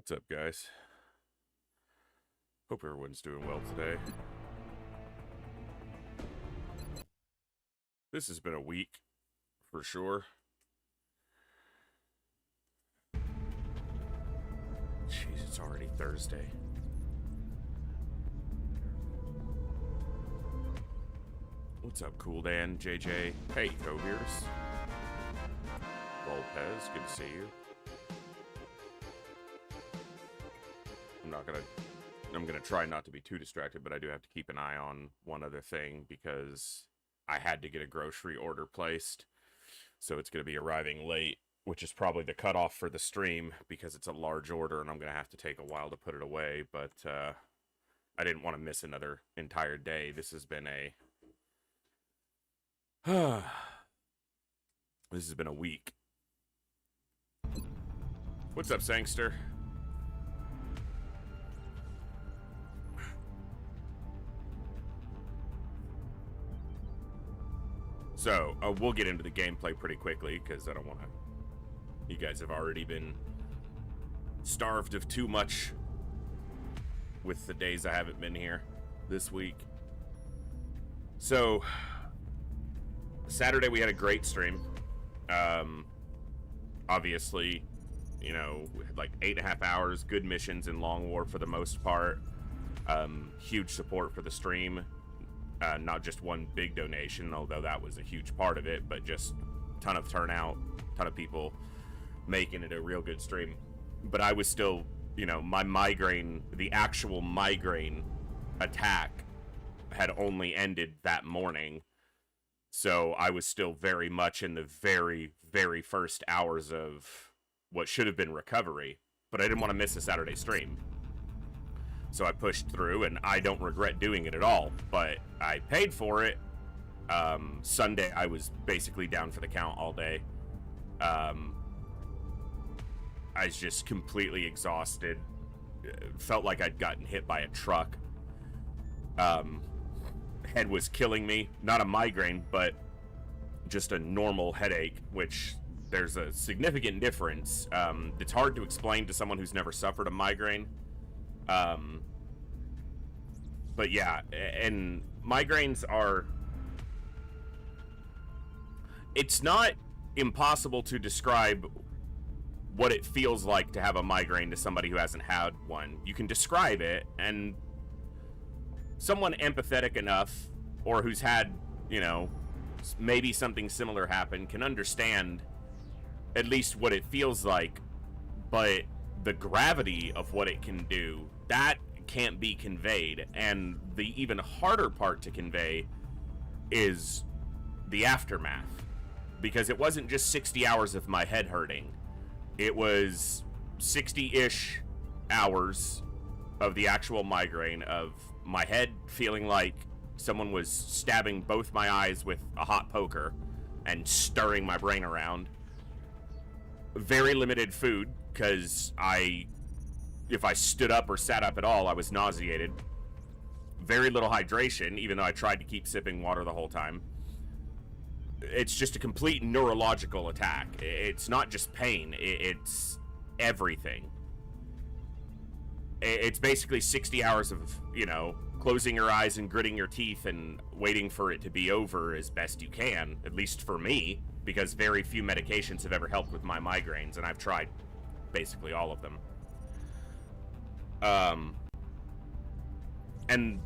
What's up, guys? Hope everyone's doing well today. This has been a week, for sure. Jeez, it's already Thursday. What's up, Cool Dan, JJ? Hey, Coviers. Volpez, good to see you. I'm gonna try not to be too distracted, but I do have to keep an eye on one other thing because I had to get a grocery order placed. So it's gonna be arriving late, which is probably the cutoff for the stream because it's a large order and I'm gonna have to take a while to put it away, but I didn't want to miss another entire day. This has been a week. What's up, Sangster? So, we'll get into the gameplay pretty quickly, because I don't want to... You guys have already been starved of too much with the days I haven't been here this week. So, Saturday we had a great stream. Obviously, you know, we had like 8.5 hours, good missions in Long War for the most part. Huge support for the stream. Not just one big donation, although that was a huge part of it, but just a ton of turnout, ton of people making it a real good stream. But I was still, you know, my migraine, the actual migraine attack had only ended that morning. So I was still very much in the very, very first hours of what should have been recovery. But I didn't want to miss a Saturday stream. So I pushed through, and I don't regret doing it at all, but I paid for it. Sunday, I was basically down for the count all day. I was just completely exhausted. Felt like I'd gotten hit by a truck. Head was killing me. Not a migraine, but just a normal headache, which there's a significant difference. It's hard to explain to someone who's never suffered a migraine. But yeah, and migraines are... It's not impossible to describe what it feels like to have a migraine to somebody who hasn't had one. You can describe it, and someone empathetic enough, or who's had, you know, maybe something similar happen, can understand at least what it feels like, but the gravity of what it can do, that can't be conveyed. And the even harder part to convey is the aftermath, because it wasn't just 60 hours of my head hurting. It was 60-ish hours of the actual migraine, of my head feeling like someone was stabbing both my eyes with a hot poker and stirring my brain around. Very limited food, because if I stood up or sat up at all, I was nauseated. Very little hydration, even though I tried to keep sipping water the whole time. It's just a complete neurological attack. It's not just pain, it's everything. It's basically 60 hours of, you know, closing your eyes and gritting your teeth and waiting for it to be over as best you can, at least for me, because very few medications have ever helped with my migraines, and I've tried basically all of them. And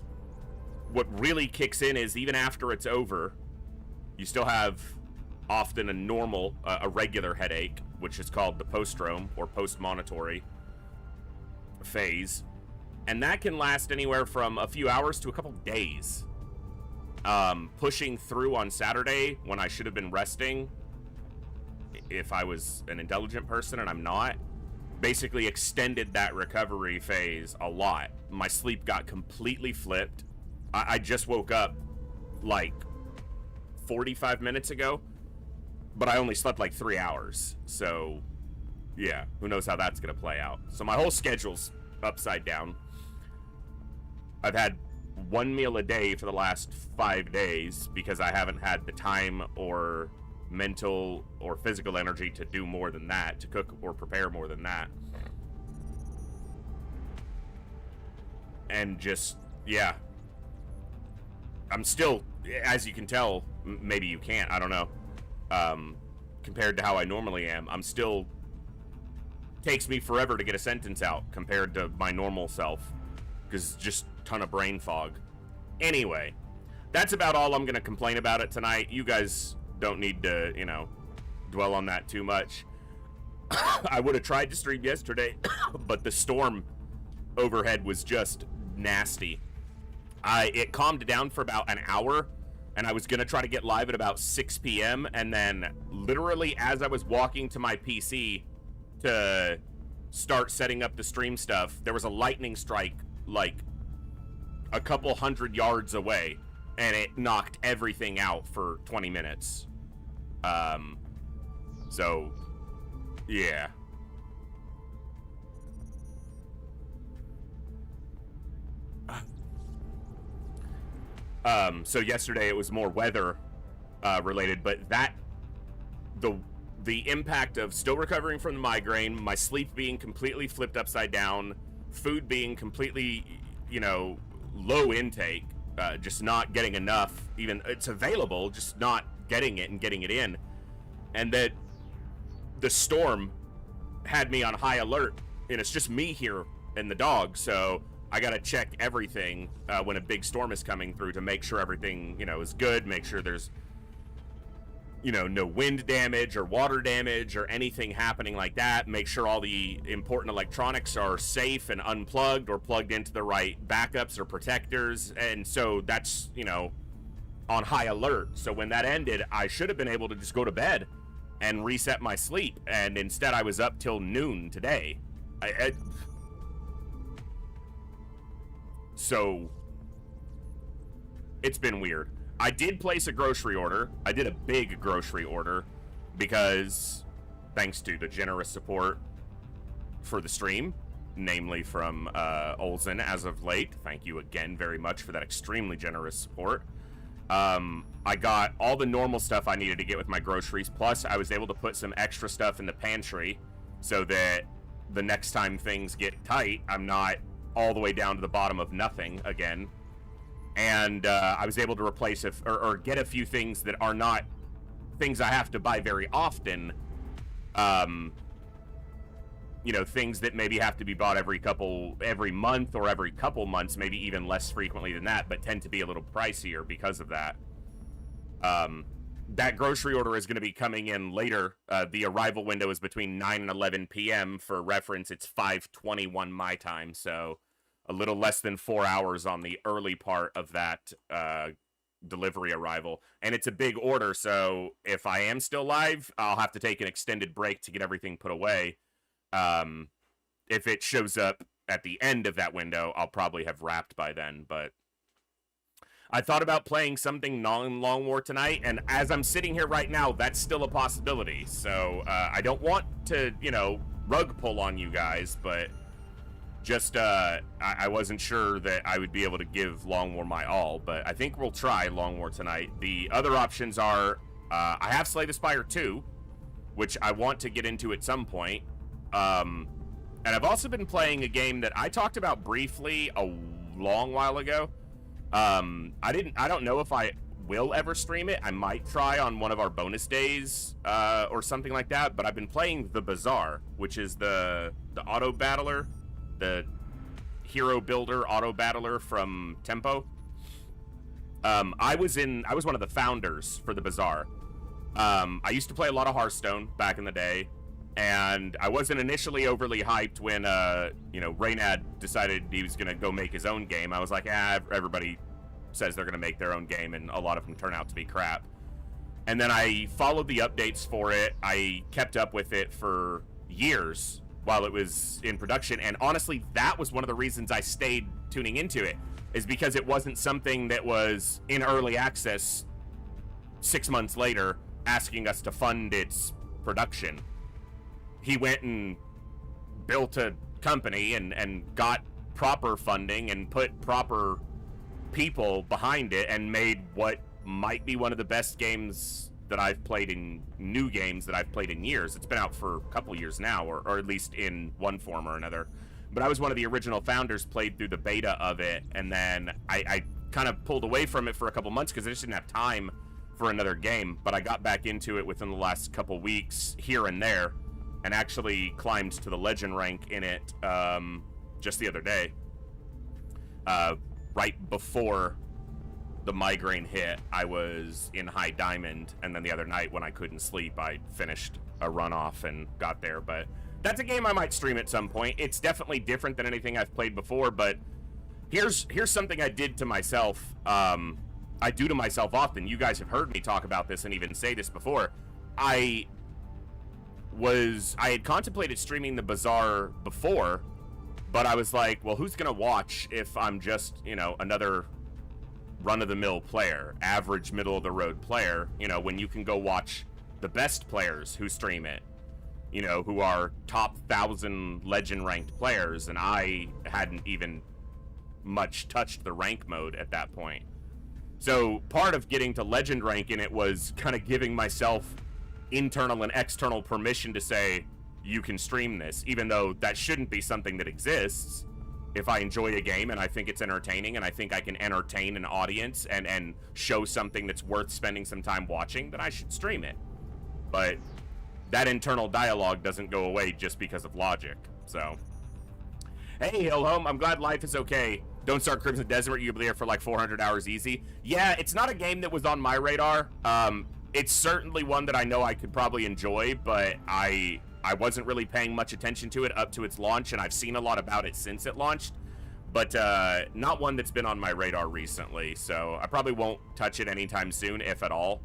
what really kicks in is even after it's over, you still have often a normal, a regular headache, which is called the postdrome or post-monitory phase. And that can last anywhere from a few hours to a couple days. Pushing through on Saturday when I should have been resting, if I was an intelligent person, and I'm not, basically extended that recovery phase a lot. My sleep got completely flipped. I just woke up like 45 minutes ago, but I only slept like 3 hours. So yeah, who knows how that's gonna play out. So my whole schedule's upside down. I've had one meal a day for the last 5 days because I haven't had the time or mental or physical energy to do more than that, to cook or prepare more than that. and just, yeah. I'm still, as you can tell, maybe you can't, I don't know, compared to how I normally am, I'm still, takes me forever to get a sentence out compared to my normal self, because just ton of brain fog. Anyway, that's about all I'm going to complain about it tonight. You guys don't need to, you know, dwell on that too much. I would have tried to stream yesterday, but the storm overhead was just nasty. It calmed down for about an hour, and I was going to try to get live at about 6 p.m., and then literally as I was walking to my PC to start setting up the stream stuff, there was a lightning strike like a couple 100 yards away, and it knocked everything out for 20 minutes. So, yeah. So yesterday it was more weather related, but the impact of still recovering from the migraine, my sleep being completely flipped upside down, food being completely, you know, low intake, just not getting enough, even it's available, just not getting it and getting it in, and that the storm had me on high alert, and it's just me here and the dog, so I gotta check everything when a big storm is coming through to make sure everything, you know, is good, make sure there's, you know, no wind damage or water damage or anything happening like that, make sure all the important electronics are safe and unplugged or plugged into the right backups or protectors, and so that's, you know, on high alert. So when that ended, I should have been able to just go to bed and reset my sleep, and instead I was up till noon today. So it's been weird. I did place a grocery order. I did a big grocery order because thanks to the generous support for the stream, namely from Olsen as of late. Thank you again very much for that extremely generous support. I got all the normal stuff I needed to get with my groceries, plus I was able to put some extra stuff in the pantry so that the next time things get tight, I'm not all the way down to the bottom of nothing again. And I was able to replace or get a few things that are not things I have to buy very often. You know, things that maybe have to be bought every month or every couple months, maybe even less frequently than that, but tend to be a little pricier because of that. That grocery order is going to be coming in later. The arrival window is between 9 and 11 p.m. For reference, it's 5:21 my time, so a little less than 4 hours on the early part of that delivery arrival. And it's a big order, so if I am still live, I'll have to take an extended break to get everything put away. If it shows up at the end of that window, I'll probably have wrapped by then, but I thought about playing something non-Long War tonight, and as I'm sitting here right now, that's still a possibility. So, I don't want to, you know, rug pull on you guys, but just, I wasn't sure that I would be able to give Long War my all, but I think we'll try Long War tonight. The other options are, I have Slay the Spire 2, which I want to get into at some point. And I've also been playing a game that I talked about briefly a long while ago. I don't know if I will ever stream it. I might try on one of our bonus days, or something like that, but I've been playing The Bazaar, which is the auto battler, the hero builder auto battler from Tempo. I was one of the founders for The Bazaar. I used to play a lot of Hearthstone back in the day, and I wasn't initially overly hyped when, you know, Reynad decided he was going to go make his own game. I was like, everybody says they're going to make their own game, and a lot of them turn out to be crap. And then I followed the updates for it. I kept up with it for years while it was in production, and honestly, that was one of the reasons I stayed tuning into it, is because it wasn't something that was in early access 6 months later asking us to fund its production. He went and built a company and got proper funding and put proper people behind it and made what might be one of the best games that I've played in new games that I've played in years. It's been out for a couple years now, or at least in one form or another. but I was one of the original founders, played through the beta of it, and then I kind of pulled away from it for a couple months because I just didn't have time for another game, but I got back into it within the last couple weeks here and there, and actually climbed to the legend rank in it just the other day. Right before the migraine hit, I was in high diamond, and then the other night when I couldn't sleep, I finished a runoff and got there. But that's a game I might stream at some point. It's definitely different than anything I've played before, but here's something I did to myself. I do to myself often. You guys have heard me talk about this and even say this before. I had contemplated streaming the Bazaar before, but I was like, well, who's gonna watch if I'm just, you know, another run-of-the-mill player, average middle-of-the-road player, you know, when you can go watch the best players who stream it, you know, who are top 1,000 legend-ranked players, and I hadn't even much touched the rank mode at that point. So part of getting to legend rank in it was kind of giving myself internal and external permission to say, you can stream this, even though that shouldn't be something that exists. If I enjoy a game and I think it's entertaining and I think I can entertain an audience and show something that's worth spending some time watching, then I should stream it. But that internal dialogue doesn't go away just because of logic. So, hey, Hill Home, I'm glad life is okay. Don't start Crimson Desert, you'll be there for like 400 hours easy. Yeah, it's not a game that was on my radar. It's certainly one that I know I could probably enjoy, but I wasn't really paying much attention to it up to its launch, and I've seen a lot about it since it launched, but not one that's been on my radar recently, so I probably won't touch it anytime soon, if at all.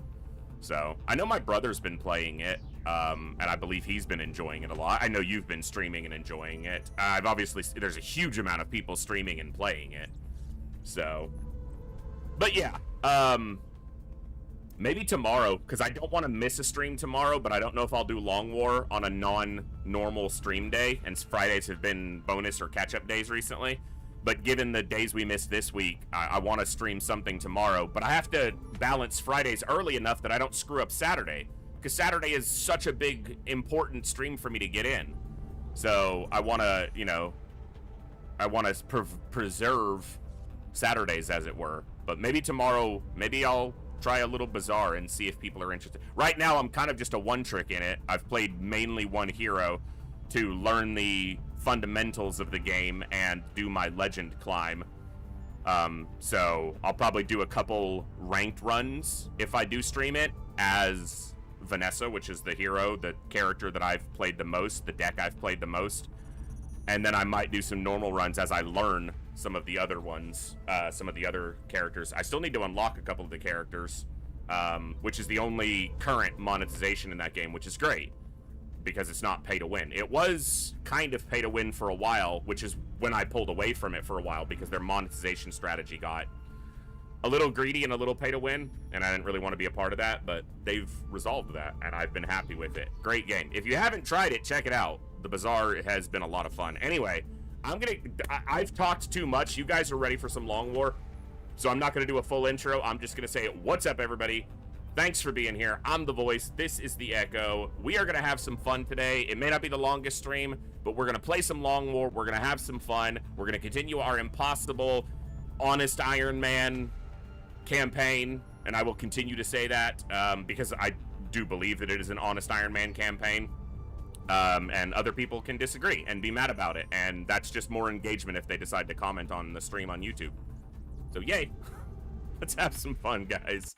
So, I know my brother's been playing it, and I believe he's been enjoying it a lot. I know you've been streaming and enjoying it. There's a huge amount of people streaming and playing it, so. But yeah, maybe tomorrow, because I don't want to miss a stream tomorrow, but I don't know if I'll do Long War on a non-normal stream day, and Fridays have been bonus or catch-up days recently. But given the days we missed this week, I want to stream something tomorrow, but I have to balance Fridays early enough that I don't screw up Saturday, because Saturday is such a big, important stream for me to get in. So I want to, you know, I want to preserve Saturdays, as it were. But maybe tomorrow, maybe I'll try a little Bazaar and see if people are interested. Right now, I'm kind of just a one-trick in it. I've played mainly one hero to learn the fundamentals of the game and do my legend climb. So I'll probably do a couple ranked runs if I do stream it as Vanessa, which is the hero, the character that I've played the most, the deck I've played the most. And then I might do some normal runs as I learn some of the other ones, some of the other characters. I still need to unlock a couple of the characters, which is the only current monetization in that game, which is great, because it's not pay to win. It was kind of pay to win for a while, which is when I pulled away from it for a while, because their monetization strategy got a little greedy and a little pay to win, and I didn't really want to be a part of that, but they've resolved that, and I've been happy with it. Great game. If you haven't tried it, check it out. The Bazaar has been a lot of fun. Anyway, I've talked too much. You guys are ready for some Long War, so I'm not going to do a full intro. I'm just going to say, what's up, everybody? Thanks for being here. I'm the voice. This is the Echo. We are going to have some fun today. It may not be the longest stream, but we're going to play some Long War. We're going to have some fun. We're going to continue our impossible, honest Iron Man campaign, and I will continue to say that because I do believe that it is an honest Iron Man campaign. And other people can disagree and be mad about it, and that's just more engagement if they decide to comment on the stream on YouTube. So yay. Let's have some fun, guys.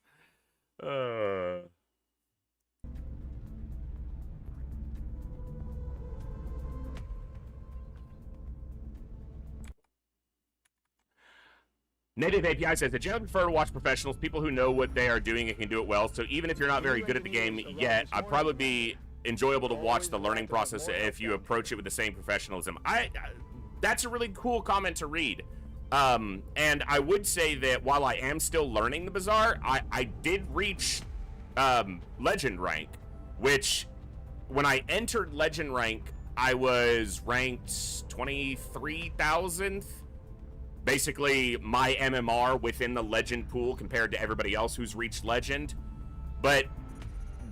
Native API says, I generally prefer to watch professionals, people who know what they are doing and can do it well. So even if you're not very good at the game yet, I'd probably be enjoyable to watch the learning process if you approach it with the same professionalism. That's a really cool comment to read. And I would say that while I am still learning the Bazaar, I did reach legend rank, which when I entered legend rank, I was ranked 23,000th. Basically my MMR within the legend pool compared to everybody else who's reached legend. But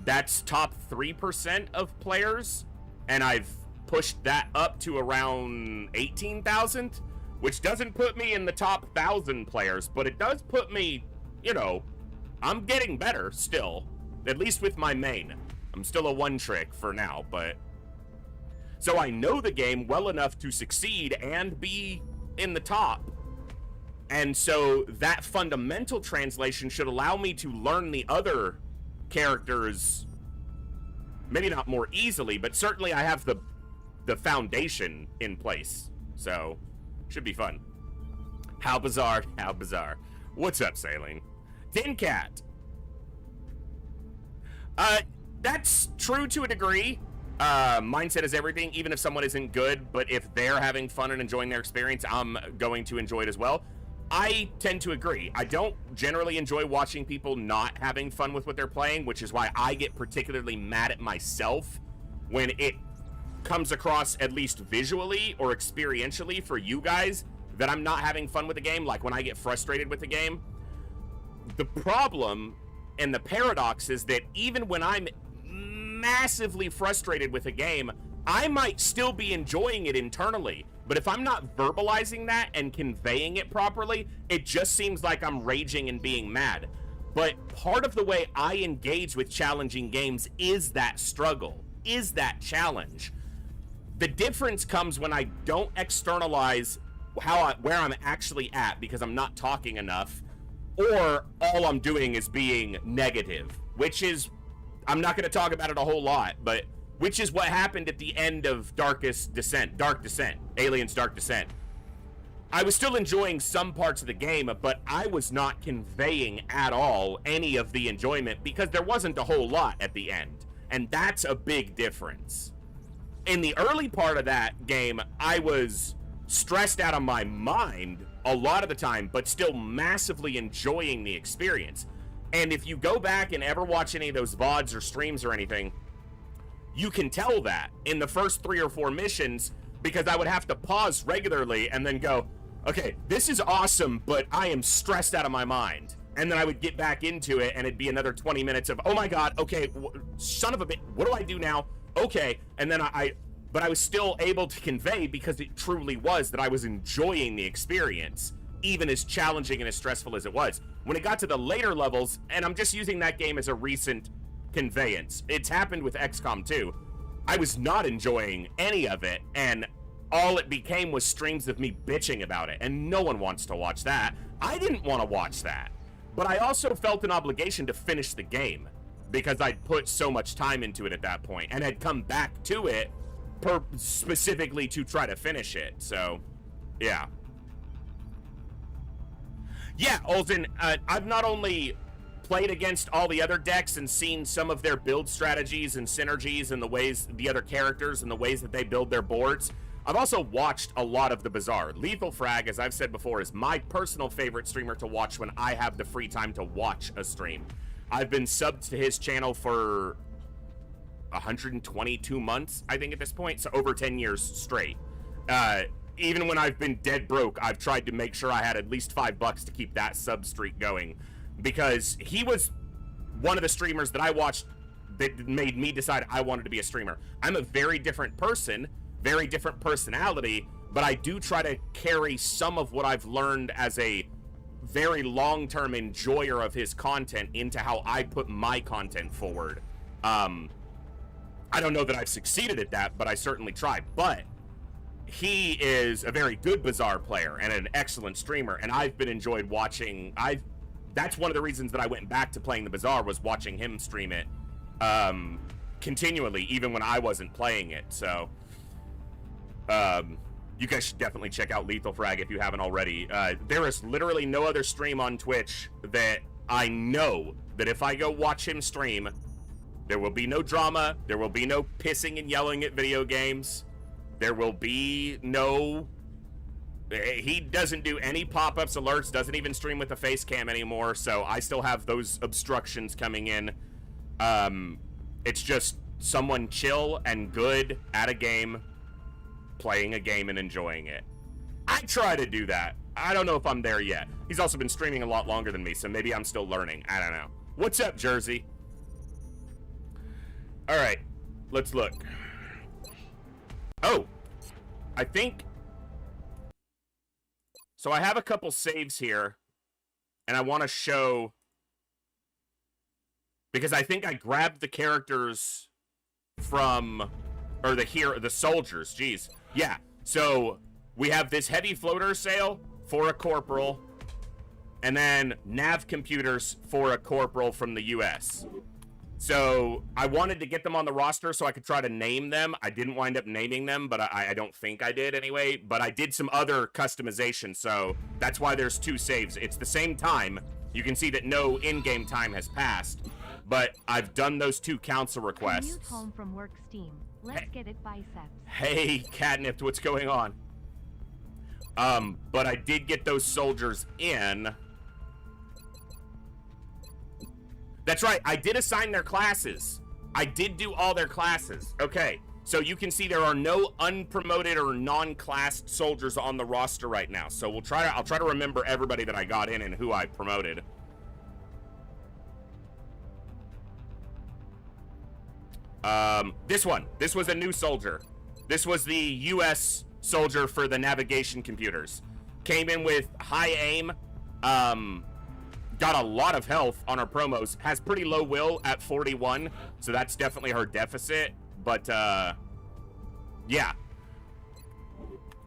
that's top 3% of players, and I've pushed that up to around 18,000, which doesn't put me in the top 1,000 players, but it does put me, you know, I'm getting better still, at least with my main. I'm still a one trick for now, but so I know the game well enough to succeed and be in the top. And so that fundamental translation should allow me to learn the other characters, maybe not more easily, but certainly I have the foundation in place. So, should be fun. How bizarre, how bizarre. What's up, Saline? Tin Cat. That's true to a degree. Mindset is everything, even if someone isn't good, but if they're having fun and enjoying their experience, I'm going to enjoy it as well. I tend to agree. I don't generally enjoy watching people not having fun with what they're playing, which is why I get particularly mad at myself when it comes across, at least visually or experientially for you guys, that I'm not having fun with the game, like when I get frustrated with the game. The problem and the paradox is that even when I'm massively frustrated with a game, I might still be enjoying it internally. But if I'm not verbalizing that and conveying it properly, it just seems like I'm raging and being mad. But part of the way I engage with challenging games is that struggle, is that challenge. The difference comes when I don't externalize where I'm actually at because I'm not talking enough, or all I'm doing is being negative, which is, I'm not going to talk about it a whole lot, but which is what happened at the end of Dark Descent, Aliens Dark Descent. I was still enjoying some parts of the game, but I was not conveying at all any of the enjoyment because there wasn't a whole lot at the end. And that's a big difference. In the early part of that game, I was stressed out of my mind a lot of the time, but still massively enjoying the experience. And if you go back and ever watch any of those VODs or streams or anything, you can tell that in the first 3 or 4 missions, because I would have to pause regularly and then go, okay, this is awesome, but I am stressed out of my mind. And then I would get back into it and it'd be another 20 minutes of, oh my God, okay, son of a bit, what do I do now? Okay. And then but I was still able to convey, because it truly was that I was enjoying the experience, even as challenging and as stressful as it was. When it got to the later levels, and I'm just using that game as a recent conveyance, it's happened with XCOM 2. I was not enjoying any of it, and all it became was streams of me bitching about it, and no one wants to watch that. I didn't want to watch that, but I also felt an obligation to finish the game because I'd put so much time into it at that point and had come back to it specifically to try to finish it. So yeah, Olsen, I've not only played against all the other decks and seen some of their build strategies and synergies and the ways the other characters and the ways that they build their boards, I've also watched a lot of the Bazaar. Lethal Frag, as I've said before, is my personal favorite streamer to watch when I have the free time to watch a stream. I've been subbed to his channel for 122 months, I think, at this point, so over 10 years straight. Even when I've been dead broke, I've tried to make sure I had at least $5 to keep that sub streak going, because he was one of the streamers that I watched that made me decide I wanted to be a streamer. I'm a very different person, very different personality, but I do try to carry some of what I've learned as a very long-term enjoyer of his content into how I put my content forward. I don't know that I've succeeded at that, but I certainly try. But he is a very good Bazaar player and an excellent streamer, and I've been enjoyed watching. That's one of the reasons that I went back to playing the Bazaar, was watching him stream it continually, even when I wasn't playing it. So you guys should definitely check out Lethal Frag if you haven't already. There is literally no other stream on Twitch that I know that if I go watch him stream, there will be no drama, there will be no pissing and yelling at video games, there will be no... He doesn't do any pop-ups, alerts, doesn't even stream with a face cam anymore, so I still have those obstructions coming in. It's just someone chill and good at a game, playing a game and enjoying it. I try to do that. I don't know if I'm there yet. He's also been streaming a lot longer than me, so maybe I'm still learning. I don't know. What's up, Jersey? All right, let's look. Oh, I think... So I have a couple saves here, and I want to show... Because I think I grabbed the characters from... Or the soldiers, jeez. Yeah, so we have this heavy floater sail for a corporal, and then nav computers for a corporal from the US. So I wanted to get them on the roster so I could try to name them. I didn't wind up naming them, but I don't think I did anyway. But I did some other customization, so that's why there's 2 saves. It's the same time. You can see that no in-game time has passed, but I've done those 2 council requests. Commute home from work steam. Let's get it biceps. Hey, Catnipped, what's going on? But I did get those soldiers in. That's right, I did assign their classes. I did do all their classes. Okay, so you can see there are no unpromoted or non-classed soldiers on the roster right now. So I'll try to remember everybody that I got in and who I promoted. This was a new soldier. This was the US soldier for the navigation computers. Came in with high aim, got a lot of health on her promos, has pretty low will at 41, so that's definitely her deficit, but, yeah.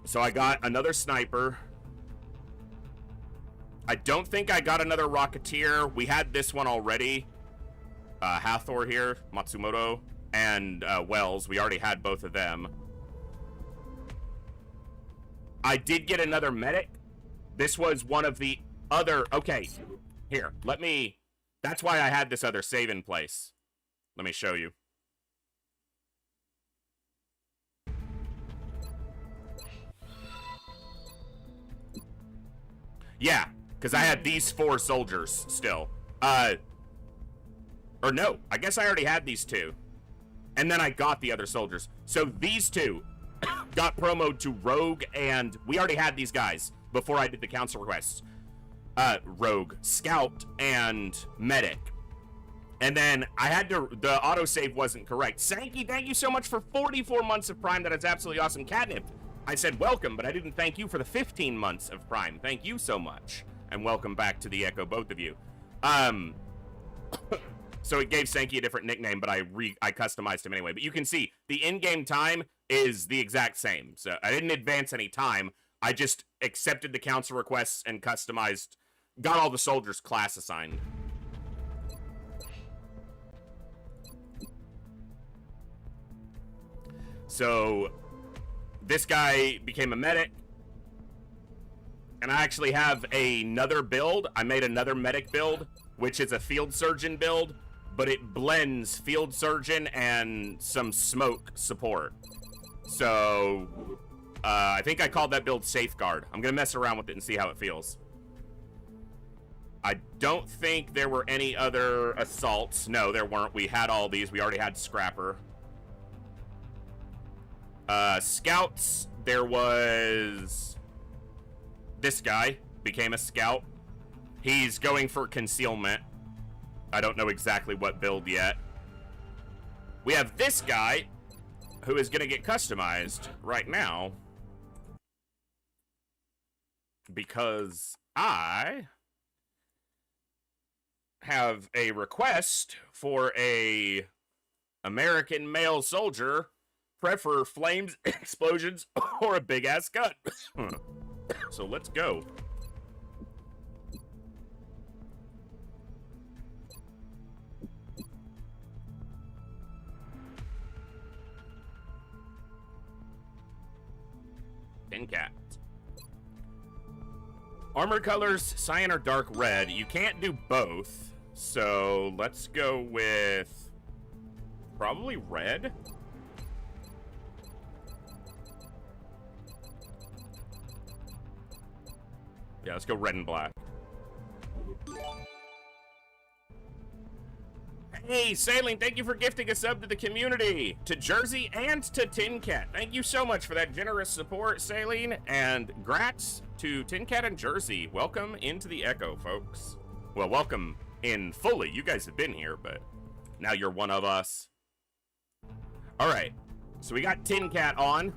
So I got another sniper. I don't think I got another rocketeer. We had this one already. Hathor here, Matsumoto, and Wells. We already had both of them. I did get another medic. This was one of the other... Okay, here, let me... That's why I had this other save in place. Let me show you. Yeah, because I had these 4 soldiers still. Or no, I guess I already had these 2. And then I got the other soldiers. So these 2 got promoted to Rogue, and we already had these guys before I did the council requests. Rogue, Scout, and Medic. And then I had to, the autosave wasn't correct. Sankey, thank you so much for 44 months of Prime. That is absolutely awesome. Catnip, I said welcome, but I didn't thank you for the 15 months of Prime. Thank you so much. And welcome back to the Echo, both of you. So it gave Sankey a different nickname, but I customized him anyway. But you can see the in-game time is the exact same. So I didn't advance any time. I just accepted the council requests and customized, got all the soldiers class assigned. So this guy became a medic. And I actually have another build. I made another medic build, which is a field surgeon build, but it blends field surgeon and some smoke support. So I think I called that build Safeguard. I'm gonna mess around with it and see how it feels. I don't think there were any other assaults. No, there weren't. We had all these. We already had Scrapper. Scouts, there was... This guy became a scout. He's going for concealment. I don't know exactly what build yet. We have this guy who is going to get customized right now because I have a request for a American male soldier, prefer flames, explosions, or a big ass gun. So let's go. Cat. Armor colors, cyan or dark red. You can't do both. So let's go with probably red. Yeah, let's go red and black. Hey, Saline, thank you for gifting a sub to the community, to Jersey and to Tin Cat. Thank you so much for that generous support, Saline, and grats to Tin Cat and Jersey. Welcome into the Echo, folks. Well, welcome in fully. You guys have been here, but now you're one of us. All right, so we got Tin Cat on.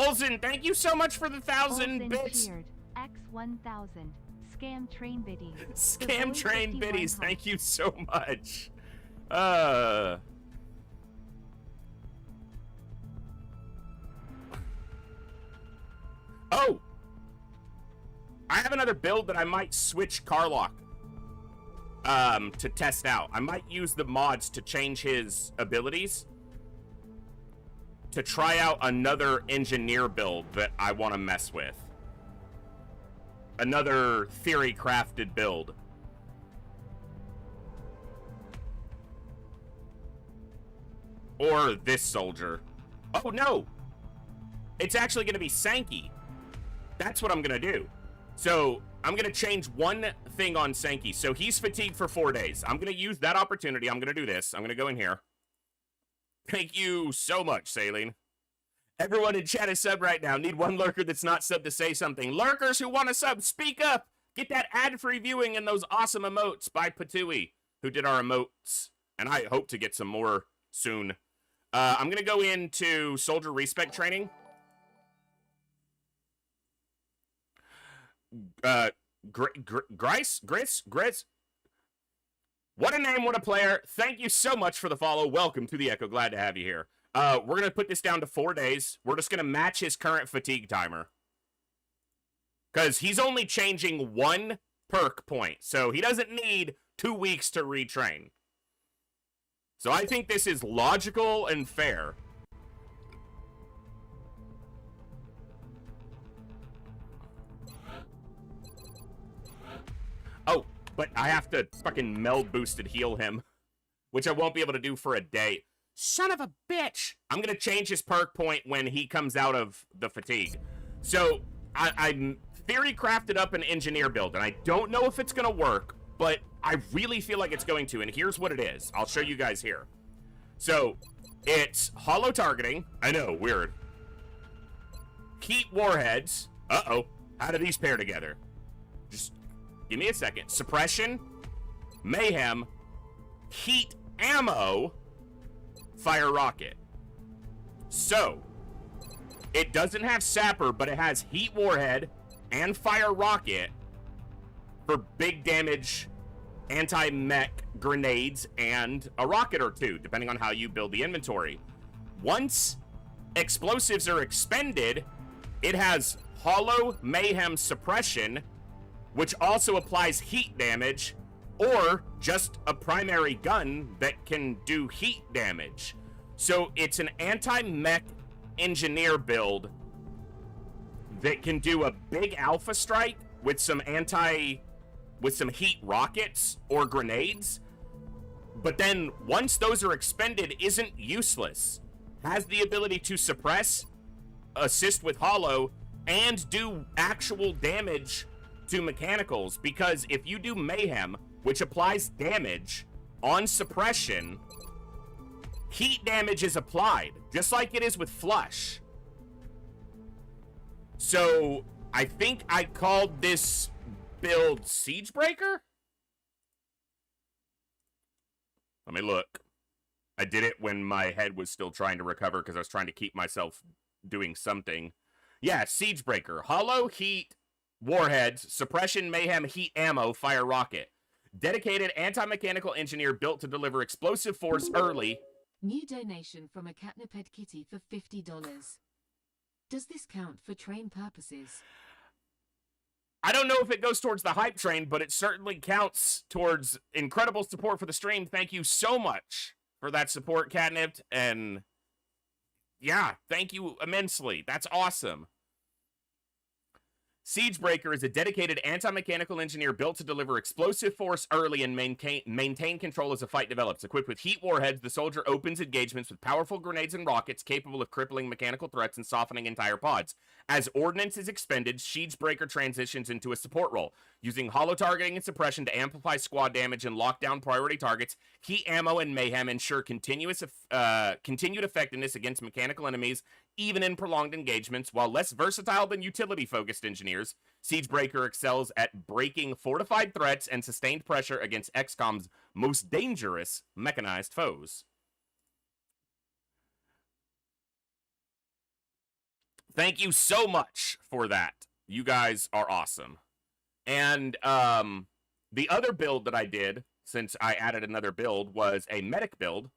Olsen, thank you so much for the 1,000 Olsen bits. cheered. X1000. Scam train biddies. Scam The train Boy biddies, 51 thank you so much. Oh! I have another build that I might switch Carlock to test out. I might use the mods to change his abilities to try out another engineer build that I want to mess with. Another theory crafted build. Or this soldier. Oh no! It's actually going to be Sankey. That's what I'm going to do. So I'm going to change one thing on Sankey. So he's fatigued for 4 days. I'm going to use that opportunity. I'm going to do this. I'm going to go in here. Thank you so much, Saline. Everyone in chat is sub right now. Need one lurker that's not sub to say something. Lurkers who want to sub, speak up. Get that ad-free viewing and those awesome emotes by Patui, who did our emotes. And I hope to get some more soon. I'm going to go into soldier respec training. Grice? What a name, what a player. Thank you so much for the follow. Welcome to the Echo. Glad to have you here. We're going to put this down to 4 days. We're just going to match his current fatigue timer. Because he's only changing 1 perk point. So he doesn't need 2 weeks to retrain. So I think this is logical and fair. Oh, but I have to fucking meld boosted heal him, which I won't be able to do for a day. Son of a bitch! I'm gonna change his perk point when he comes out of the fatigue. So, I theory crafted up an engineer build, and I don't know if it's gonna work, but I really feel like it's going to, and here's what it is. I'll show you guys here. So, it's hollow targeting. I know, weird. Heat warheads. Uh-oh. How do these pair together? Just give me a second. Suppression, mayhem, heat ammo, fire rocket. So, it doesn't have sapper, but it has heat warhead and fire rocket for big damage anti-mech grenades and a rocket or two, depending on how you build the inventory. Once explosives are expended, it has hollow mayhem suppression, which also applies heat damage, or just a primary gun that can do heat damage. So it's an anti-mech engineer build that can do a big alpha strike with some heat rockets or grenades, but then once those are expended, isn't useless. Has the ability to suppress, assist with hollow, and do actual damage to mechanicals, because if you do mayhem, which applies damage on suppression, heat damage is applied, just like it is with flush. So I think I called this build Siegebreaker? Let me look. I did it when my head was still trying to recover because I was trying to keep myself doing something. Yeah, Siegebreaker. Hollow, heat, warheads, suppression, mayhem, heat ammo, fire rocket. Dedicated anti-mechanical engineer built to deliver explosive force early. New donation from a Catniped Kitty for $50. Does this count for train purposes? I don't know if it goes towards the hype train, but it certainly counts towards incredible support for the stream. Thank you so much for that support, Catnip. And yeah, thank you immensely. That's awesome. Siegebreaker is a dedicated anti-mechanical engineer built to deliver explosive force early and maintain control as the fight develops. Equipped with heat warheads, the soldier opens engagements with powerful grenades and rockets capable of crippling mechanical threats and softening entire pods. As ordnance is expended, Siegebreaker transitions into a support role, using hollow targeting and suppression to amplify squad damage and lock down priority targets. Heat ammo and mayhem ensure continued effectiveness against mechanical enemies, even in prolonged engagements. While less versatile than utility-focused engineers, Siegebreaker excels at breaking fortified threats and sustained pressure against XCOM's most dangerous mechanized foes. Thank you so much for that. You guys are awesome. And the other build that I did, since I added another build, was a medic build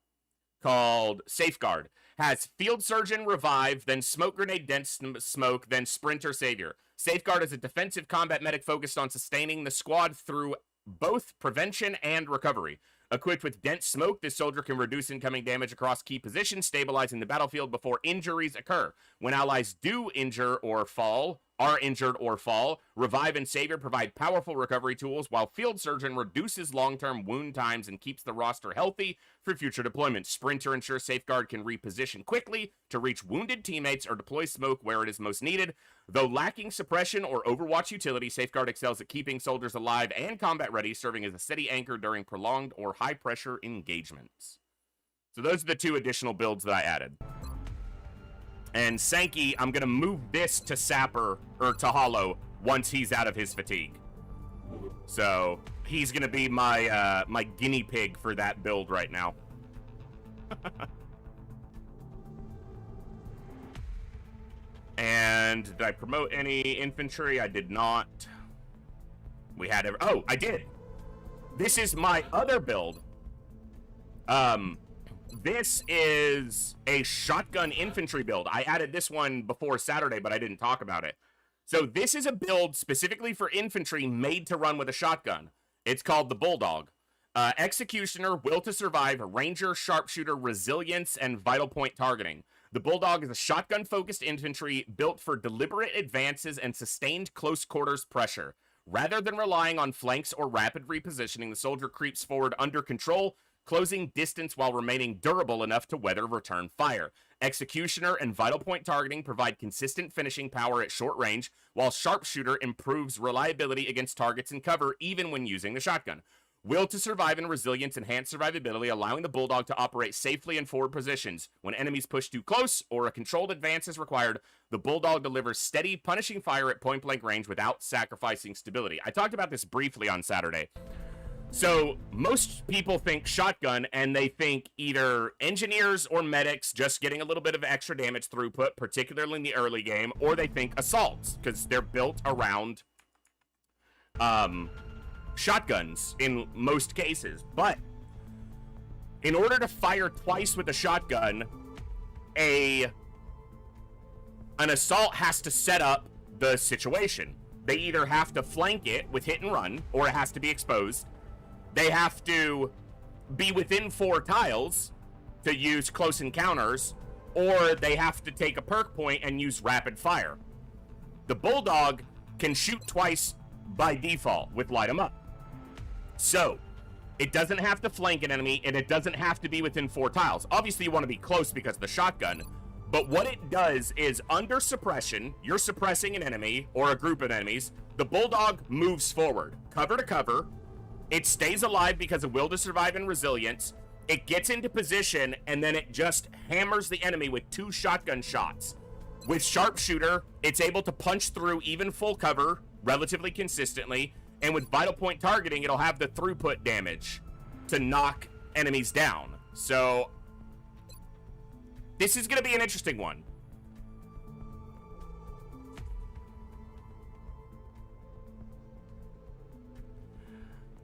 called Safeguard. Has Field Surgeon Revive, then Smoke Grenade Dense Smoke, then Sprinter Savior. Safeguard is a defensive combat medic focused on sustaining the squad through both prevention and recovery. Equipped with Dense Smoke, this soldier can reduce incoming damage across key positions, stabilizing the battlefield before injuries occur. When allies do injure or fall, are injured or fall, Revive and Savior provide powerful recovery tools, while Field Surgeon reduces long-term wound times and keeps the roster healthy for future deployment. Sprinter ensures Safeguard can reposition quickly to reach wounded teammates or deploy smoke where it is most needed. Though lacking suppression or Overwatch utility, Safeguard excels at keeping soldiers alive and combat ready, serving as a steady anchor during prolonged or high-pressure engagements. So those are the 2 additional builds that I added. And Sankey, I'm going to move this to Sapper, or to Hollow, once he's out of his fatigue. So, he's going to be my, my guinea pig for that build right now. And did I promote any infantry? I did not. We had... Oh, I did! This is my other build. This is a shotgun infantry build. I added this one before Saturday, but I didn't talk about it. So this is a build specifically for infantry made to run with a shotgun. It's called the Bulldog. Executioner, Will to Survive, Ranger, Sharpshooter, Resilience, and Vital Point Targeting. The Bulldog is a shotgun-focused infantry built for deliberate advances and sustained close quarters pressure. Rather than relying on flanks or rapid repositioning, the soldier creeps forward under control, closing distance while remaining durable enough to weather return fire. Executioner and Vital Point Targeting provide consistent finishing power at short range, while Sharpshooter improves reliability against targets in cover even when using the shotgun. Will to Survive and Resilience enhance survivability, allowing the Bulldog to operate safely in forward positions. When enemies push too close or a controlled advance is required, the Bulldog delivers steady, punishing fire at point-blank range without sacrificing stability. I talked about this briefly on Saturday. So, most people think shotgun, and they think either engineers or medics just getting a little bit of extra damage throughput, particularly in the early game, or they think assaults, because they're built around shotguns in most cases. But in order to fire twice with a shotgun, an assault has to set up the situation. They either have to flank it with hit and run, or it has to be exposed. They have to be within 4 tiles to use close encounters, or they have to take a perk point and use rapid fire. The Bulldog can shoot twice by default with Light 'em Up. So, it doesn't have to flank an enemy, and it doesn't have to be within 4 tiles. Obviously, you want to be close because of the shotgun, but what it does is, under suppression, you're suppressing an enemy or a group of enemies, the Bulldog moves forward, cover to cover. It stays alive because of Will to Survive and Resilience. It gets into position, and then it just hammers the enemy with 2 shotgun shots. With Sharpshooter, it's able to punch through even full cover relatively consistently, and with Vital Point Targeting, it'll have the throughput damage to knock enemies down. So, this is going to be an interesting one.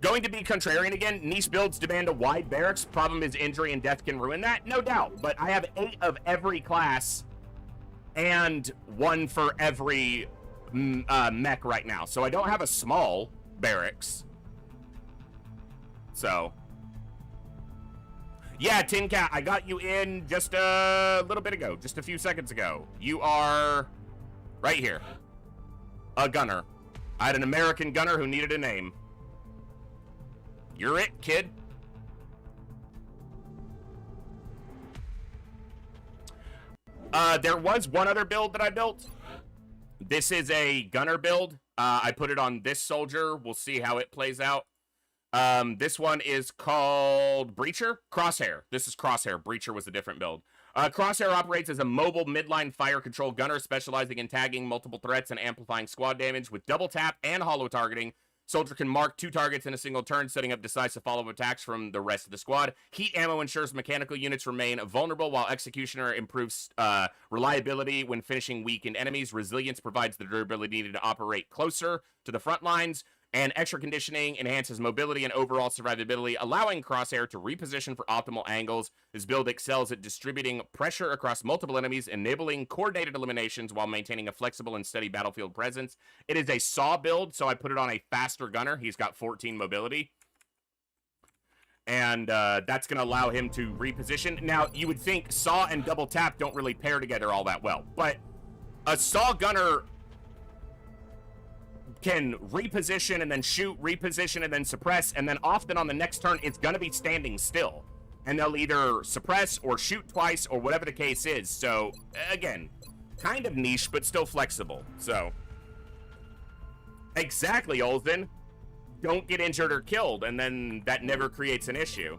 Going to be contrarian again. Niche builds demand a wide barracks. Problem is injury and death can ruin that. No doubt. But I have 8 of every class and 1 for every mech right now. So I don't have a small barracks. So. Yeah, Tin Cat, I got you in just a little bit ago. Just a few seconds ago. You are right here. A gunner. I had an American gunner who needed a name. You're it, kid. There was one other build that I built. This is a gunner build. I put it on this soldier. We'll see how it plays out. This one is called Breacher. Crosshair. This is Crosshair. Breacher was a different build. Crosshair operates as a mobile midline fire control gunner specializing in tagging multiple threats and amplifying squad damage with double tap and hollow targeting. Soldier can mark 2 targets in a single turn, setting up decisive follow-up attacks from the rest of the squad. Heat ammo ensures mechanical units remain vulnerable, while Executioner improves reliability when finishing weakened enemies. Resilience provides the durability needed to operate closer to the front lines. And extra conditioning enhances mobility and overall survivability, allowing Crosshair to reposition for optimal angles. This build excels at distributing pressure across multiple enemies, enabling coordinated eliminations while maintaining a flexible and steady battlefield presence. It is a Saw build, so I put it on a faster gunner. He's got 14 mobility. And that's going to allow him to reposition. Now, you would think Saw and Double Tap don't really pair together all that well, but a Saw gunner can reposition and then shoot, reposition and then suppress, and then often on the next turn it's gonna be standing still, and they'll either suppress or shoot twice or whatever the case is. So again, kind of niche but still flexible. So exactly, Olden, don't get injured or killed, and then that never creates an issue.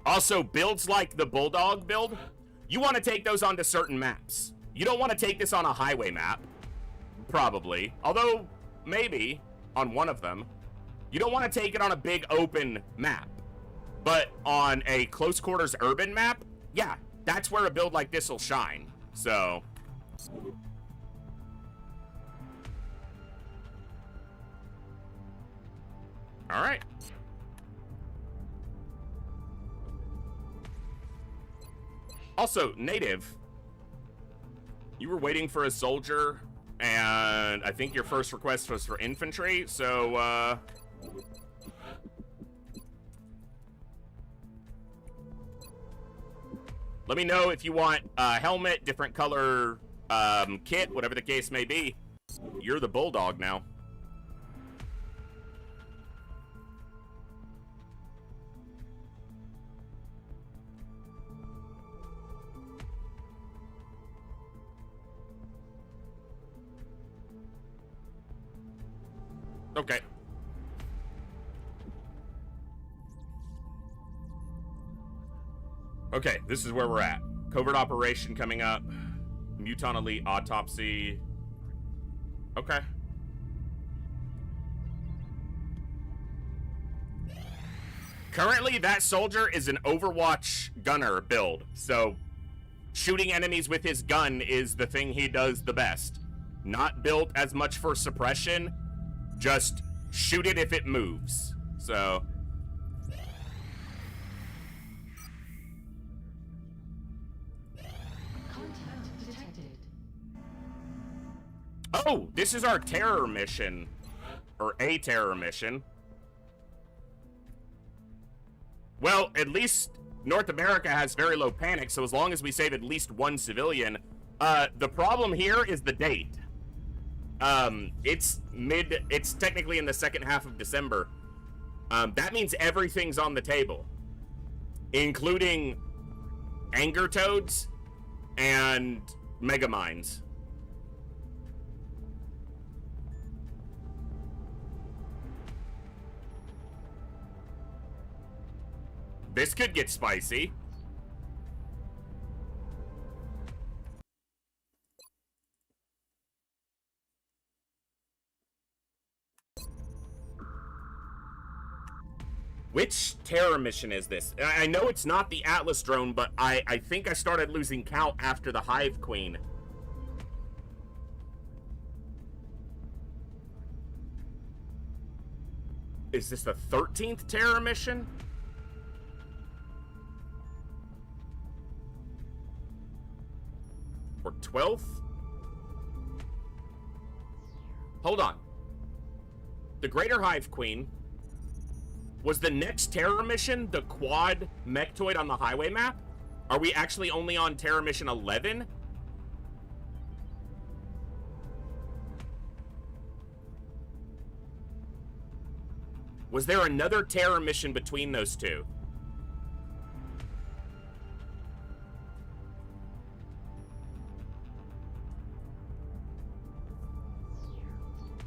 Also, builds like the Bulldog build, you want to take those onto certain maps. You don't want to take this on a highway map. Probably, although maybe on one of them. You don't want to take it on a big open map, but on a close quarters urban map, yeah, that's where a build like this will shine. So all right. Also, Native, you were waiting for a soldier, and I think your first request was for infantry, so, let me know if you want a helmet, different color, kit, whatever the case may be. You're the Bulldog now. Okay. Okay, this is where we're at. Covert operation coming up. Muton Elite autopsy. Okay. Currently, that soldier is an Overwatch gunner build. So, shooting enemies with his gun is the thing he does the best. Not built as much for suppression. Just shoot it if it moves. So Contact detected. oh, this is our terror mission, or a terror mission. Well, at least North America has very low panic, so as long as we save at least one civilian. The problem here is the date. It's technically in the second half of December. That means everything's on the table, including Anger Toads and Megamines. This could get spicy. Which terror mission is this? I know it's not the Atlas drone, but I think I started losing count after the Hive Queen. Is this the 13th terror mission? Or 12th? Hold on. The Greater Hive Queen. Was the next terror mission the quad mechtoid on the highway map? Are we actually only on terror mission 11? Was there another terror mission between those two?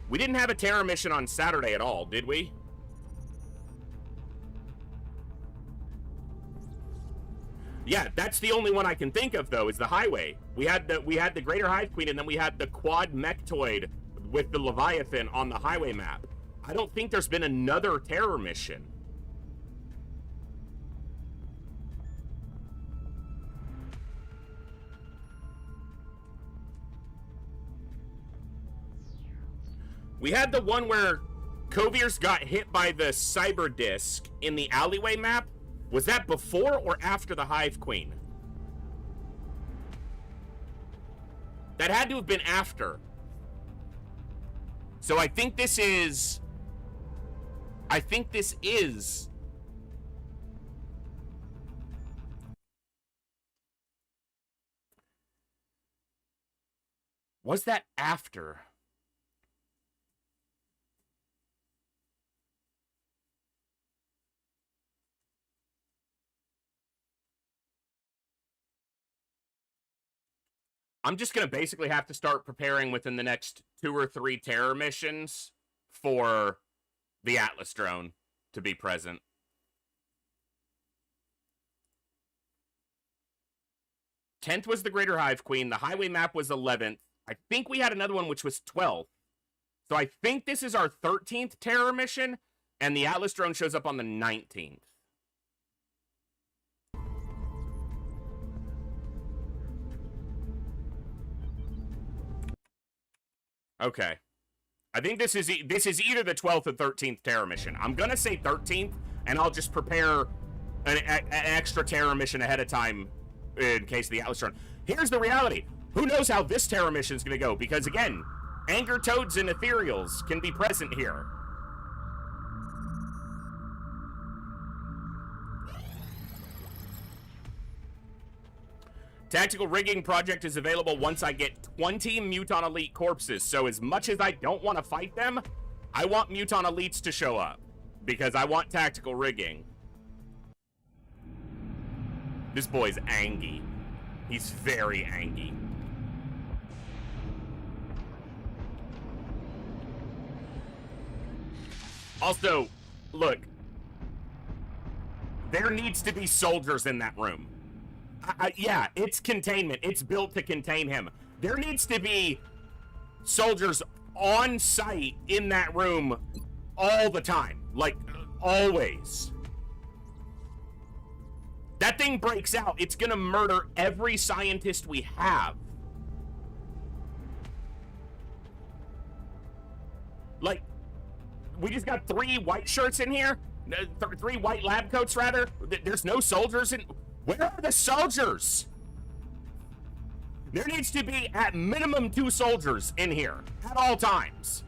We didn't have a terror mission on Saturday at all, did we? Yeah, that's the only one I can think of, though, is the highway. We had the Greater Hive Queen, and then we had the quad mechtoid with the Leviathan on the highway map. I don't think there's been another terror mission. We had the one where Coviers got hit by the cyber disc in the alleyway map. Was that before or after the Hive Queen? That had to have been after. So I think this is... Was that after? I'm just going to basically have to start preparing within the next 2 or 3 terror missions for the Atlas drone to be present. Tenth was the Greater Hive Queen. The highway map was 11th. I think we had another one which was 12th. So I think this is our 13th terror mission, and the Atlas drone shows up on the 19th. Okay. I think this is either the 12th or 13th terror mission. I'm going to say 13th, and I'll just prepare an extra terror mission ahead of time in case of the Atlas drone. Here's the reality. Who knows how this terror mission is going to go? Because, again, Anger Toads and Ethereals can be present here. Tactical rigging project is available once I get 20 Muton Elite corpses. So as much as I don't want to fight them, I want Muton Elites to show up. Because I want tactical rigging. This boy's angry. He's very angry. Also, look. There needs to be soldiers in that room. Yeah, it's containment. It's built to contain him. There needs to be soldiers on site in that room all the time. Like, always. That thing breaks out. It's gonna murder every scientist we have. Like, we just got 3 white shirts in here? 3 white lab coats, rather? There's no soldiers in... Where are the soldiers? There needs to be at minimum 2 soldiers in here at all times.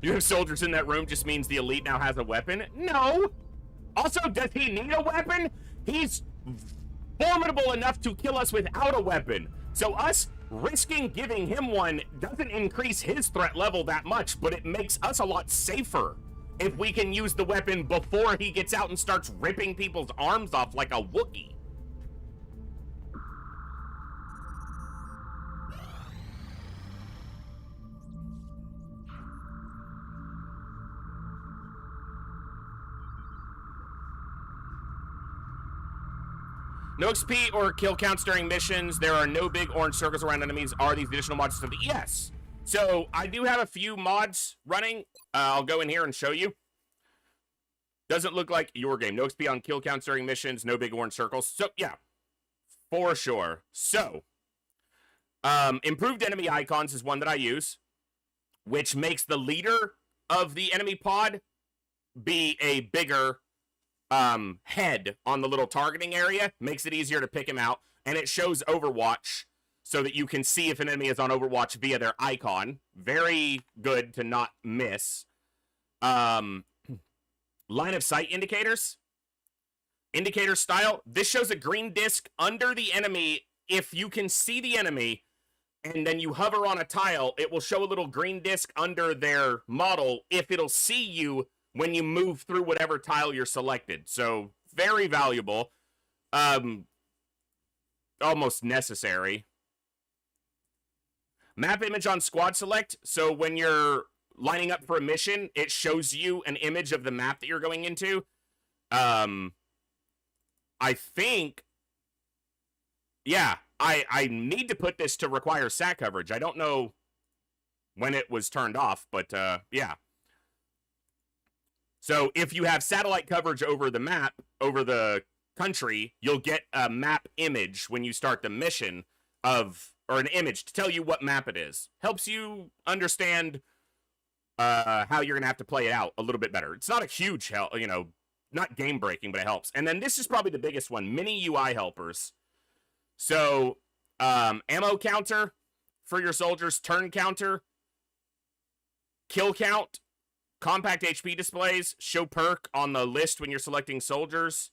You have soldiers in that room just means the elite now has a weapon? No! Also, does he need a weapon? He's formidable enough to kill us without a weapon. So us risking giving him one doesn't increase his threat level that much, but it makes us a lot safer if we can use the weapon before he gets out and starts ripping people's arms off like a Wookiee. No XP or kill counts during missions. There are no big orange circles around enemies. Are these additional mods to the... Yes. So I do have a few mods running. I'll go in here and show you. Doesn't look like your game. No XP on kill counts during missions. No big orange circles. So yeah, for sure. So improved enemy icons is one that I use, which makes the leader of the enemy pod be a bigger head on the little targeting area. Makes it easier to pick him out, and it shows Overwatch so that you can see if an enemy is on Overwatch via their icon. Very good to not miss. Line of sight indicators. Indicator style. This shows a green disc under the enemy. If you can see the enemy and then you hover on a tile, it will show a little green disc under their model if it'll see you when you move through whatever tile you're selected. So, very valuable. almost necessary. Map image on squad select. So when you're lining up for a mission, it shows you an image of the map that you're going into. I think, yeah, I need to put this to require sat coverage. I don't know when it was turned off, but yeah. So if you have satellite coverage over the map, over the country, you'll get a map image when you start the mission of, or an image to tell you what map it is. Helps you understand how you're going to have to play it out a little bit better. It's not a huge help, you know, not game breaking, but it helps. And then this is probably the biggest one, mini UI helpers. So ammo counter for your soldiers, turn counter, kill count, compact HP displays, show perk on the list when you're selecting soldiers,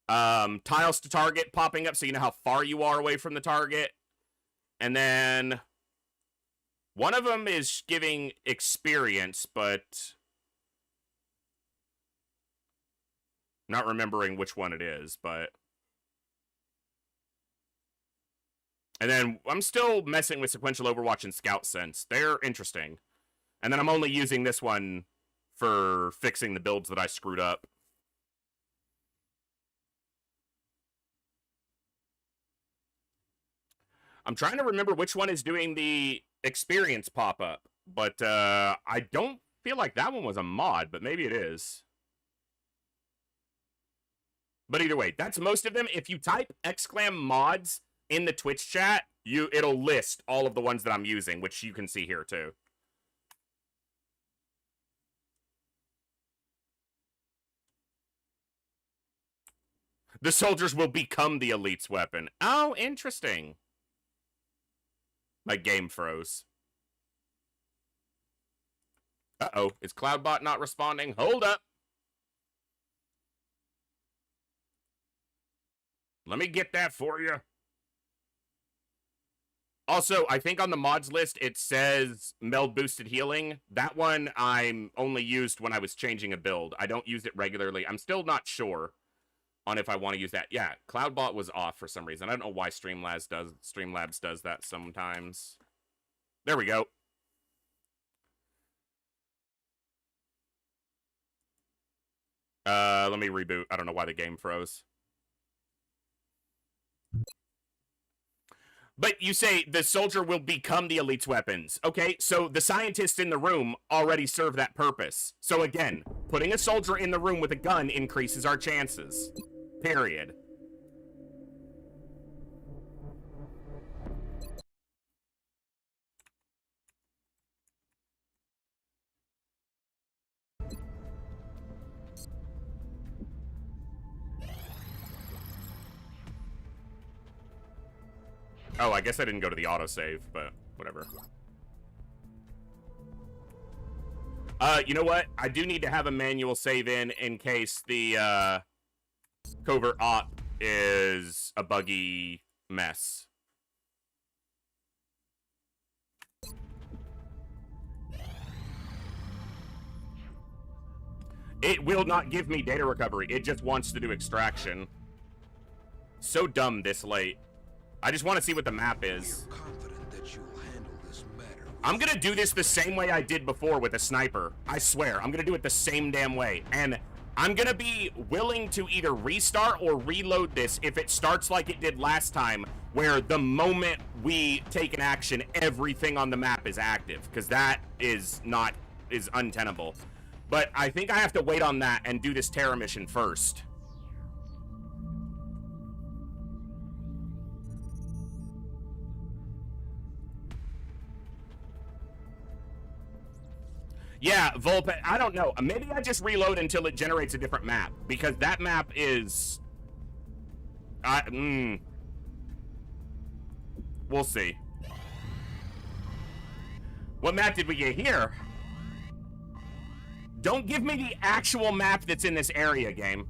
tiles to target popping up so you know how far you are away from the target, and then one of them is giving experience, but not remembering which one it is, but... And then I'm still messing with sequential Overwatch and Scout Sense. They're interesting. And then I'm only using this one for fixing the builds that I screwed up. I'm trying to remember which one is doing the experience pop-up, but I don't feel like that one was a mod, but maybe it is. But either way, that's most of them. If you type !mods in the Twitch chat, it'll list all of the ones that I'm using, which you can see here too. The soldiers will become the elite's weapon. Oh, interesting. My game froze. Uh-oh, is Cloudbot not responding? Hold up. Let me get that for you. Also, I think on the mods list, it says Meld Boosted Healing. That one I'm only used when I was changing a build. I don't use it regularly. I'm still not sure on if I want to use that. Yeah, Cloudbot was off for some reason. I don't know why Streamlabs does that sometimes. There we go. Let me reboot. I don't know why the game froze. But you say the soldier will become the elite's weapons. Okay, so the scientists in the room already serve that purpose. So again, putting a soldier in the room with a gun increases our chances. Period. Oh, I guess I didn't go to the autosave, but whatever. You know what? I do need to have a manual save in case the covert op is a buggy mess. It will not give me data recovery. It just wants to do extraction. So dumb this late. I just want to see what the map is. I'm gonna do this the same way I did before with a sniper. I swear, I'm gonna do it the same damn way. And I'm gonna be willing to either restart or reload this if it starts like it did last time, where the moment we take an action, everything on the map is active, because that is untenable. But I think I have to wait on that and do this Terra mission first. Yeah, Volpe, I don't know. Maybe I just reload until it generates a different map, because that map is... We'll see. What map did we get here? Don't give me the actual map that's in this area, game.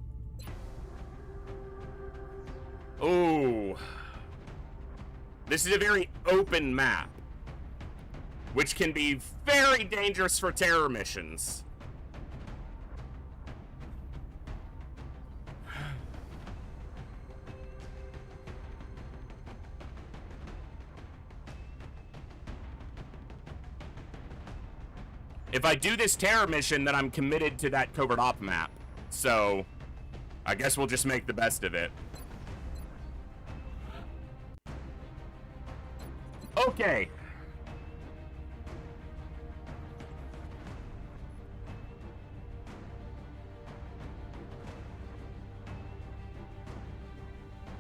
Ooh. This is a very open map, which can be very dangerous for terror missions. If I do this terror mission, then I'm committed to that covert op map. So, I guess we'll just make the best of it. Okay.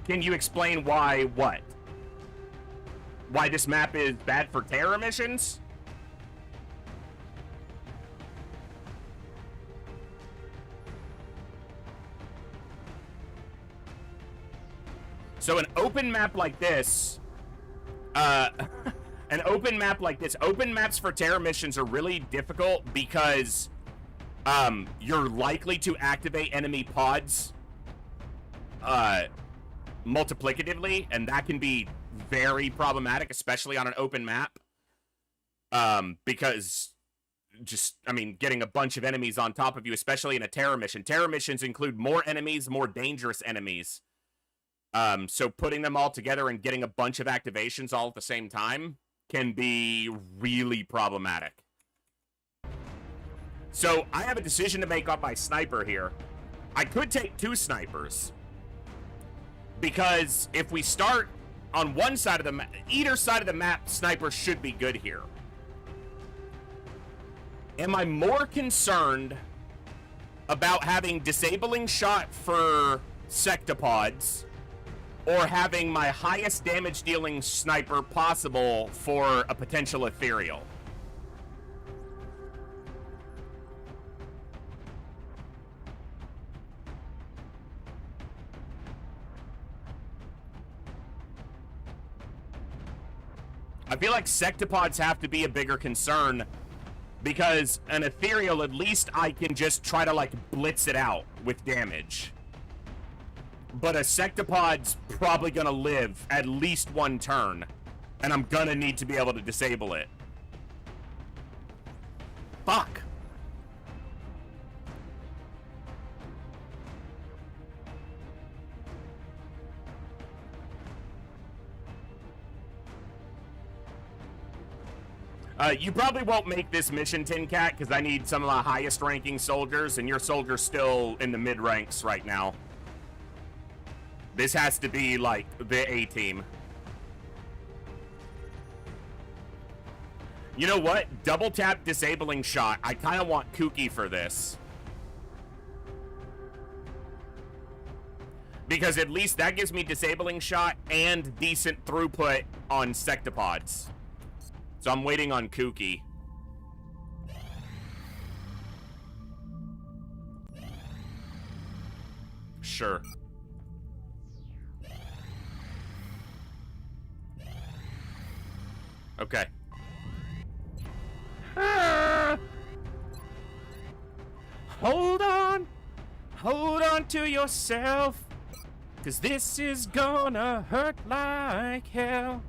Can you explain why what? Why this map is bad for terror missions? So an open map like this, open maps for terror missions are really difficult because, you're likely to activate enemy pods, multiplicatively, and that can be very problematic, especially on an open map, because getting a bunch of enemies on top of you, especially in a terror mission. Terror missions include more enemies, more dangerous enemies. So putting them all together and getting a bunch of activations all at the same time can be really problematic. So I have a decision to make on my sniper here. I could take 2 snipers, because if we start on one side of the map, either side of the map, snipers should be good here. Am I more concerned about having disabling shot for sectopods, or having my highest damage dealing sniper possible for a potential ethereal? I feel like sectopods have to be a bigger concern, because an ethereal, at least I can just try to like blitz it out with damage. But a sectopod's probably gonna live at least 1 turn, and I'm gonna need to be able to disable it. Fuck. You probably won't make this mission, Tin Cat, because I need some of my highest ranking soldiers, and your soldier's still in the mid ranks right now. This has to be, like, the A-team. You know what? Double tap disabling shot. I kind of want Kooky for this. Because at least that gives me disabling shot and decent throughput on sectopods. So I'm waiting on Kooky. Sure. Okay. Hold on. Hold on to yourself, 'cause this is gonna hurt like hell.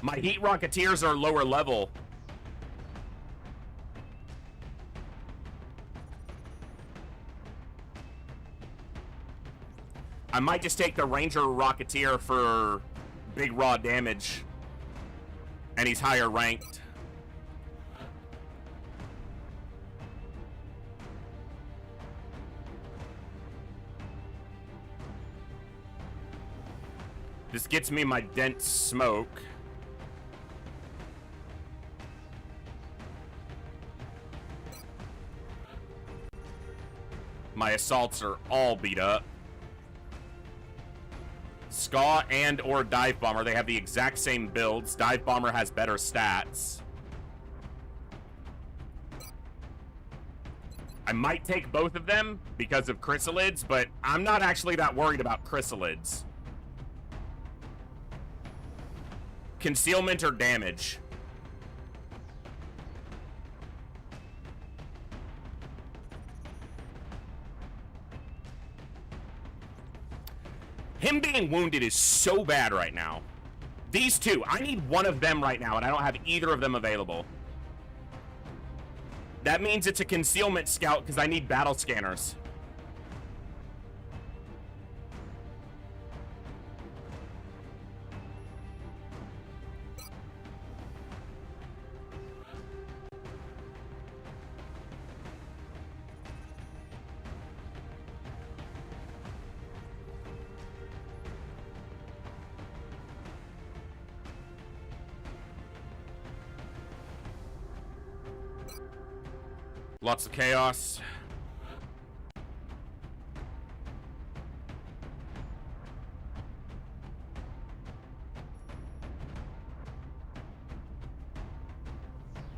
My heat rocketeers are lower level. I might just take the Ranger Rocketeer for big raw damage. And he's higher ranked. This gets me my dense smoke. My assaults are all beat up. Ska and or Dive Bomber, they have the exact same builds. Dive Bomber has better stats. I might take both of them because of chrysalids, but I'm not actually that worried about chrysalids. Concealment or damage? Him being wounded is so bad right now. These two, I need one of them right now, and I don't have either of them available. That means it's a concealment scout because I need battle scanners. Lots of chaos.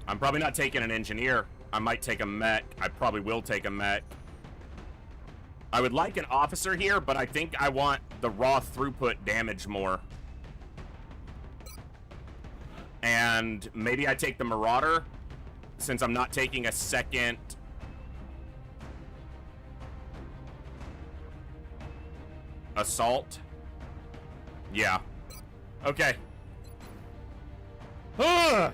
I'm probably not taking an engineer. I might take a mech. I probably will take a mech. I would like an officer here, but I think I want the raw throughput damage more. And maybe I take the Marauder, since I'm not taking a second assault. Yeah. Okay. Ugh.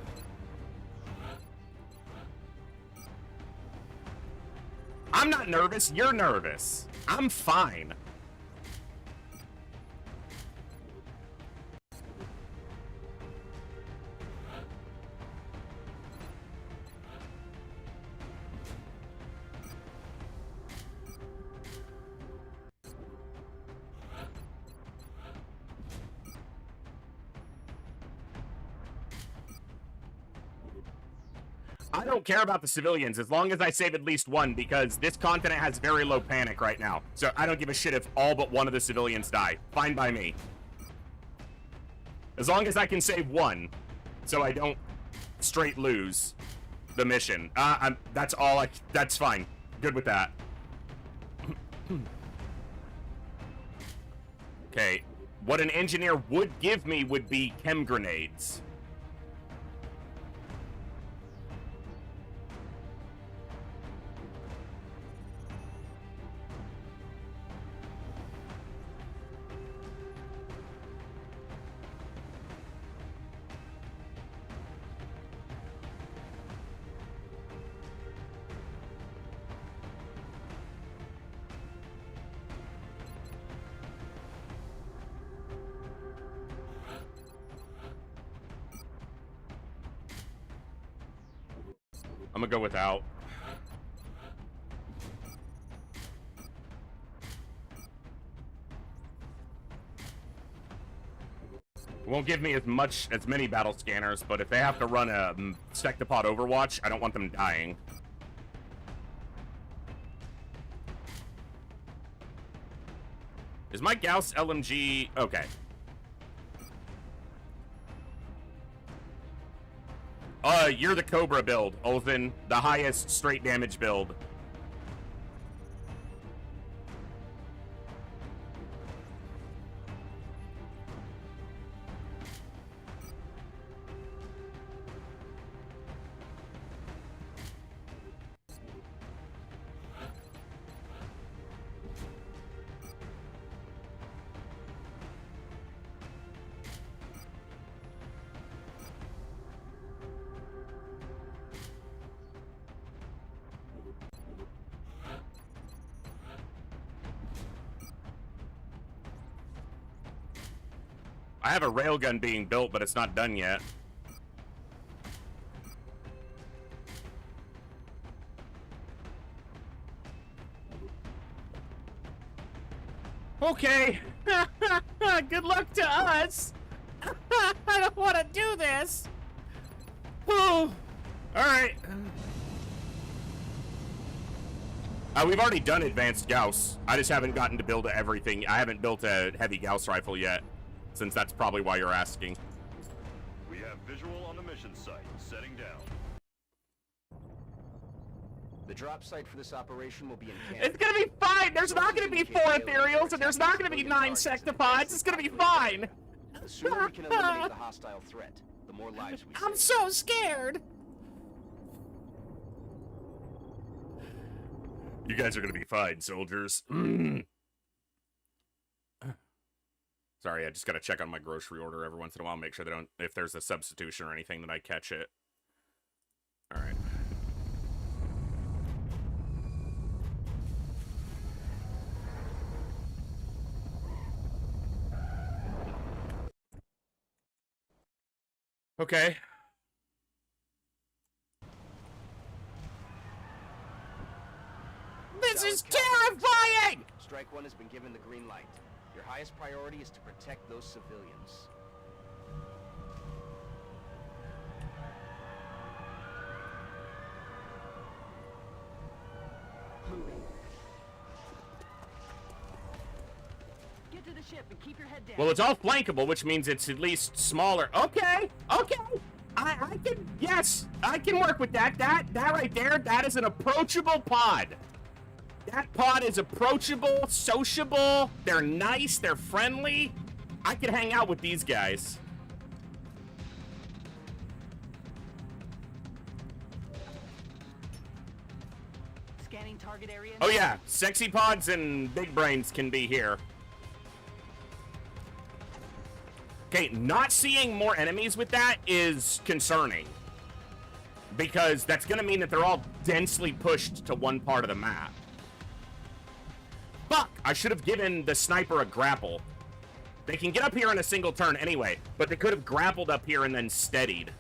I'm not nervous. You're nervous. I'm fine. I don't care about the civilians as long as I save at least one, because this continent has very low panic right now. So I don't give a shit if all but one of the civilians die. Fine by me. As long as I can save one, so I don't straight lose the mission. That's all that's fine. Good with that. Okay. What an engineer would give me would be chem grenades. I'm gonna go without. It won't give me as many battle scanners, but if they have to run a Sectopod Overwatch, I don't want them dying. Is my Gauss LMG okay? You're the Cobra build, Olthen, the highest straight damage build. I have a railgun being built, but it's not done yet. Okay. Good luck to us. I don't want to do this. Oh. All right. We've already done advanced Gauss. I just haven't gotten to build everything. I haven't built a heavy Gauss rifle yet, since that's probably why you're asking. We have visual on the mission site. Setting down. The drop site for this operation will be in Canada. It's gonna be fine! There's not gonna be 4 ethereals, and there's not gonna be 9 sectopods. It's gonna be fine! The sooner we can eliminate the hostile threat, the more lives we save. I'm so scared! You guys are gonna be fine, soldiers. Sorry, I just gotta check on my grocery order every once in a while, make sure they don't, if there's a substitution or anything, that I catch it. Alright. Okay. This is terrifying! Strike One has been given the green light. Your highest priority is to protect those civilians. ship and keep your head down. Well, it's all flankable, which means it's at least smaller. Okay, okay. I can, yes, I can work with that. That right there, that is an approachable pod. That pod is approachable, sociable. They're nice, they're friendly. I could hang out with these guys. Scanning target area. Oh yeah, sexy pods and big brains can be here. Okay, not seeing more enemies with that is concerning. Because that's gonna mean that they're all densely pushed to one part of the map. Fuck! I should have given the sniper a grapple. They can get up here in a single turn anyway, but they could have grappled up here and then steadied.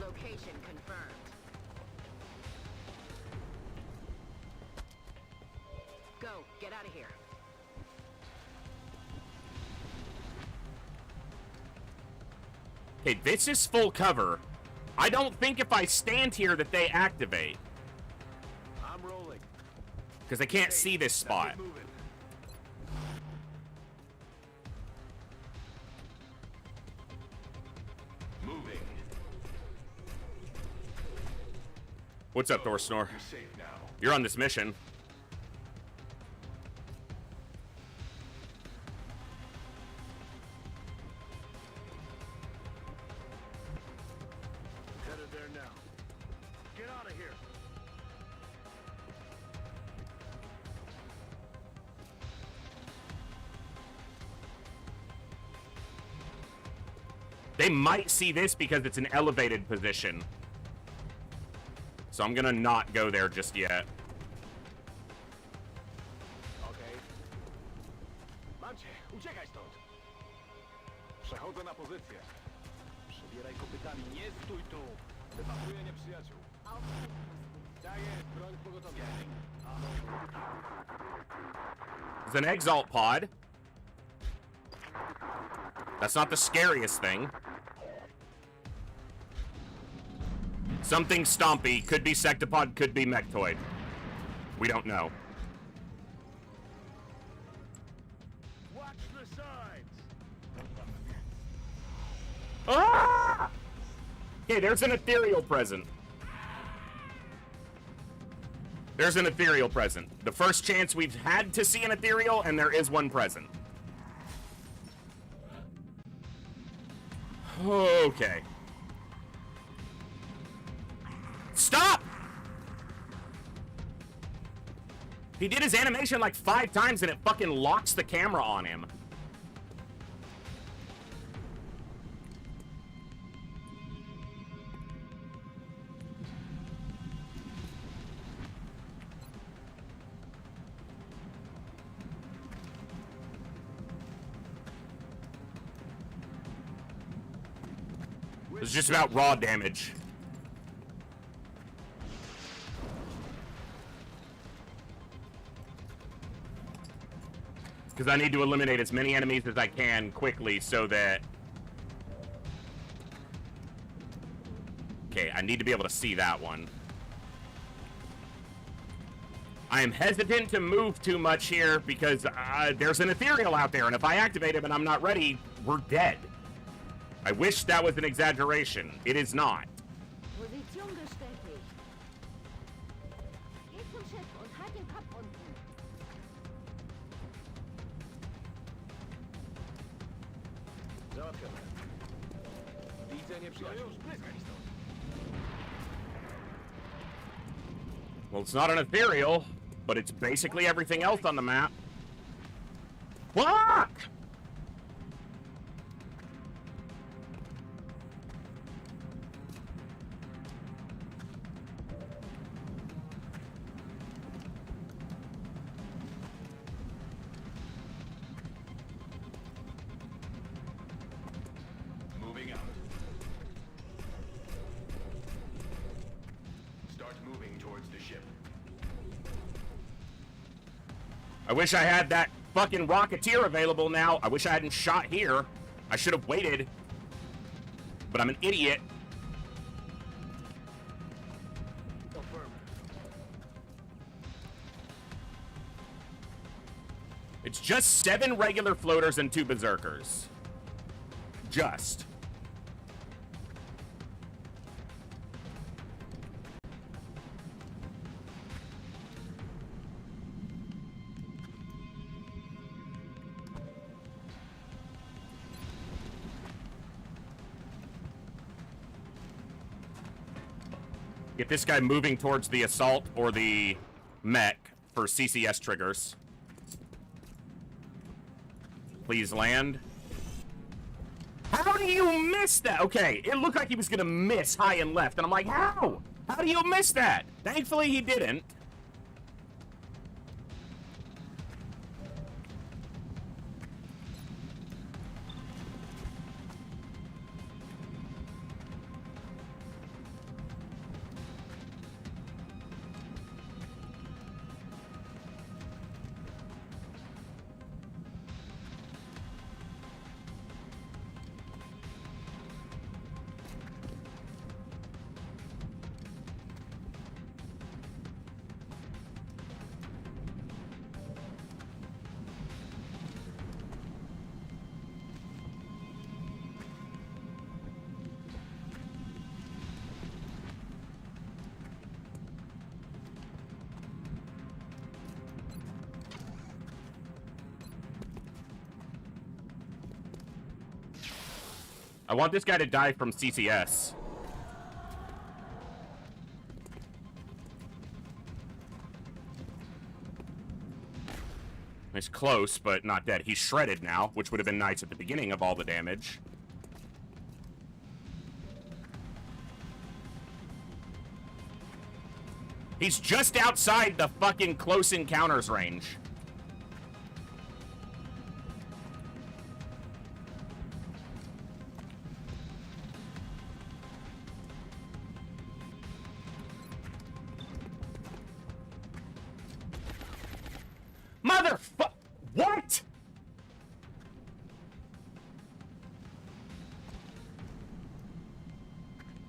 Location confirmed. Go, get out of here. Okay, this is full cover. I don't think if I stand here that they activate. I'm rolling. Because I can't see this spot. Keep moving. Moving. What's up, Thor Snore? You're safe now. You're on this mission. Headed there now. Get out of here. They might see this because it's an elevated position. So I'm gonna not go there just yet. Okej. Mam cię. Uciekaj stąd. Przechodzę na pozycję. Przebieraj kopytami. Nie stój tu. Wypatruję nieprzyjaciół. Tak jest. Broń w pogotowie. It's an exalt pod. That's not the scariest thing. Something stompy. Could be Sectopod, could be Mechtoid. We don't know. Watch the sides. Ah! Okay, there's an ethereal present. There's an ethereal present. The first chance we've had to see an ethereal, and there is one present. Okay. Stop! He did his animation like 5 times and it fucking locks the camera on him. It's just about raw damage. Because I need to eliminate as many enemies as I can quickly so that... Okay, I need to be able to see that one. I am hesitant to move too much here because there's an ethereal out there, and if I activate him and I'm not ready, we're dead. I wish that was an exaggeration. It is not. Position bestätigt. Geh zum Schiff und halt den Kopf unten. Załatwione. Widzę nieprzyjaciół. Spryskaj stąd. Well, it's not an ethereal, but it's basically everything else on the map. Fuck! Moving out. Start moving towards the ship. I wish I had that fucking Rocketeer available now. I wish I hadn't shot here. I should have waited. But I'm an idiot. It's just 7 regular floaters and 2 berserkers. Just. Get this guy moving towards the assault or the mech for CCS triggers. Please land. How do you miss that? Okay, it looked like he was gonna miss high and left, and I'm like, how? How do you miss that? Thankfully, he didn't. I want this guy to die from CCS. He's close, but not dead. He's shredded now, which would have been nice at the beginning of all the damage. He's just outside the fucking close encounters range. Motherfuck! What?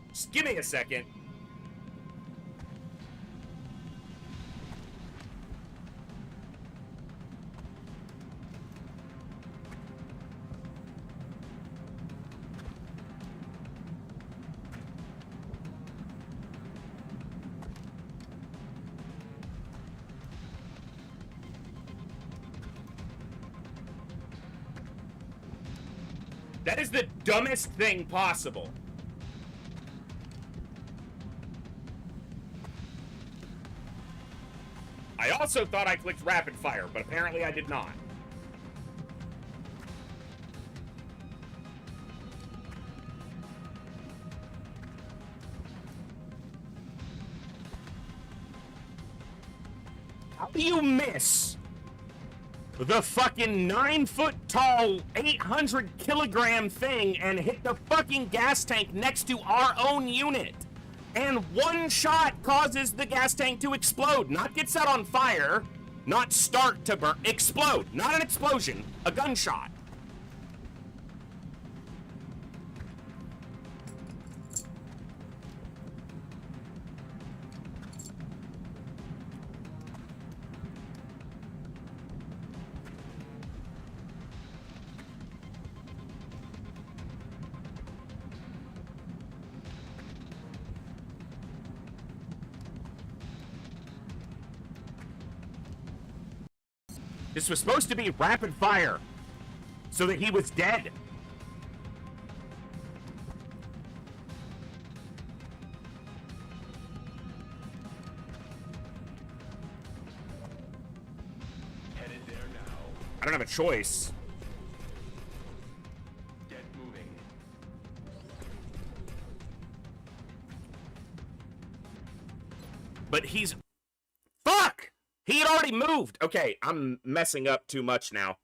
Just give me a second. That is the dumbest thing possible. I also thought I clicked rapid fire, but apparently I did not. How do you miss the fucking 9-foot-tall, 800-kilogram thing and hit the fucking gas tank next to our own unit? And one shot causes the gas tank to explode. Not get set on fire, not start to burn. Explode. Not an explosion, a gunshot. This was supposed to be rapid fire, so that he was dead. Headed there now. I don't have a choice. Get moving. But he's... Fuck! He had already moved. Okay, I'm messing up too much now.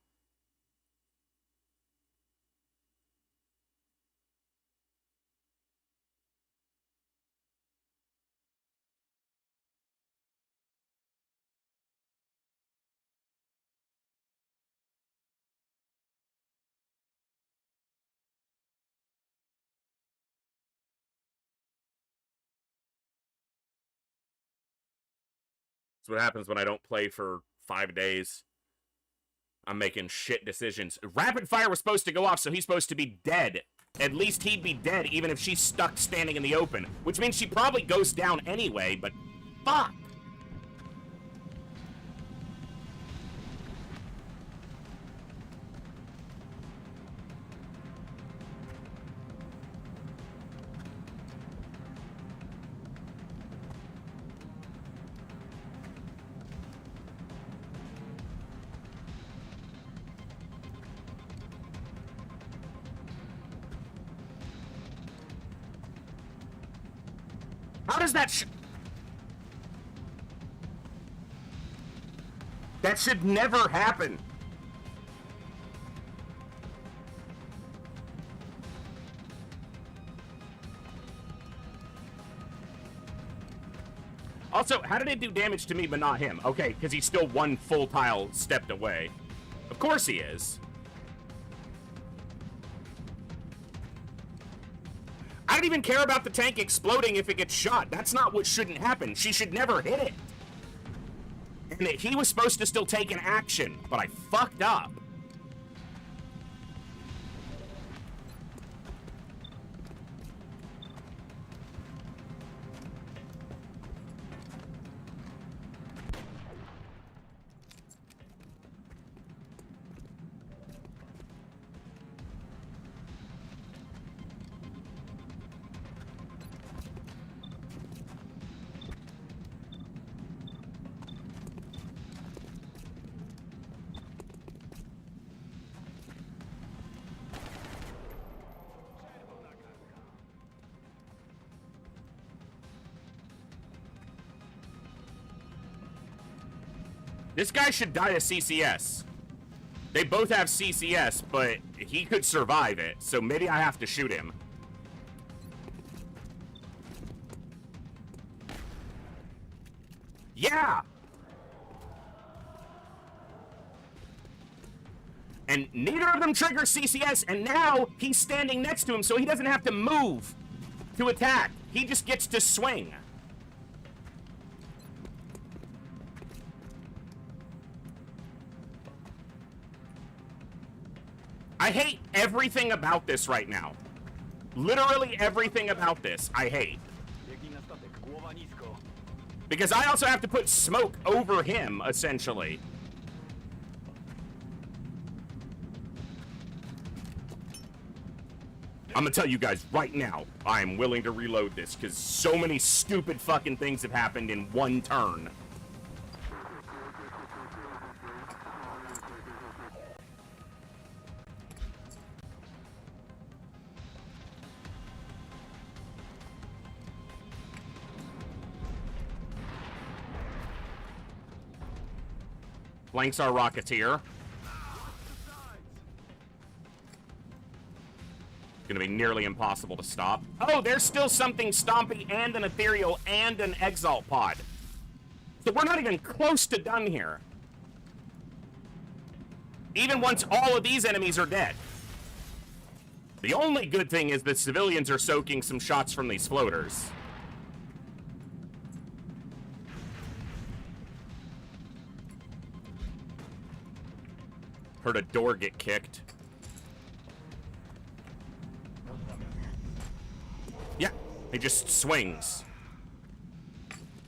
That's what happens when I don't play for 5 days. I'm making shit decisions. Rapid fire was supposed to go off, so he's supposed to be dead. At least he'd be dead even if she's stuck standing in the open, which means she probably goes down anyway, but fuck. How does that that should never happen. Also, how did it do damage to me but not him? Okay, because he's still one full tile stepped away. Of course he is. I don't even care about the tank exploding if it gets shot. That's not what shouldn't happen. She should never hit it. And he was supposed to still take an action, but I fucked up. This guy should die to CCS. They both have CCS, but he could survive it, so maybe I have to shoot him. Yeah! And neither of them trigger CCS, and now he's standing next to him, so he doesn't have to move to attack. He just gets to swing. I hate everything about this right now. Literally everything about this, I hate. Because I also have to put smoke over him, essentially. I'm gonna tell you guys right now, I'm willing to reload this, because so many stupid fucking things have happened in one turn. Flanks our Rocketeer. Gonna be nearly impossible to stop. Oh, there's still something stompy and an ethereal and an exalt pod. So we're not even close to done here. Even once all of these enemies are dead. The only good thing is that civilians are soaking some shots from these floaters. Heard a door get kicked. Yeah, he just swings.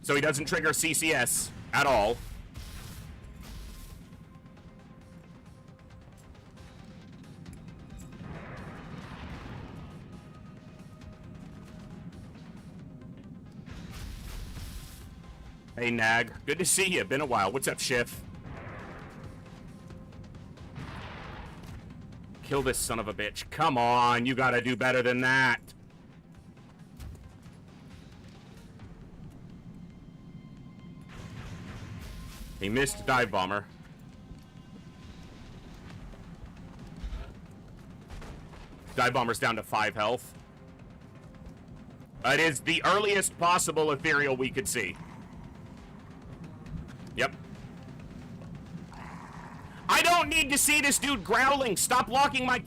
So he doesn't trigger CCS at all. Hey, Nag. Good to see you. Been a while. What's up, Schiff? Kill this son of a bitch. Come on, you gotta do better than that. He missed dive bomber. Dive bomber's down to 5 health. It is the earliest possible ethereal we could see. Yep. I don't need to see this dude growling. Stop locking my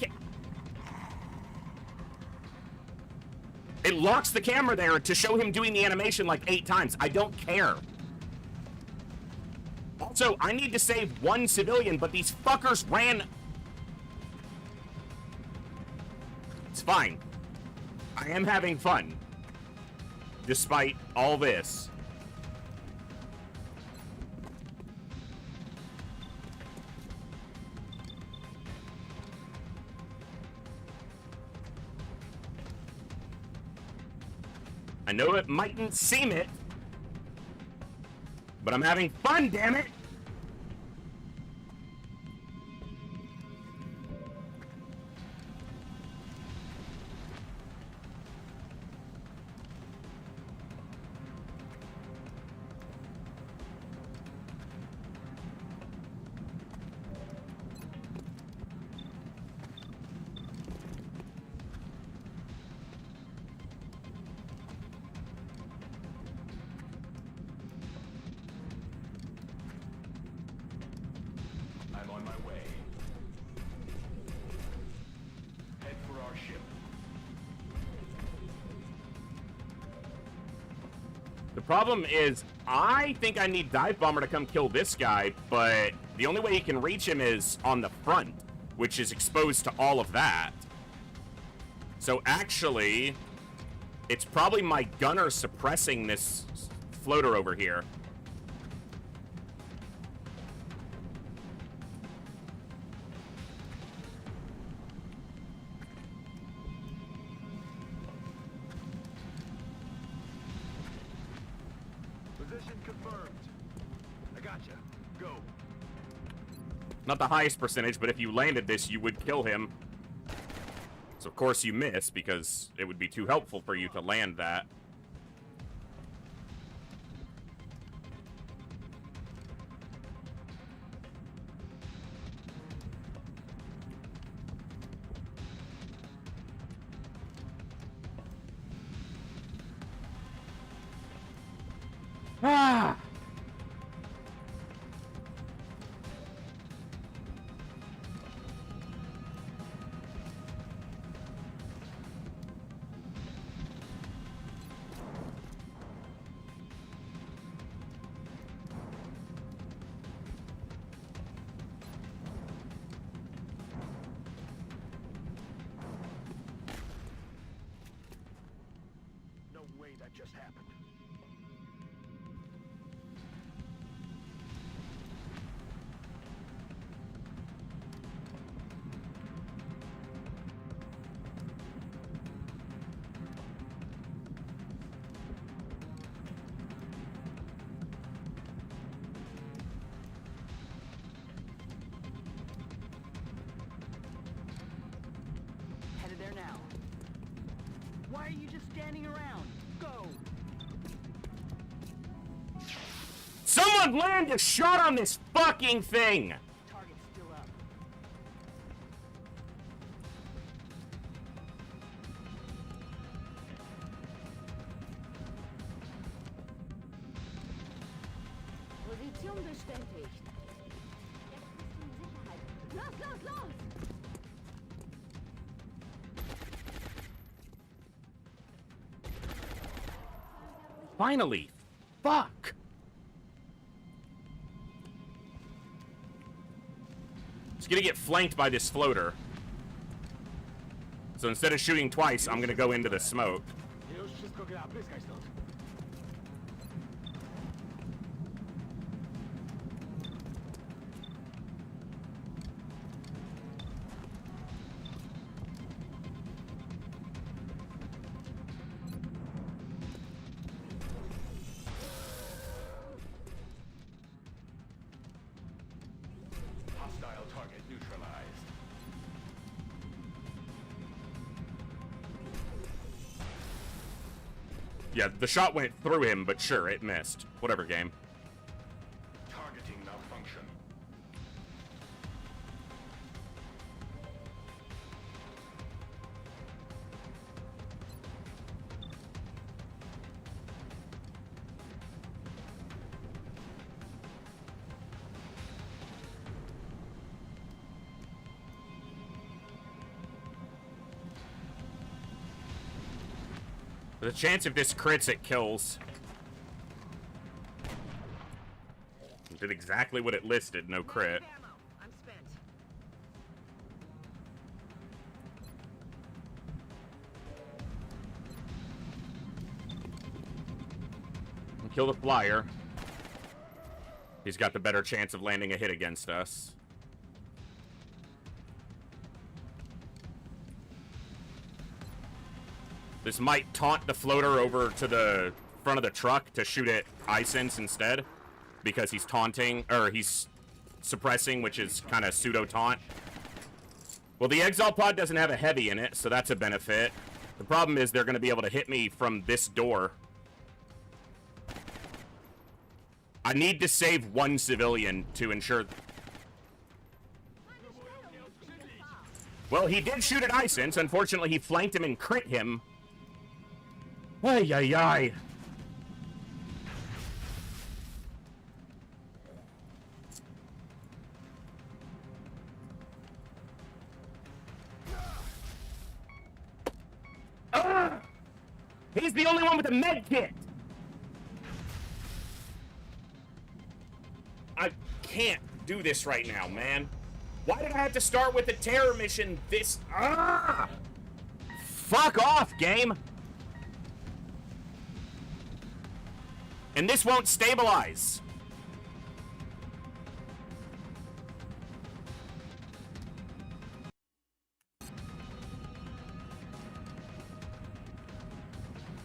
It locks the camera there to show him doing the animation like 8 times. I don't care. So, I need to save one civilian, but these fuckers ran... It's fine. I am having fun. Despite all this. I know it mightn't seem it, but I'm having fun, damn it! I'm on my way. Head for our ship. The problem is, I think I need Dive Bomber to come kill this guy, but the only way you can reach him is on the front, which is exposed to all of that. So actually, it's probably my gunner suppressing this floater over here. Position confirmed. I gotcha. Go. Not the highest percentage, but if you landed this, you would kill him. So of course you miss, because it would be too helpful for you to land that. Ah! No way that just happened. Headed there now. Why are you just standing around? Go! Someone land a shot on this fucking thing! Target's still up. Position bestätigt. Jetzt bist du in Sicherheit. Los, los, los! Finally! Fuck! It's gonna get flanked by this floater. So instead of shooting twice, I'm gonna go into the smoke. Już wszystko gra, pryskaj stąd. Hostile target neutralized. Yeah, the shot went through him, but sure, it missed. Whatever, game. Targeting malfunction. The chance if this crits, it kills. Did exactly what it listed, no crit. Ammo. I'm spent. Kill the flyer. He's got the better chance of landing a hit against us. This might taunt the floater over to the front of the truck to shoot at iSense instead, because he's taunting, or he's suppressing, which is kind of pseudo-taunt. Well, the Exalt Pod doesn't have a heavy in it, so that's a benefit. The problem is they're going to be able to hit me from this door. I need to save one civilian to ensure... Well, he did shoot at iSense. Unfortunately, he flanked him and crit him. Ay, ay, ay. He's the only one with a med kit. I can't do this right now, man. Why did I have to start with a terror mission this... Fuck off, game! And this won't stabilize.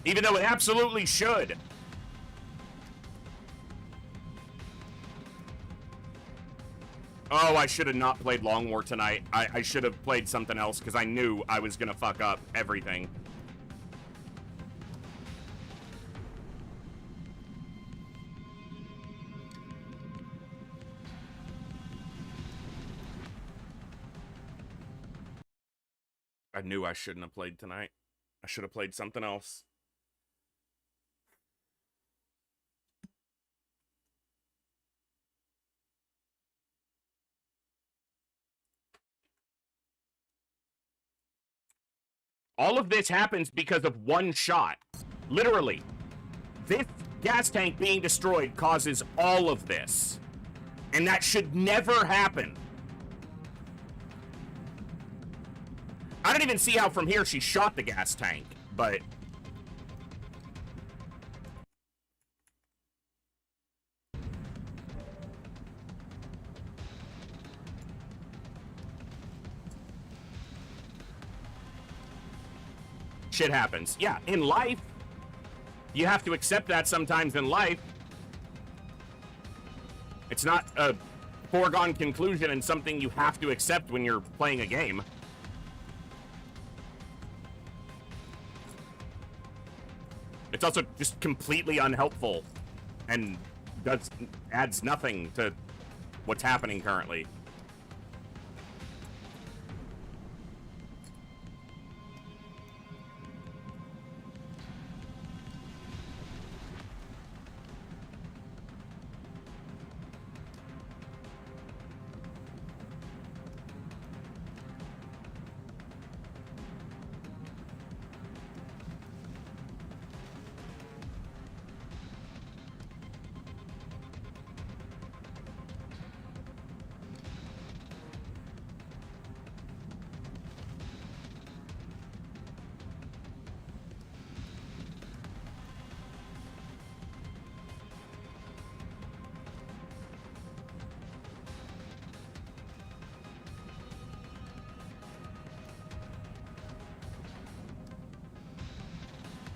Even though it absolutely should. Oh, I should have not played Long War tonight. I should have played something else because I knew I was going to fuck up everything. I knew I shouldn't have played tonight. I should have played something else. All of this happens because of one shot. Literally. This gas tank being destroyed causes all of this. And that should never happen. I don't even see how from here she shot the gas tank, but... shit happens. Yeah, in life, you have to accept that sometimes in life. It's not a foregone conclusion and something you have to accept when you're playing a game. It's also just completely unhelpful and adds nothing to what's happening currently.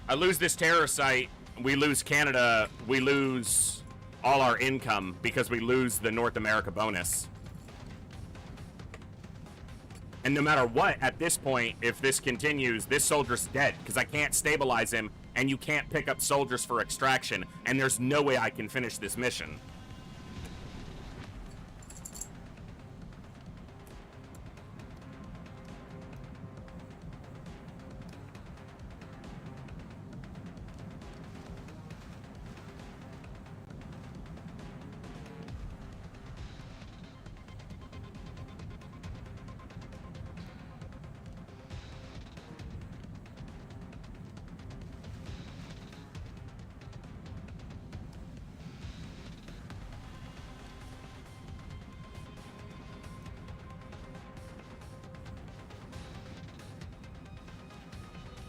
I lose this terror site, we lose Canada, we lose all our income because we lose the North America bonus. And no matter what, at this point, if this continues, this soldier's dead because I can't stabilize him and you can't pick up soldiers for extraction, and there's no way I can finish this mission.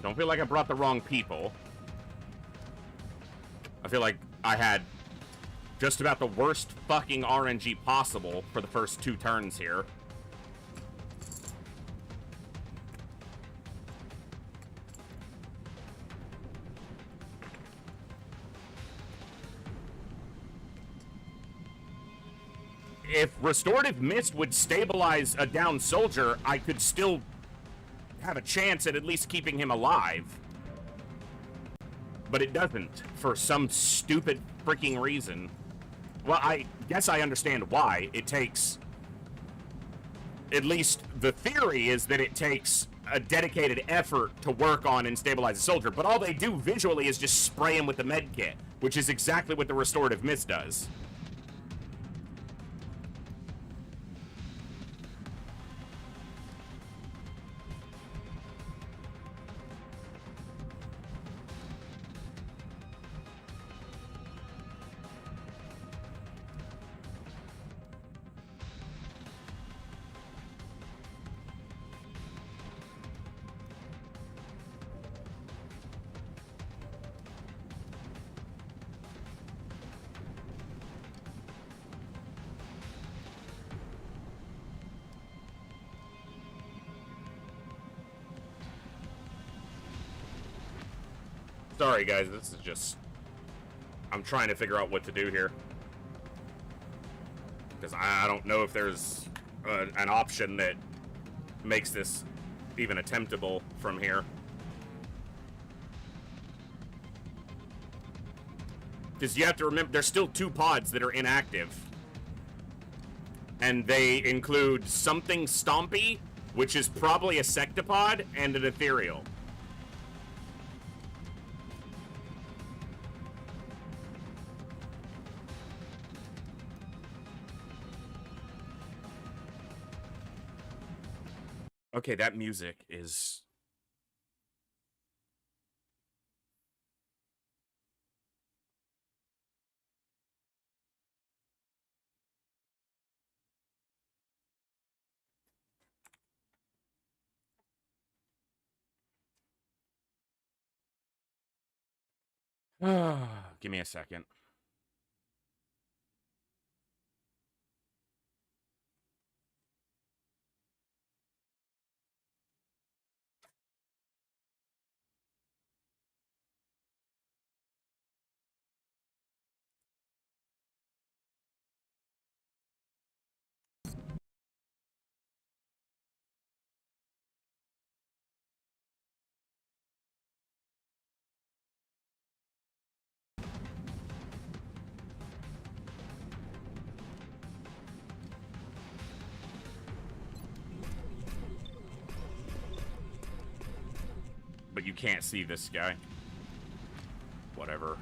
Don't feel like I brought the wrong people. I feel like I had just about the worst fucking RNG possible for the first 2 turns here. If Restorative Mist would stabilize a down soldier, I could still have a chance at least keeping him alive. But it doesn't, for some stupid freaking reason. Well, I guess I understand why. It takes... At least the theory is that it takes a dedicated effort to work on and stabilize a soldier, but all they do visually is just spray him with the med kit, which is exactly what the Restorative Mist does. Sorry, guys, this is just... I'm trying to figure out what to do here. Because I don't know if there's an option that makes this even attemptable from here. Because you have to remember, there's still 2 pods that are inactive. And they include something Stompy, which is probably a Sectopod, and an Ethereal. Okay, that music is... Give me a second. But you can't see this guy. Whatever.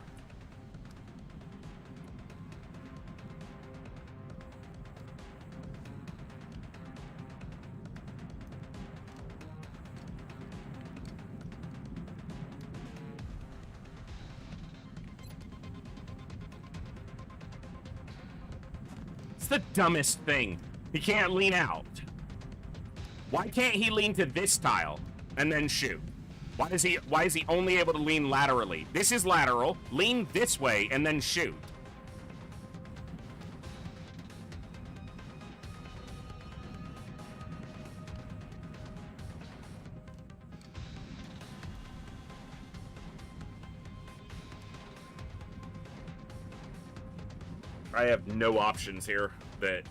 It's the dumbest thing. He can't lean out. Why can't he lean to this tile and then shoot? Why is he only able to lean laterally? This is lateral. Lean this way and then shoot. I have no options here that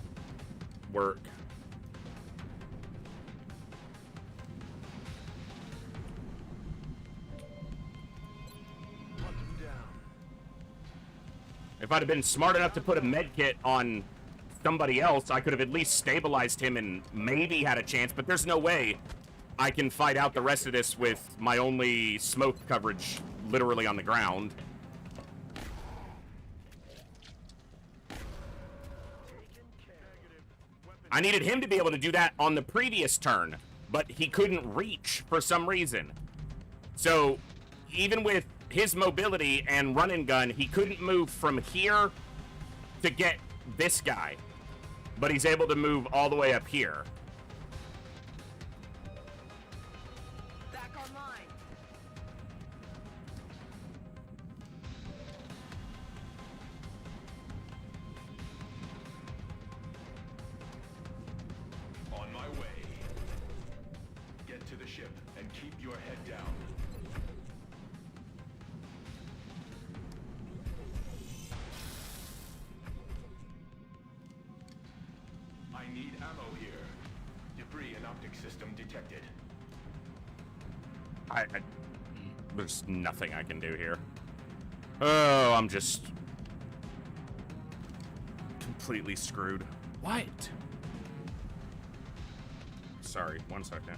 work. If I'd have been smart enough to put a med kit on somebody else, I could have at least stabilized him and maybe had a chance, but there's no way I can fight out the rest of this with my only smoke coverage literally on the ground. I needed him to be able to do that on the previous turn, but he couldn't reach for some reason. So, even with his mobility and run and gun, he couldn't move from here to get this guy, but he's able to move all the way up here. Back online. keep your head down. I need ammo here. Debris and optic system detected. There's nothing I can do here. Oh, I'm just completely screwed. What? Sorry, 1 second.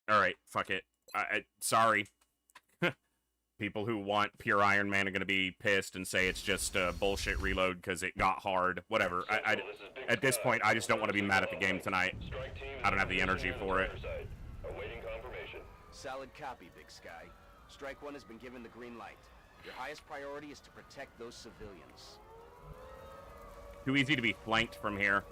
All right, fuck it. Sorry. People who want pure Iron Man are going to be pissed and say it's just a bullshit reload because it got hard. Whatever. At this point, I just don't want to be mad at the game tonight. I don't have the energy for it. Awaiting confirmation. Solid copy, Big Sky. Strike 1 has been given the green light. Your highest priority is to protect those civilians. Too easy to be flanked from here.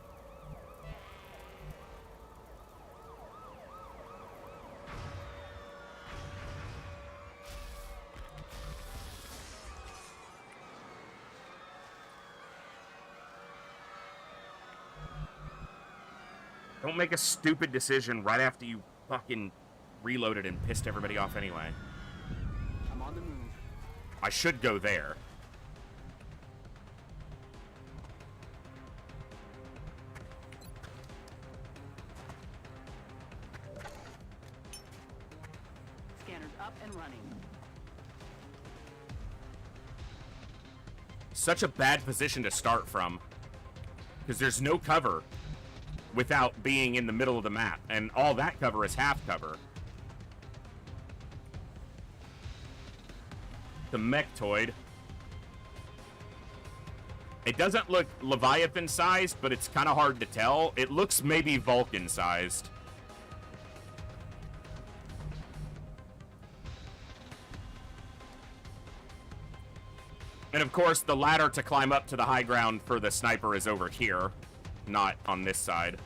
Don't make a stupid decision right after you fucking reloaded and pissed everybody off anyway. I'm on the move. I should go there. Scanner's up and running. Such a bad position to start from. Because there's no cover without being in the middle of the map. And all that cover is half cover. The Mechtoid. It doesn't look Leviathan-sized, but it's kind of hard to tell. It looks maybe Vulcan-sized. And of course, the ladder to climb up to the high ground for the sniper is over here, not on this side.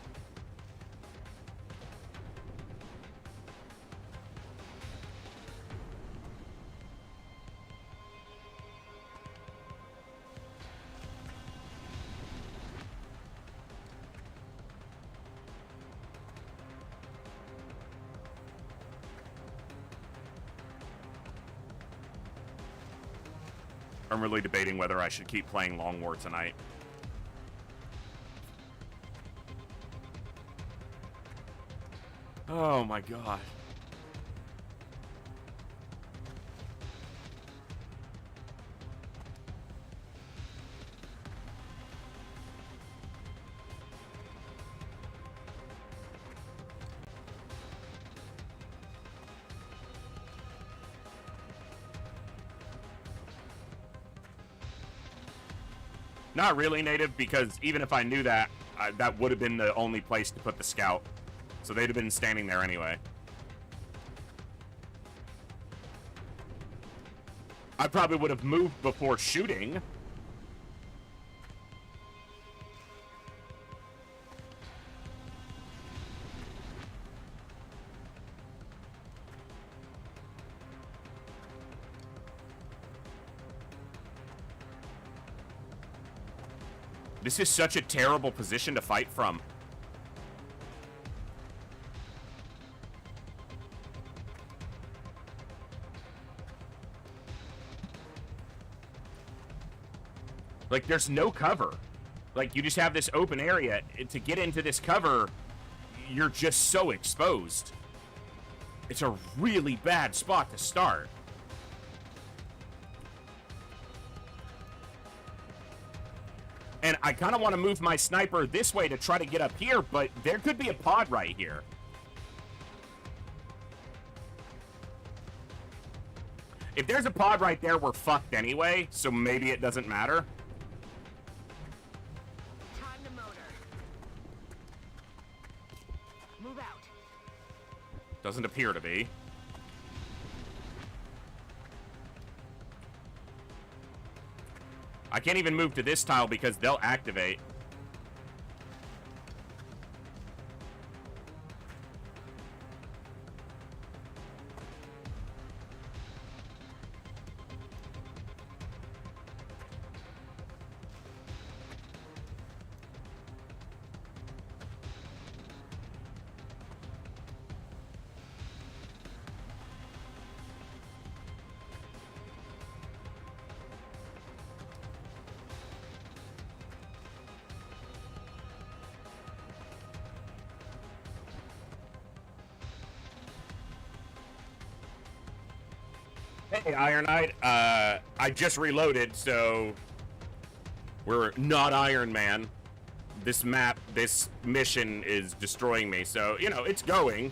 I'm really debating whether I should keep playing Long War tonight. Oh my god. Not really, Native, because even if I knew that, that would have been the only place to put the scout. So they'd have been standing there anyway. I probably would have moved before shooting. This is such a terrible position to fight from. Like, there's no cover. Like, you just have this open area. To get into this cover, you're just so exposed. It's a really bad spot to start. And I kind of want to move my sniper this way to try to get up here, but there could be a pod right here. If there's a pod right there, we're fucked anyway, so maybe it doesn't matter. Time to motor. Move out. Doesn't appear to be. I can't even move to this tile because they'll activate. Hey, Iron Knight. I just reloaded, so we're not Iron Man. This map, this mission is destroying me, so, you know, it's going.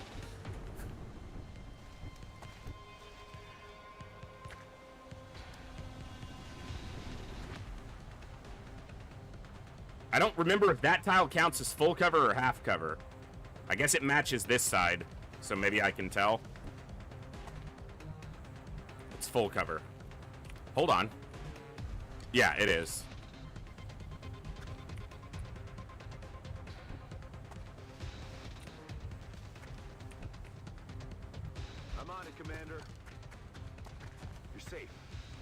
I don't remember if that tile counts as full cover or half cover. I guess it matches this side, so maybe I can tell. It's full cover. Hold on. Yeah, it is. I'm on it, Commander. You're safe.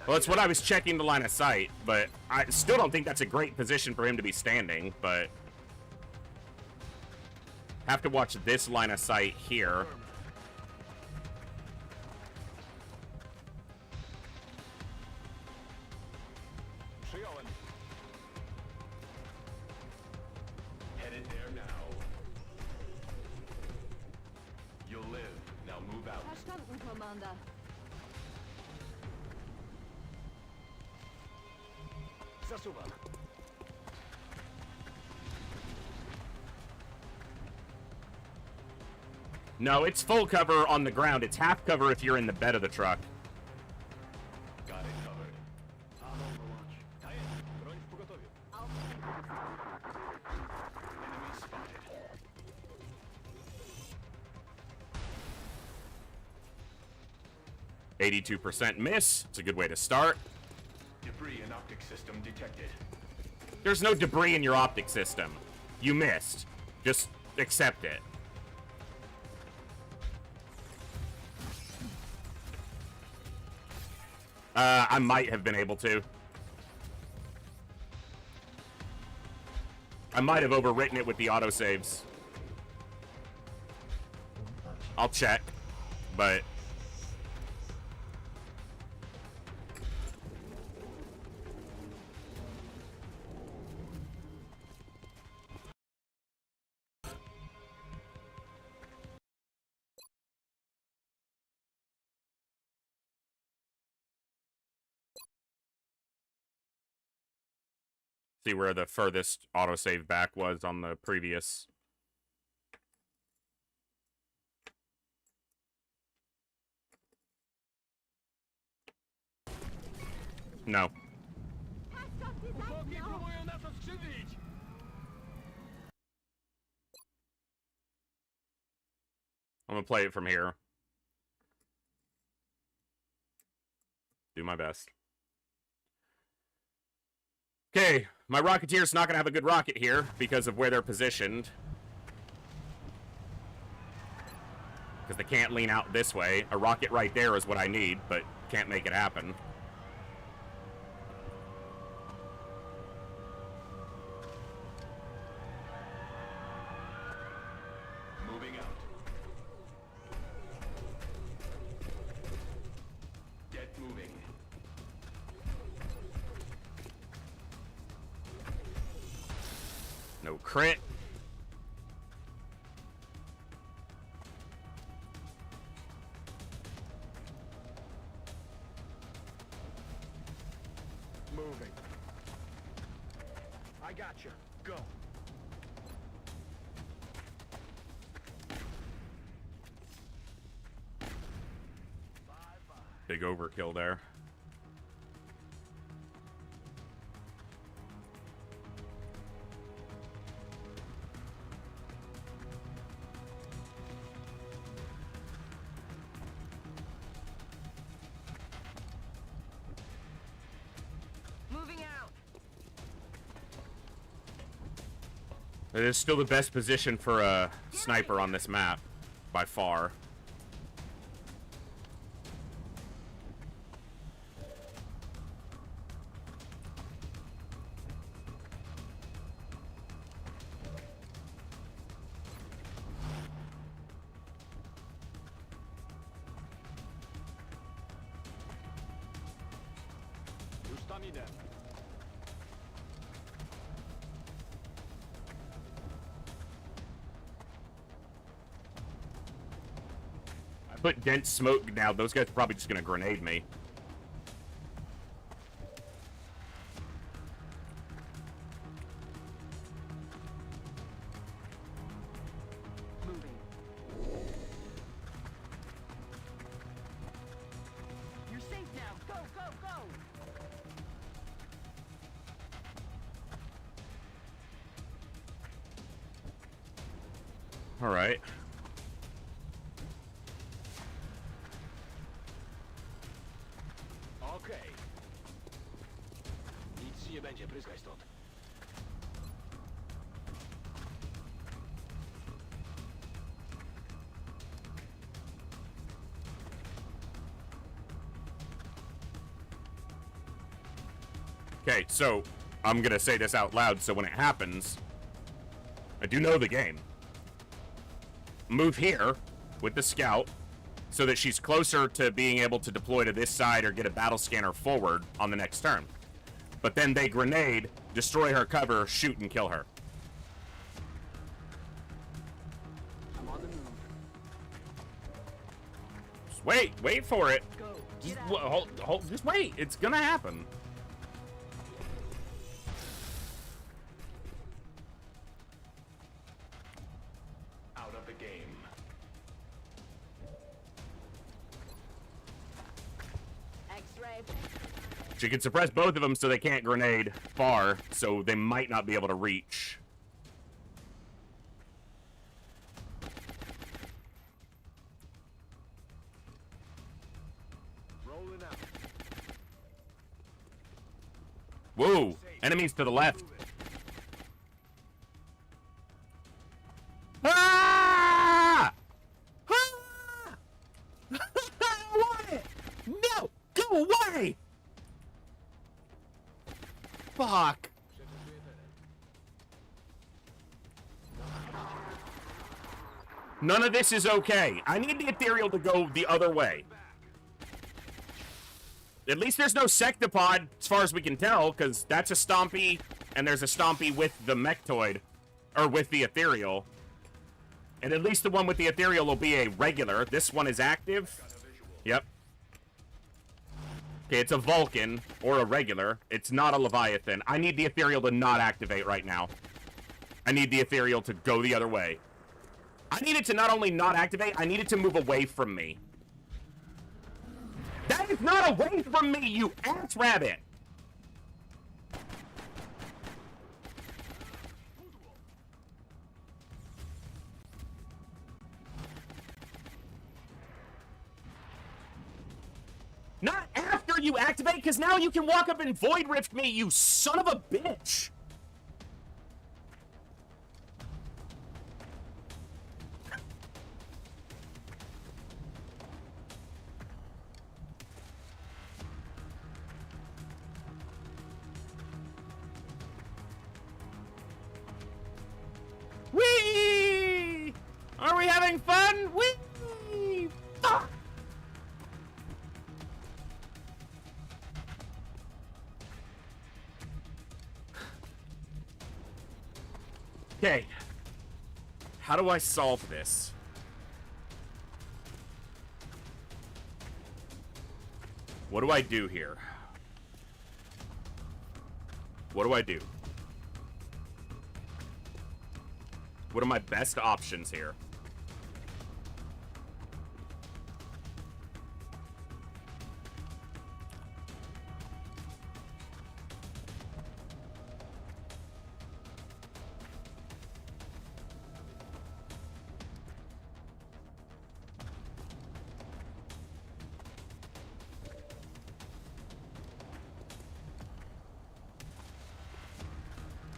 Well, that's what I was checking the line of sight, but I still don't think that's a great position for him to be standing, but have to watch this line of sight here. Przyjąłem. Headed there now. You'll live. Now move out. Verstanden, Commander. Zasuwam. No, it's full cover on the ground. It's half cover if you're in the bed of the truck. Got it covered. I'm overwatch. Daję. Broń w pogotowiu. Enemy spotted. %82 miss. It's a good way to start. Debris in optic system detected. There's no debris in your optic system. You missed. Just accept it. I might have been able to. I might have overwritten it with the autosaves. I'll check, but... see where the furthest autosave back was on the previous. No. Chłopaki próbują nas oskrzydlić! I'm gonna play it from here. Do my best. Okay, my Rocketeer's not gonna have a good rocket here because of where they're positioned. Because they can't lean out this way. A rocket right there is what I need, but can't make it happen. Moving out. Get moving. No crit. Moving. I got you. Go. Big overkill there. Moving out. It is still the best position for a sniper on this map, by far. Już tam idę. I put dense smoke now. Those guys are probably just gonna grenade me. All right. Okej. Nic ci nie będzie, pryskaj stąd. Okay, so I'm gonna say this out loud so when it happens, I do know the game. Move here with the scout so that she's closer to being able to deploy to this side or get a battle scanner forward on the next turn. But then they grenade, destroy her cover, shoot and kill her. I'm on the move. Just wait for it. Go. Just, Get out. just wait. It's gonna happen. Out of the game. X-ray. She can suppress both of them so they can't grenade far, so they might not be able to reach. Rolling out. Whoa! Enemies to the left. Ah! Ah! I don't want it! No! Go away! Fuck. None of this is okay. I need the ethereal to go the other way. At least there's no sectopod, as far as we can tell, because that's a stompy, and there's a stompy with the mechtoid, or with the ethereal. And at least the one with the ethereal will be a regular. This one is active. Yep. Okay, it's a Vulcan, or a regular. It's not a Leviathan. I need the ethereal to not activate right now. I need the ethereal to go the other way. I need it to not only not activate, I need it to move away from me. That is not away from me, you ass rabbit! Not after you activate, because now you can walk up and void rift me, you son of a bitch! Whee! Are we having fun? Whee! Fuck! Okay. How do I solve this? What do I do here? What do I do? What are my best options here?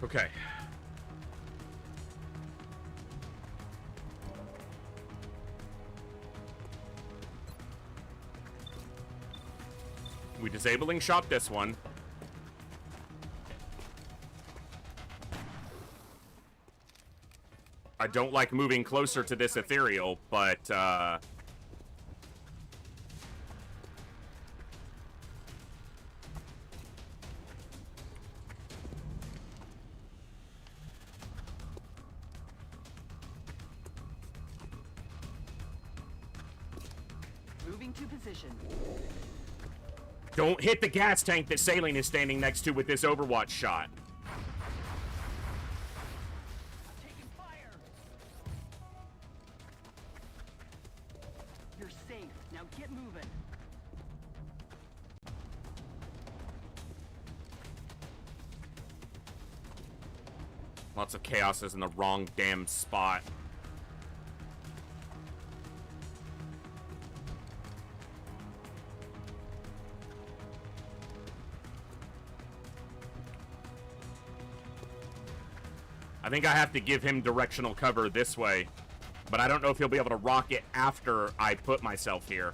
Okay. We disabling shot this one. I don't like moving closer to this ethereal, but Moving to position. don't hit the gas tank that Saline is standing next to with this Overwatch shot. Taking fire. You're safe. Now get moving. Lots of chaos is in the wrong damn spot. I think I have to give him directional cover this way. But I don't know if he'll be able to rocket after I put myself here.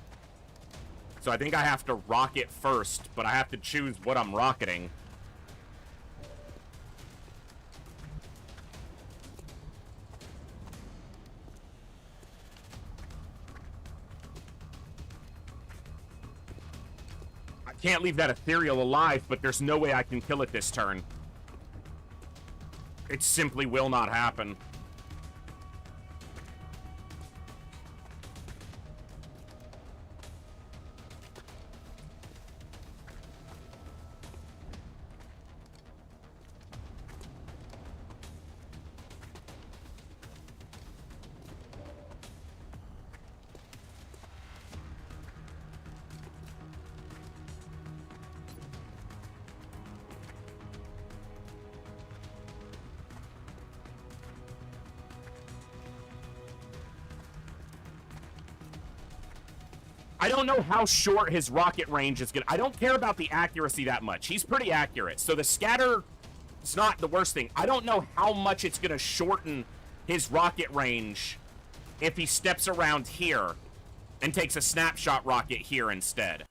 So I think I have to rocket first, but I have to choose what I'm rocketing. I can't leave that ethereal alive, but there's no way I can kill it this turn. It simply will not happen. I don't know how short his rocket range is gonna... I don't care about the accuracy that much. He's pretty accurate. So the scatter is not the worst thing. I don't know how much it's gonna shorten his rocket range if he steps around here and takes a snapshot rocket here instead.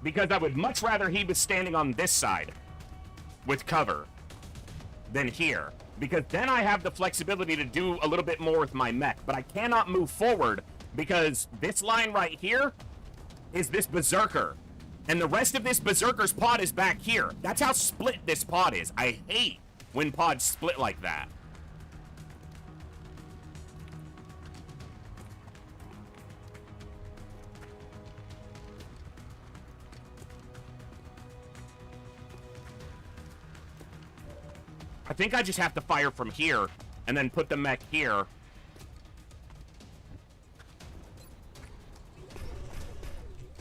Because I would much rather he was standing on this side with cover than here. Because then I have the flexibility to do a little bit more with my mech. But I cannot move forward because this line right here is this Berserker. And the rest of this Berserker's pod is back here. That's how split this pod is. I hate when pods split like that. I think I just have to fire from here and then put the mech here.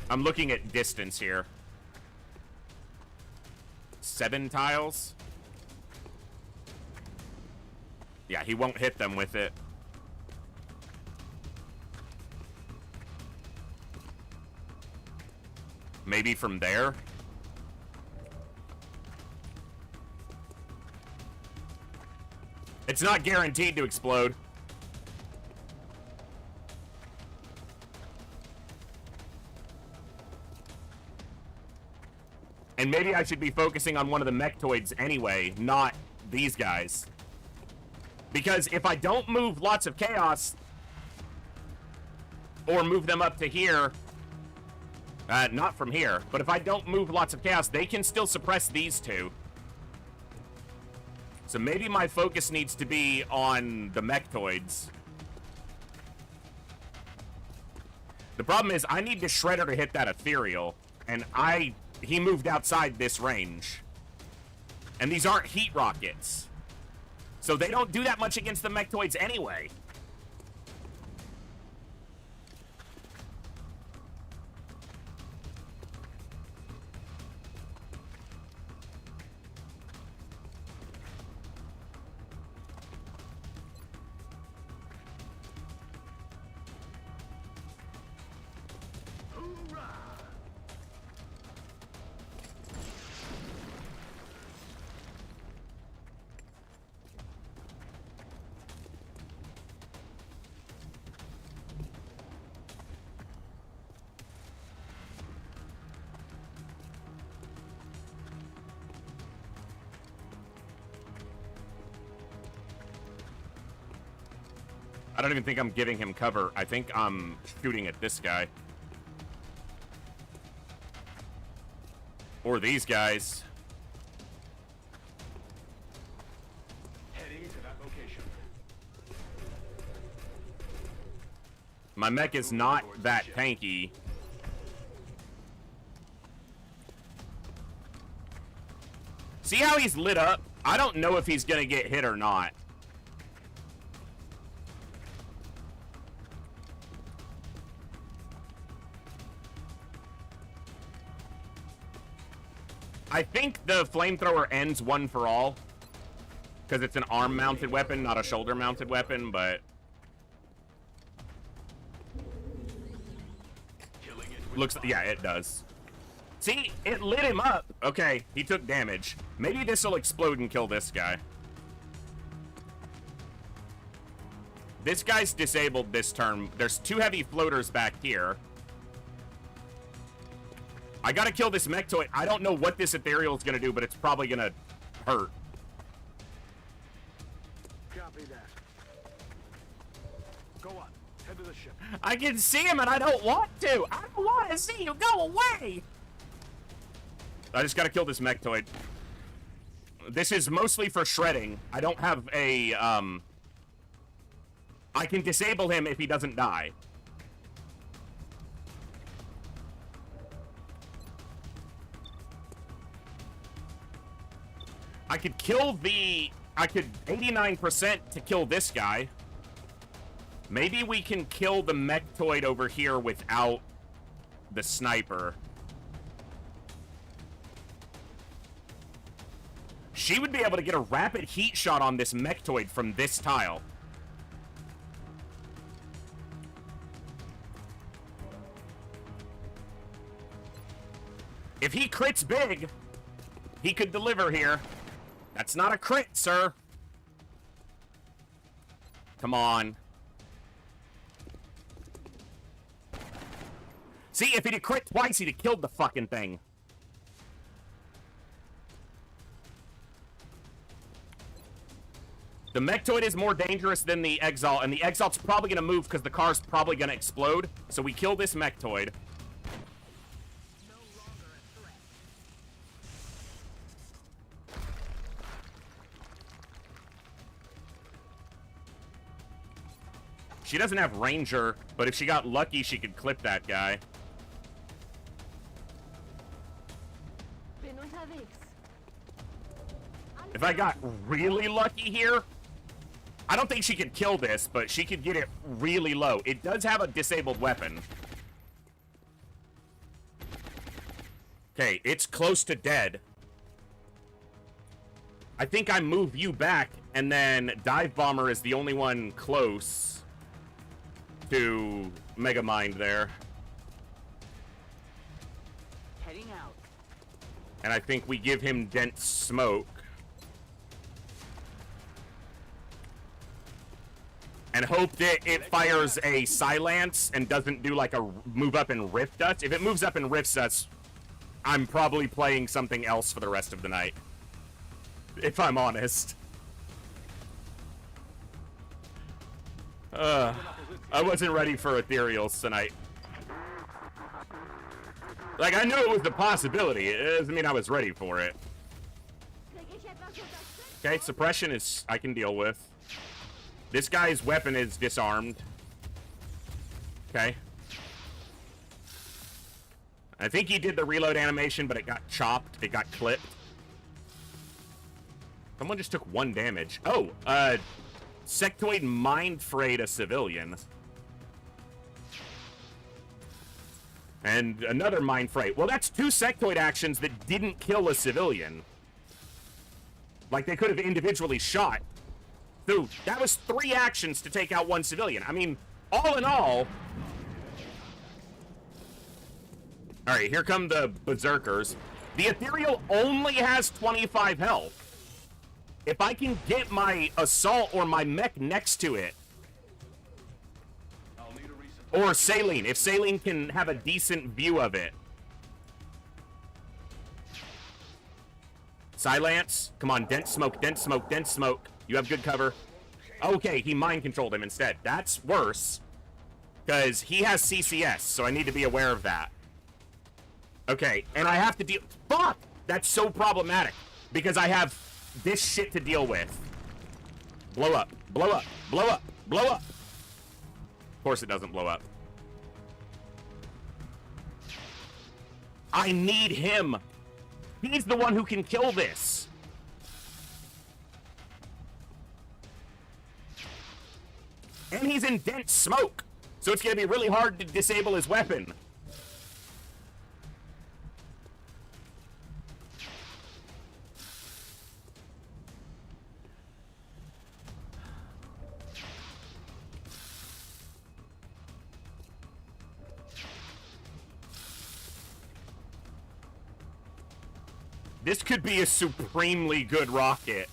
I'm looking at distance here. 7 tiles? Yeah, he won't hit them with it. Maybe from there? It's not guaranteed to explode. And maybe I should be focusing on one of the mechtoids anyway, not these guys. Because if I don't move lots of chaos, or move them up to here, not from here, but if I don't move lots of chaos, they can still suppress these two. So maybe my focus needs to be on the mechtoids. The problem is I need the Shredder to hit that ethereal, and he moved outside this range. And these aren't heat rockets. So they don't do that much against the mechtoids anyway. I don't even think I'm giving him cover. I think I'm shooting at this guy. Or these guys. Heading to that location. My mech is not that tanky. See how he's lit up? I don't know if he's gonna get hit or not. I think the flamethrower ends one for all. Because it's an arm-mounted weapon, not a shoulder-mounted weapon, but... Looks... Yeah, it does. See? It lit him up! Okay, he took damage. Maybe this will explode and kill this guy. This guy's disabled this turn. There's 2 heavy floaters back here. I gotta kill this Mechtoid. I don't know what this ethereal is gonna do, but it's probably gonna hurt. Copy that. Go on. Head to the ship. I can see him and I don't want to. I don't want to see you. Go away. I just gotta kill this Mechtoid. This is mostly for shredding. I don't have a, I can disable him if he doesn't die. I could kill the... I could 89% to kill this guy. Maybe we can kill the Mechtoid over here without the sniper. She would be able to get a rapid heat shot on this Mechtoid from this tile. If he crits big, he could deliver here. That's not a crit, sir. Come on. See, if he'd have crit twice, he'd have killed the fucking thing. The Mechtoid is more dangerous than the Exalt, and the Exalt's probably going to move because the car's probably going to explode. So we kill this Mechtoid. She doesn't have Ranger, but if she got lucky, she could clip that guy. Bin unterwegs. If I got really lucky here, I don't think she could kill this, but she could get it really low. It does have a disabled weapon. Okay, it's close to dead. I think I move you back, and then Dive Bomber is the only one close to Megamind there. Heading out. And I think we give him Dense Smoke. And hope that it fires a Silence and doesn't do like a move up and rift us. If it moves up and rifts us, I'm probably playing something else for the rest of the night. If I'm honest. I wasn't ready for ethereals tonight. Like, I knew it was a possibility. It doesn't mean I was ready for it. Okay, suppression is... I can deal with. This guy's weapon is disarmed. Okay. I think he did the reload animation, but it got chopped. It got clipped. Someone just took 1 damage. Oh, Sectoid Mind Frayed a civilian. And another Mind Fray. Well, that's 2 Sectoid actions that didn't kill a civilian. Like, they could have individually shot. Dude, that was 3 actions to take out 1 civilian. I mean, all in all... Alright, here come the Berserkers. The Ethereal only has 25 health. If I can get my Assault or my Mech next to it... Or Saline, if Saline can have a decent view of it. Silence. Come on, Dense Smoke, Dense Smoke, Dense Smoke. You have good cover. Okay, he mind controlled him instead. That's worse. Because he has CCS, so I need to be aware of that. Okay, and I have to deal... Fuck! That's so problematic. Because I have this shit to deal with. Blow up, blow up, blow up, blow up. Of course it doesn't blow up. I need him. He's the one who can kill this. And he's in Dense Smoke. So it's going to be really hard to disable his weapon. This could be a supremely good rocket.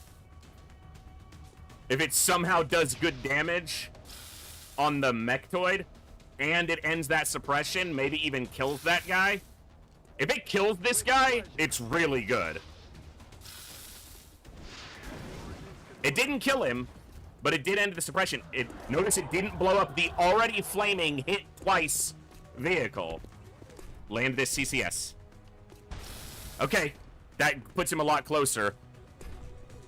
If it somehow does good damage on the mechtoid, and it ends that suppression, maybe even kills that guy. If it kills this guy, it's really good. It didn't kill him, but it did end the suppression. Notice it didn't blow up the already flaming hit twice vehicle. Land this CCS. Okay, that puts him a lot closer.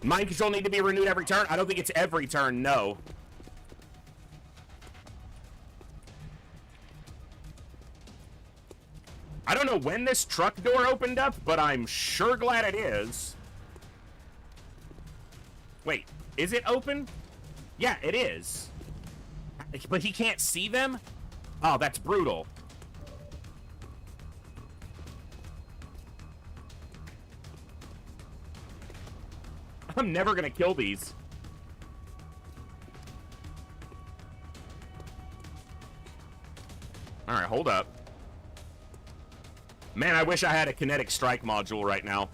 Mind control need to be renewed every turn? I don't think it's every turn, no. I don't know when this truck door opened up, but I'm sure glad it is. Wait, is it open? Yeah, it is. But he can't see them? Oh, that's brutal. I'm never gonna kill these. Alright, hold up. Man, I wish I had a kinetic strike module right now.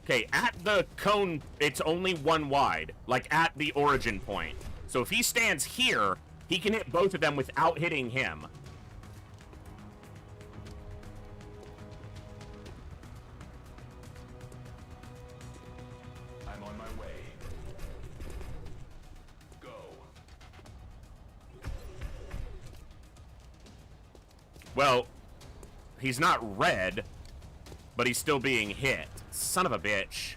Okay, at the cone, it's only one wide. Like, at the origin point. So if he stands here, he can hit both of them without hitting him. I'm on my way. Go. Well, he's not red, but he's still being hit. Son of a bitch.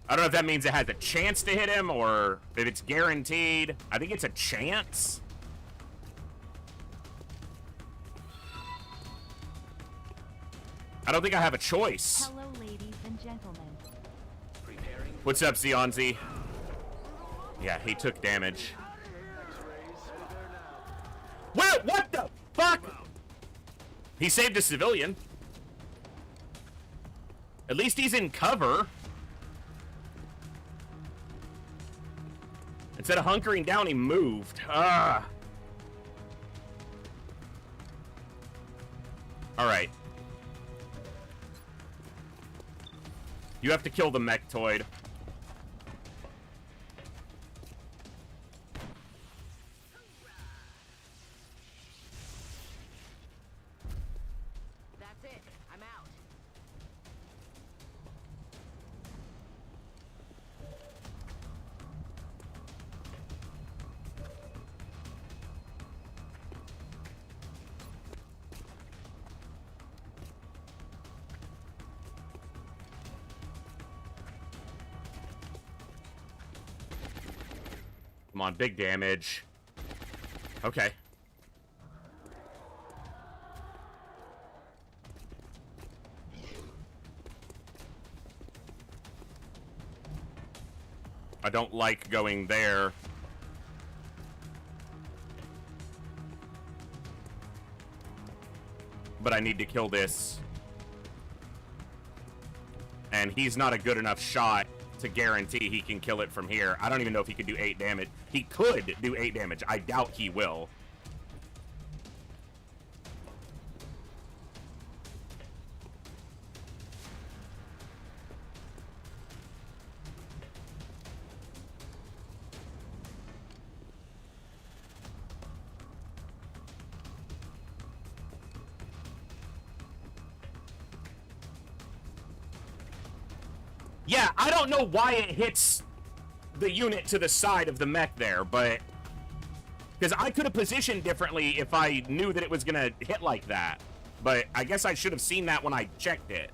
I don't know if that means it has a chance to hit him or if it's guaranteed. I think it's a chance. I don't think I have a choice. Hello, ladies and gentlemen. What's up, Zionzi? Yeah, he took damage. What the fuck? He saved a civilian. At least he's in cover. Instead of hunkering down, he moved. Ah. Alright. You have to kill the mechtoid. That's it. I'm out. Come on, big damage. Okay. I don't like going there. But I need to kill this. And he's not a good enough shot to guarantee he can kill it from here. I don't even know if he could do 8 damage. He could do 8 damage. I doubt he will. Yeah, I don't know why it hits the unit to the side of the mech there, but... Because I could have positioned differently if I knew that it was going to hit like that. But I guess I should have seen that when I checked it.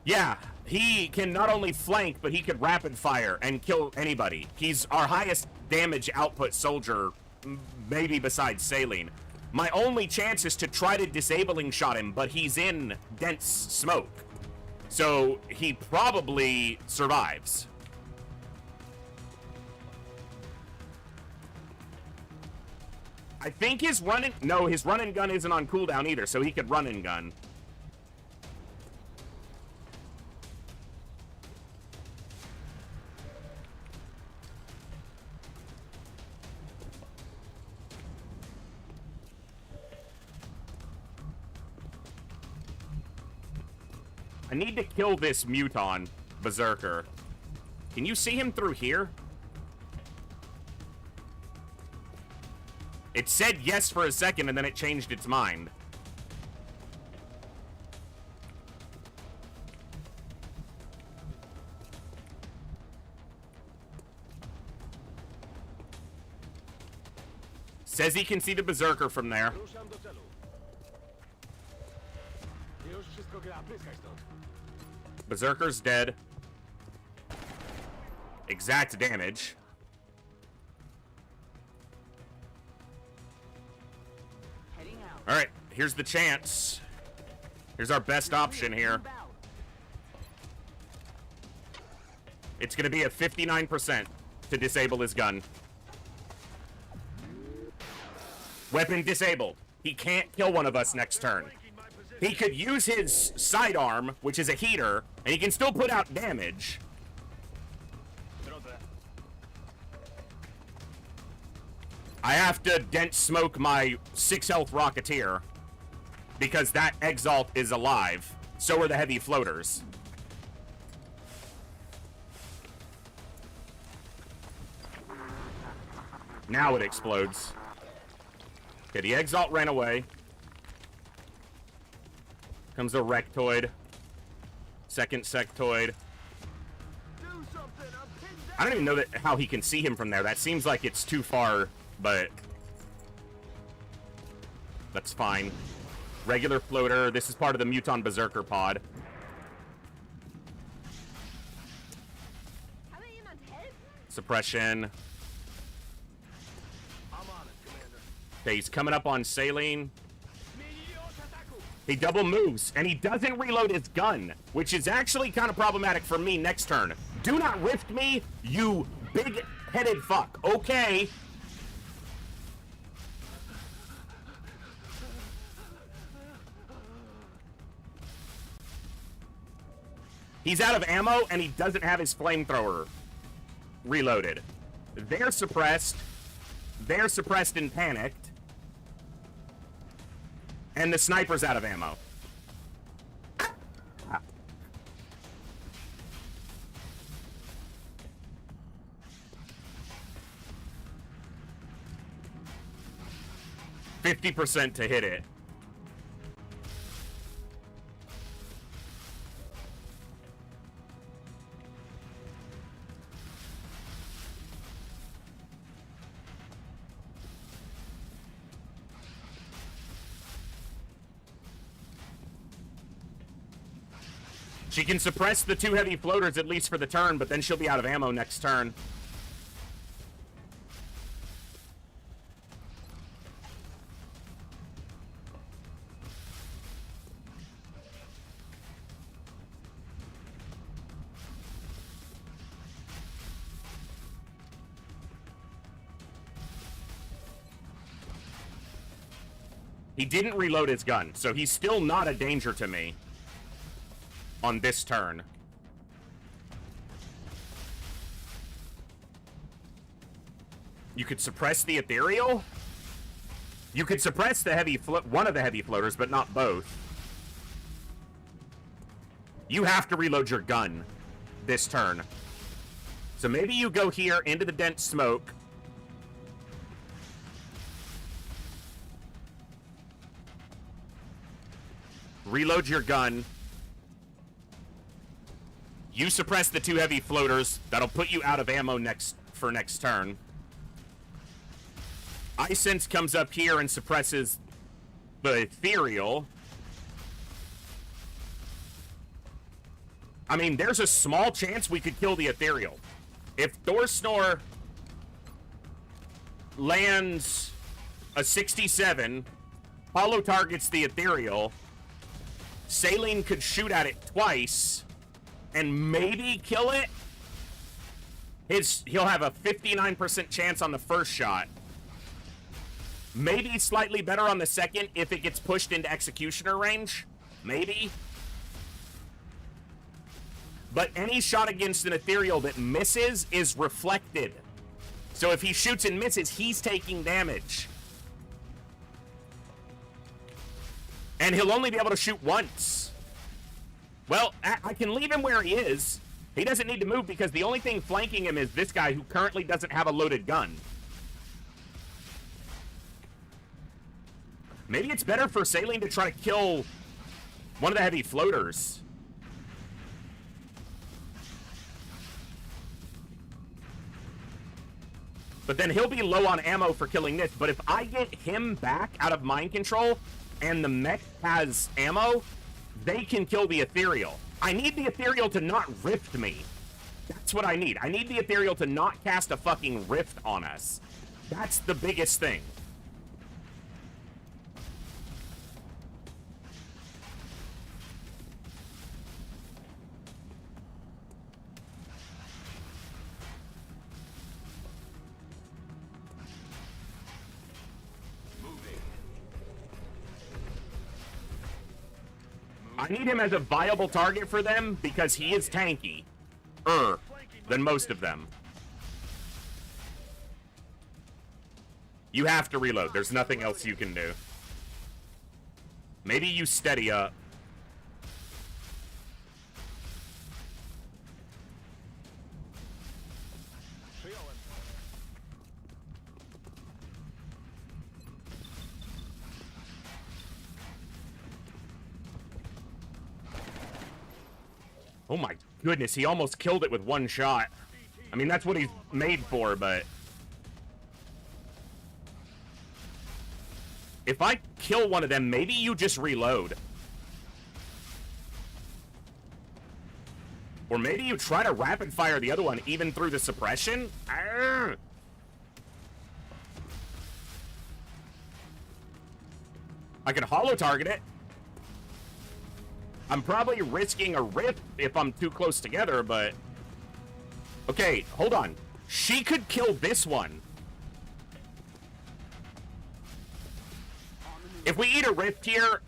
Yeah, he can not only flank, but he could rapid fire and kill anybody. He's our highest damage output soldier, maybe besides Saline. My only chance is to try to disabling shot him, but he's in dense smoke. So he probably survives. I think his run and gun isn't on cooldown either, so he could run and gun. I need to kill this Muton Berserker. Can you see him through here? It said yes for a second, and then it changed its mind. Says he can see the Berserker from there. Ruszam do celu. Już wszystko gra, pryskaj stąd. Berserker's dead. Exact damage. Heading out. Alright, here's the chance. Here's our best option here. Move out. It's gonna be a 59% to disable his gun. Weapon disabled. He can't kill one of us next turn. He could use his sidearm, which is a heater, and he can still put out damage. Drodze. I have to dent smoke my 6 health Rocketeer because that Exalt is alive. So are the heavy floaters. Now it explodes. Okay, the Exalt ran away. Comes a Rectoid. Second Sectoid. Do something, I'm pinned down. I don't even know how he can see him from there. That seems like it's too far, but that's fine. Regular floater. This is part of the Muton Berserker pod. Kann mir jemand helfen? Suppression. I'm on it, Commander. Okay, he's coming up on Saline. Zmienili os ataku. He double moves, and he doesn't reload his gun, which is actually kind of problematic for me next turn. Do not rift me, you big-headed fuck. Okay. He's out of ammo, and he doesn't have his flamethrower reloaded. They're suppressed. They're suppressed and panicked. And the sniper's out of ammo. Ah. 50% to hit it. She can suppress the 2 heavy floaters at least for the turn, but then she'll be out of ammo next turn. He didn't reload his gun, so he's still not a danger to me on this turn. You could suppress the ethereal. You could suppress the one of the heavy floaters, but not both. You have to reload your gun this turn. So maybe you go here into the dense smoke. Reload your gun. You suppress the 2 heavy floaters. That'll put you out of ammo for next turn. Ice Sense comes up here and suppresses the ethereal. I mean, there's a small chance we could kill the ethereal. If Thor Snore lands a 67, Hollow targets the ethereal, Saline could shoot at it twice and maybe kill it. He'll have a 59% chance on the first shot. Maybe slightly better on the second if it gets pushed into executioner range. Maybe. But any shot against an ethereal that misses is reflected. So if he shoots and misses, he's taking damage. And he'll only be able to shoot once. Well, I can leave him where he is. He doesn't need to move because the only thing flanking him is this guy who currently doesn't have a loaded gun. Maybe it's better for Saline to try to kill one of the heavy floaters. But then he'll be low on ammo for killing this. But if I get him back out of mind control and the mech has ammo, they can kill the Ethereal. I need the Ethereal to not rift me. That's what I need. I need the Ethereal to not cast a fucking rift on us. That's the biggest thing. I need him as a viable target for them because he is tanky. Than most of them. You have to reload. There's nothing else you can do. Maybe you steady up. Oh my goodness, he almost killed it with one shot. I mean, that's what he's made for, but... if I kill one of them, maybe you just reload. Or maybe you try to rapid fire the other one, even through the suppression? Arrgh. I could holo target it. I'm probably risking a rift if I'm too close together, but... okay, hold on. She could kill this one. If we eat a rift here,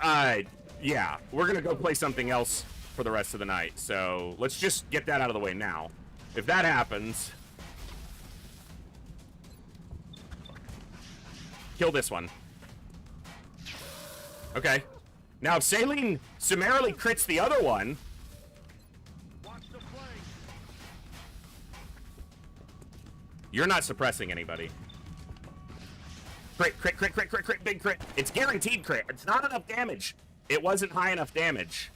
yeah, we're gonna go play something else for the rest of the night. So, let's just get that out of the way now. If that happens... kill this one. Okay. Now, if Saline summarily crits the other one... you're not suppressing anybody. Crit, crit, crit, crit, crit, crit, big crit. It's guaranteed crit. It's not enough damage. It wasn't high enough damage.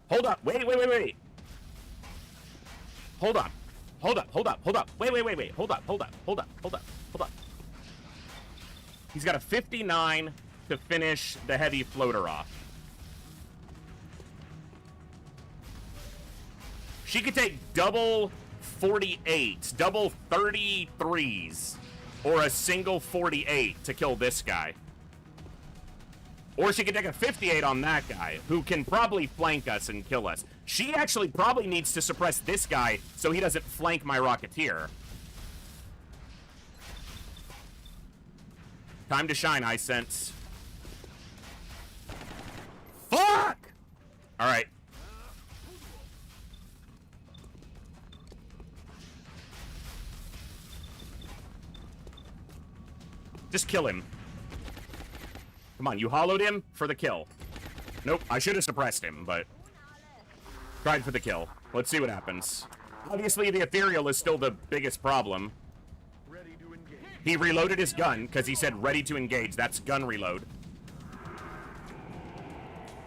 Hold up. Wait, wait, wait, wait. Hold up. Hold up, hold up, hold up. Wait, wait, wait, wait. Hold up, hold up, hold up, hold up, hold up. He's got a 59 to finish the heavy floater off. She could take double 48s, double 33s, or a single 48 to kill this guy. Or she could take a 58 on that guy, who can probably flank us and kill us. She actually probably needs to suppress this guy so he doesn't flank my Rocketeer. Time to shine, I sense. Fuck! Alright. Just kill him. Come on, you hollowed him for the kill. Nope, I should have suppressed him, but... tried for the kill. Let's see what happens. Obviously, the Ethereal is still the biggest problem. He reloaded his gun, because he said ready to engage. That's gun reload.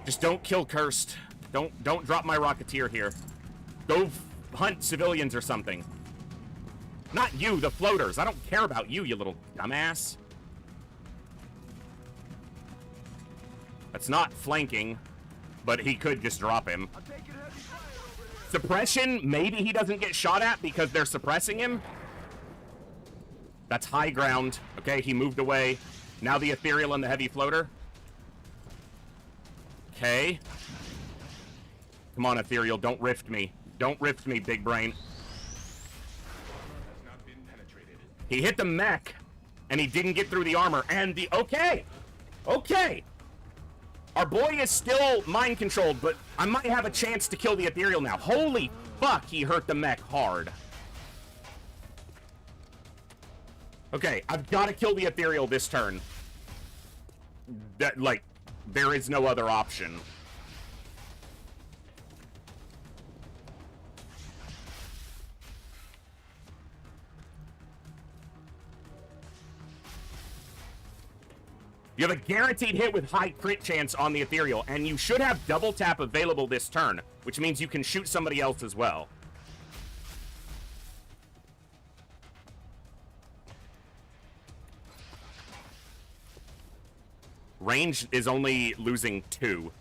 Just don't kill Cursed. Don't drop my Rocketeer here. Go hunt civilians or something. Not you, the floaters. I don't care about you, you little dumbass. That's not flanking, but he could just drop him. Suppression, maybe he doesn't get shot at because they're suppressing him. That's high ground. Okay, he moved away. Now the Ethereal and the heavy floater. Okay. Come on, Ethereal, don't rift me. Don't rift me, big brain. He hit the mech, and he didn't get through the armor, and the... okay! Okay! Our boy is still mind-controlled, but I might have a chance to kill the Ethereal now. Holy fuck, he hurt the mech hard. Okay, I've got to kill the Ethereal this turn. That, like, there is no other option. You have a guaranteed hit with high crit chance on the ethereal, and you should have double tap available this turn, which means you can shoot somebody else as well. Range is only losing 2.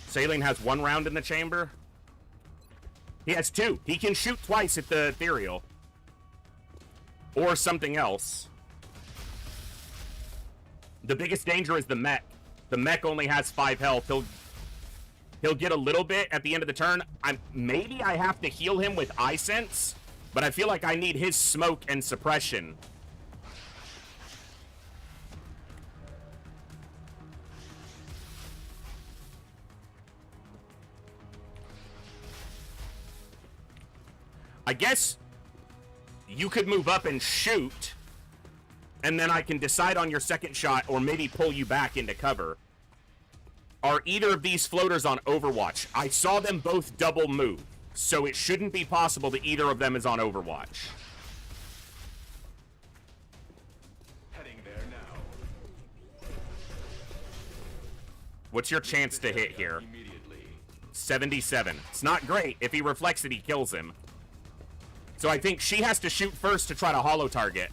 Saline has 1 round in the chamber. He has 2. He can shoot twice at the ethereal. Or something else. The biggest danger is the mech. The mech only has 5 health. He'll get a little bit at the end of the turn. Maybe I have to heal him with eye sense, but I feel like I need his smoke and suppression. I guess you could move up and shoot, and then I can decide on your second shot or maybe pull you back into cover. Are either of these floaters on Overwatch? I saw them both double move, so it shouldn't be possible that either of them is on Overwatch. Heading there now. What's your chance to hit here? 77. It's not great. If he reflects it, he kills him. So I think she has to shoot first to try to holo target.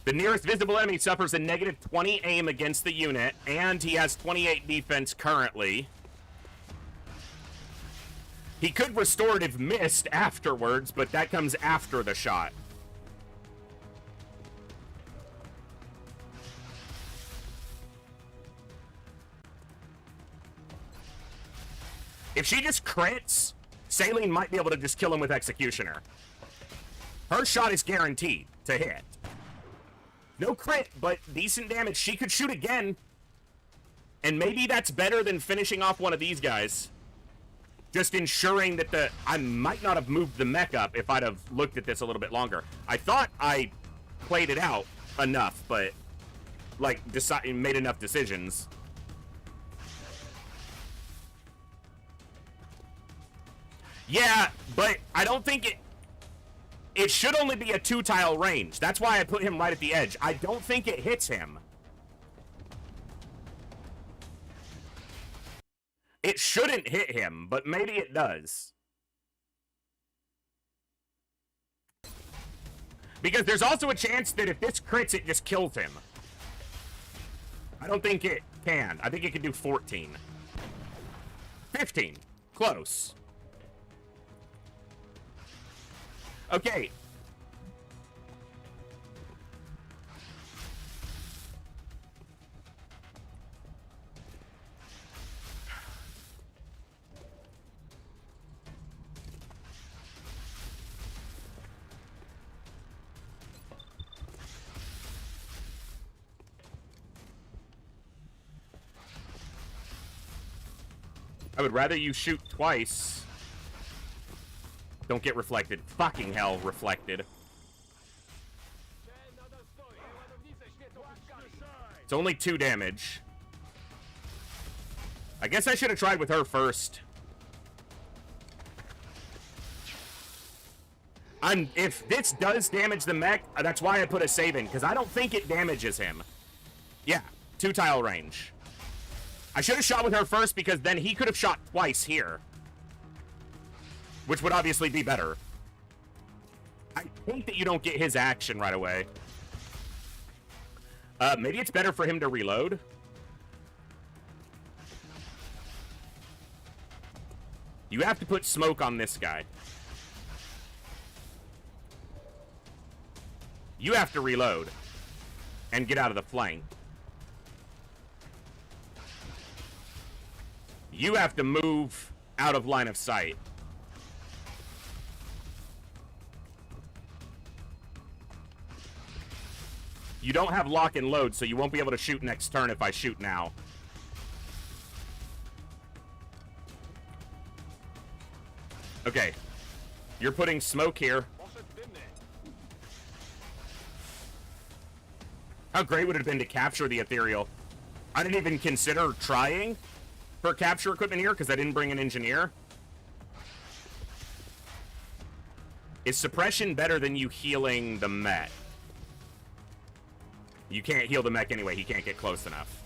The nearest visible enemy suffers a negative 20 aim against the unit, and he has 28 defense currently. He could restorative mist afterwards, but that comes after the shot. If she just crits, Saline might be able to just kill him with Executioner. Her shot is guaranteed to hit. No crit, but decent damage. She could shoot again. And maybe that's better than finishing off one of these guys. Just ensuring that I might not have moved the mech up if I'd have looked at this a little bit longer. I thought I played it out enough, but like made enough decisions. Yeah, but I don't think it should only be a 2-tile range. That's why I put him right at the edge. I don't think it hits him. It shouldn't hit him, but maybe it does. Because there's also a chance that if this crits, it just kills him. I don't think it can. I think it can do 14. 15. Close. Okay. I would rather you shoot twice. Don't get reflected. Fucking hell, reflected. It's only 2 damage. I guess I should have tried with her first. If this does damage the mech, that's why I put a save in, because I don't think it damages him. Yeah, 2-tile range. I should have shot with her first, because then he could have shot twice here. Which would obviously be better. I hate that you don't get his action right away. Maybe it's better for him to reload. You have to put smoke on this guy. You have to reload and get out of the flank. You have to move out of line of sight. You don't have lock and load, so you won't be able to shoot next turn if I shoot now. Okay. You're putting smoke here. How great would it have been to capture the ethereal? I didn't even consider trying for capture equipment here because I didn't bring an engineer. Is suppression better than you healing the mech? You can't heal the mech anyway. He can't get close enough.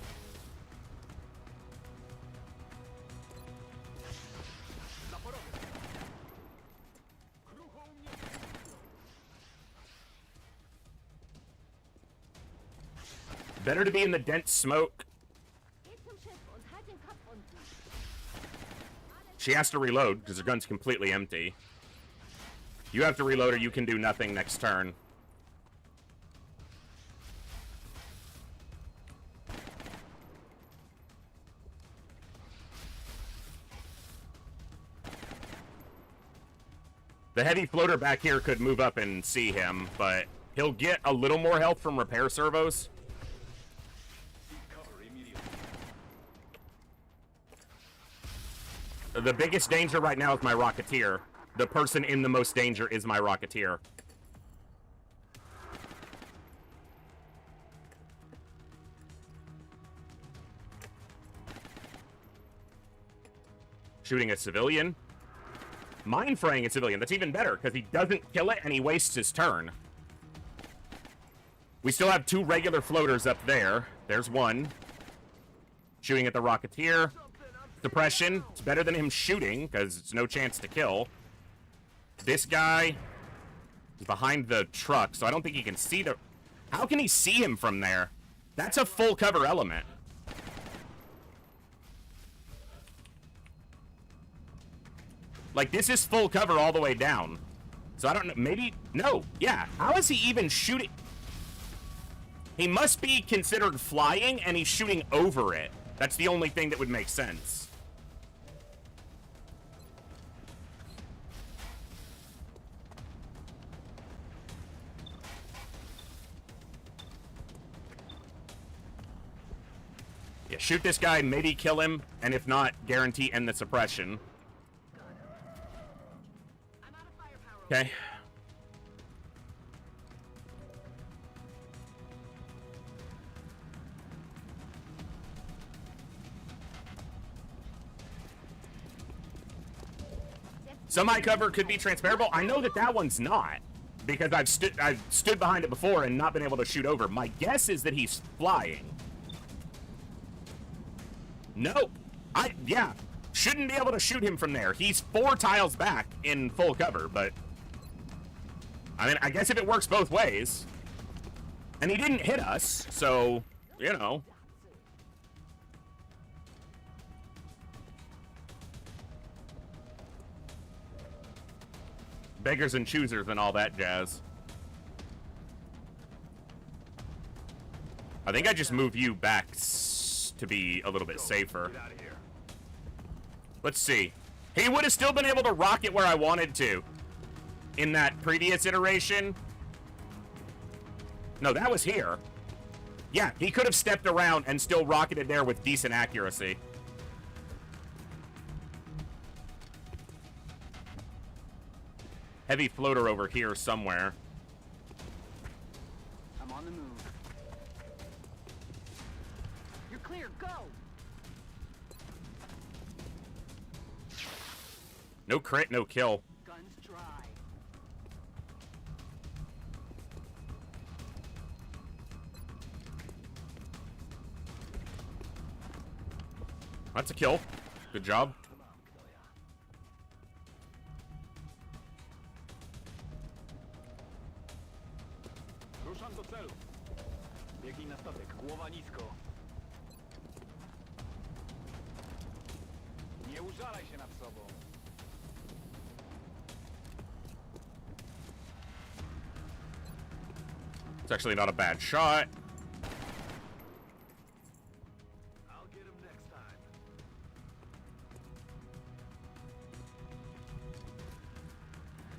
Better to be in the dense smoke. Geh zum Schiff und halt den Kopf unten. She has to reload because her gun's completely empty. You have to reload or you can do nothing next turn. The heavy floater back here could move up and see him, but he'll get a little more health from repair servos. The biggest danger right now is my Rocketeer. The person in the most danger is my Rocketeer. Shooting a civilian. Mind fraying a civilian. That's even better, because he doesn't kill it and he wastes his turn. We still have 2 regular floaters up there. There's one. Shooting at the Rocketeer. Suppression. It's better than him shooting, because it's no chance to kill. This guy is behind the truck, so I don't think he can see the... How can he see him from there? That's a full cover element. Like, this is full cover all the way down. So I don't know, maybe... No, yeah. How is he even shooting? He must be considered flying, and he's shooting over it. That's the only thing that would make sense. Yeah, shoot this guy, maybe kill him, and if not, guarantee end the suppression. Okay. Semi-cover could be transferable. I know that that one's not, because I've stood behind it before and not been able to shoot over. My guess is that he's flying. Nope. Yeah. Shouldn't be able to shoot him from there. He's 4 tiles back in full cover, but... I mean, I guess if it works both ways. And he didn't hit us, so, you know. Beggars and choosers and all that jazz. I think I just move you back to be a little bit safer. Let's see. He would have still been able to rocket where I wanted to in that previous iteration. No, that was here. Yeah, he could have stepped around and still rocketed there with decent accuracy. Heavy floater over here somewhere. I'm on the move. You're clear, go! No crit, no kill. Guns dry. That's a kill. Good job. Ruszam do celu. Biegnij na statek, głowa nisko. Nie użalaj się nad sobą. It's actually not a bad shot. I'll get him next time.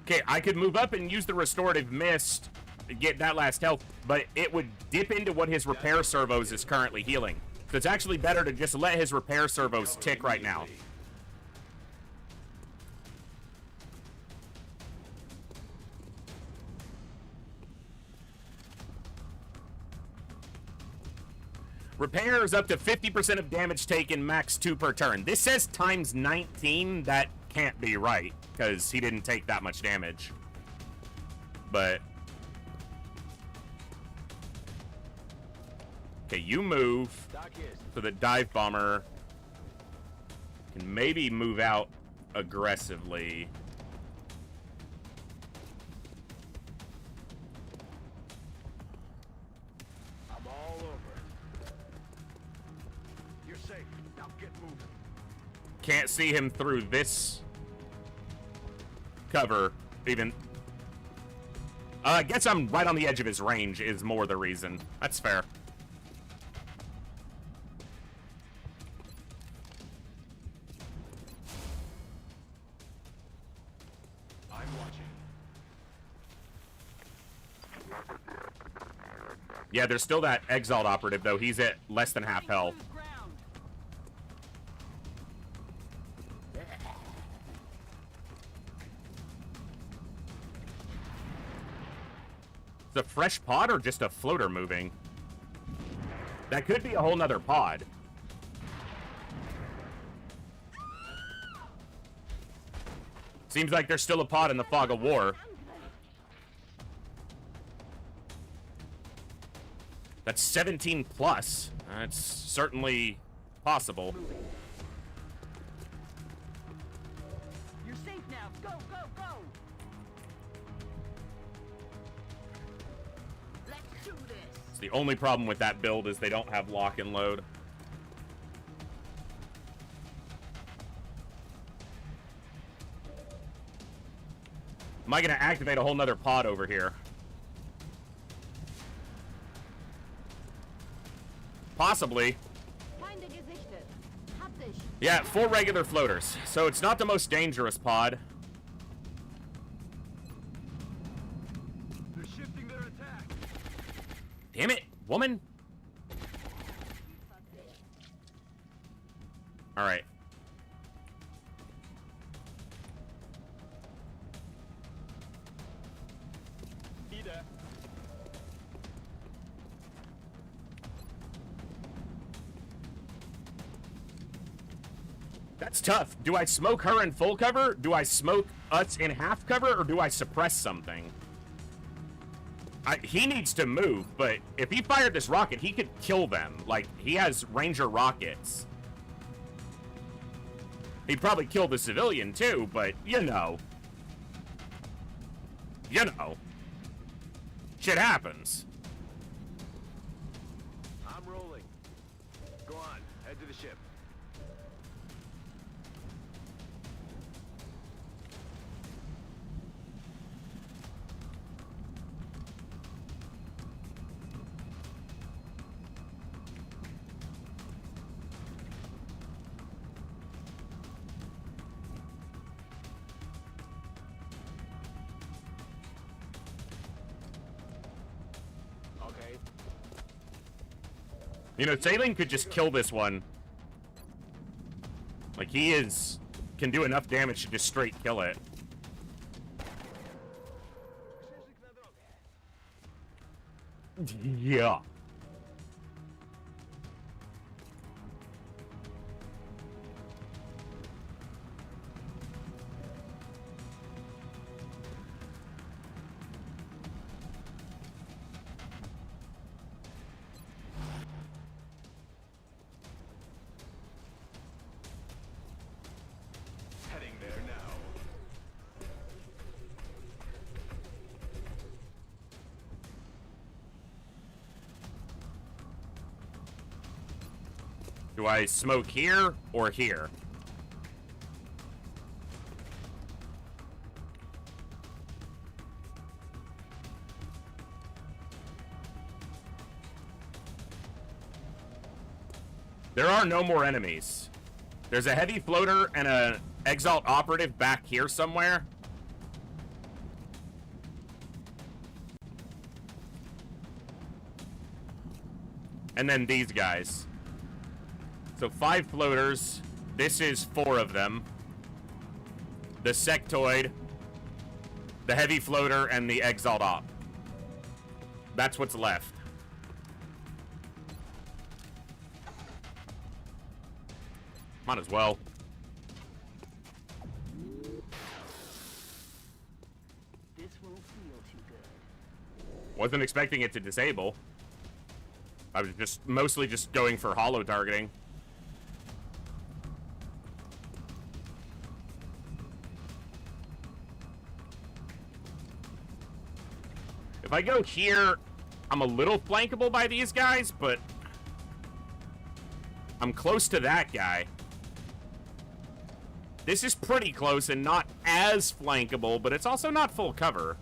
Okay, I could move up and use the restorative mist to get that last health, but it would dip into what his repair servos is currently healing. So it's actually better to just let his repair servos tick right now. Repairs up to 50% of damage taken, max 2 per turn. This says times 19. That can't be right, because he didn't take that much damage. But... okay, you move. So the dive bomber can maybe move out aggressively. I'm all over. You're safe. Now get moving. Can't see him through this cover, even. I guess I'm right on the edge of his range is more the reason. That's fair. I'm watching. Yeah, there's still that Exalt operative, though. He's at less than half health. Lose ground. It's a fresh pod or just a floater moving? That could be a whole nother pod. Seems like there's still a pod in the fog of war. That's 17 plus. That's certainly possible. You're safe now. Go, go, go. Let's do this. It's the only problem with that build is they don't have lock and load. Am I gonna activate a whole nother pod over here? Possibly. Feinde gesichtet. Hab dich. Yeah, 4 regular floaters. So it's not the most dangerous pod. They're shifting their attack. Damn it, woman. All right. Ida. That's tough. Do I smoke her in full cover? Do I smoke us in half cover? Or do I suppress something? He needs to move, but if he fired this rocket, he could kill them. Like, he has Ranger rockets. He'd probably kill the civilian, too, but, you know. You know. Shit happens. I'm rolling. Go on. Head to the ship. Okay. You know, Sailing could just kill this one. Like, can do enough damage to just straight kill it. Yeah. Heading there now. Do I smoke here or here? There are no more enemies. There's a heavy floater and an Exalt operative back here somewhere. And then these guys. So 5 floaters. This is 4 of them. The sectoid, the heavy floater, and the Exalt op. That's what's left. Might as well. This won't feel too good. Wasn't expecting it to disable. I was just mostly just going for hollow targeting. If I go here, I'm a little flankable by these guys, but I'm close to that guy. This is pretty close and not as flankable, but it's also not full cover.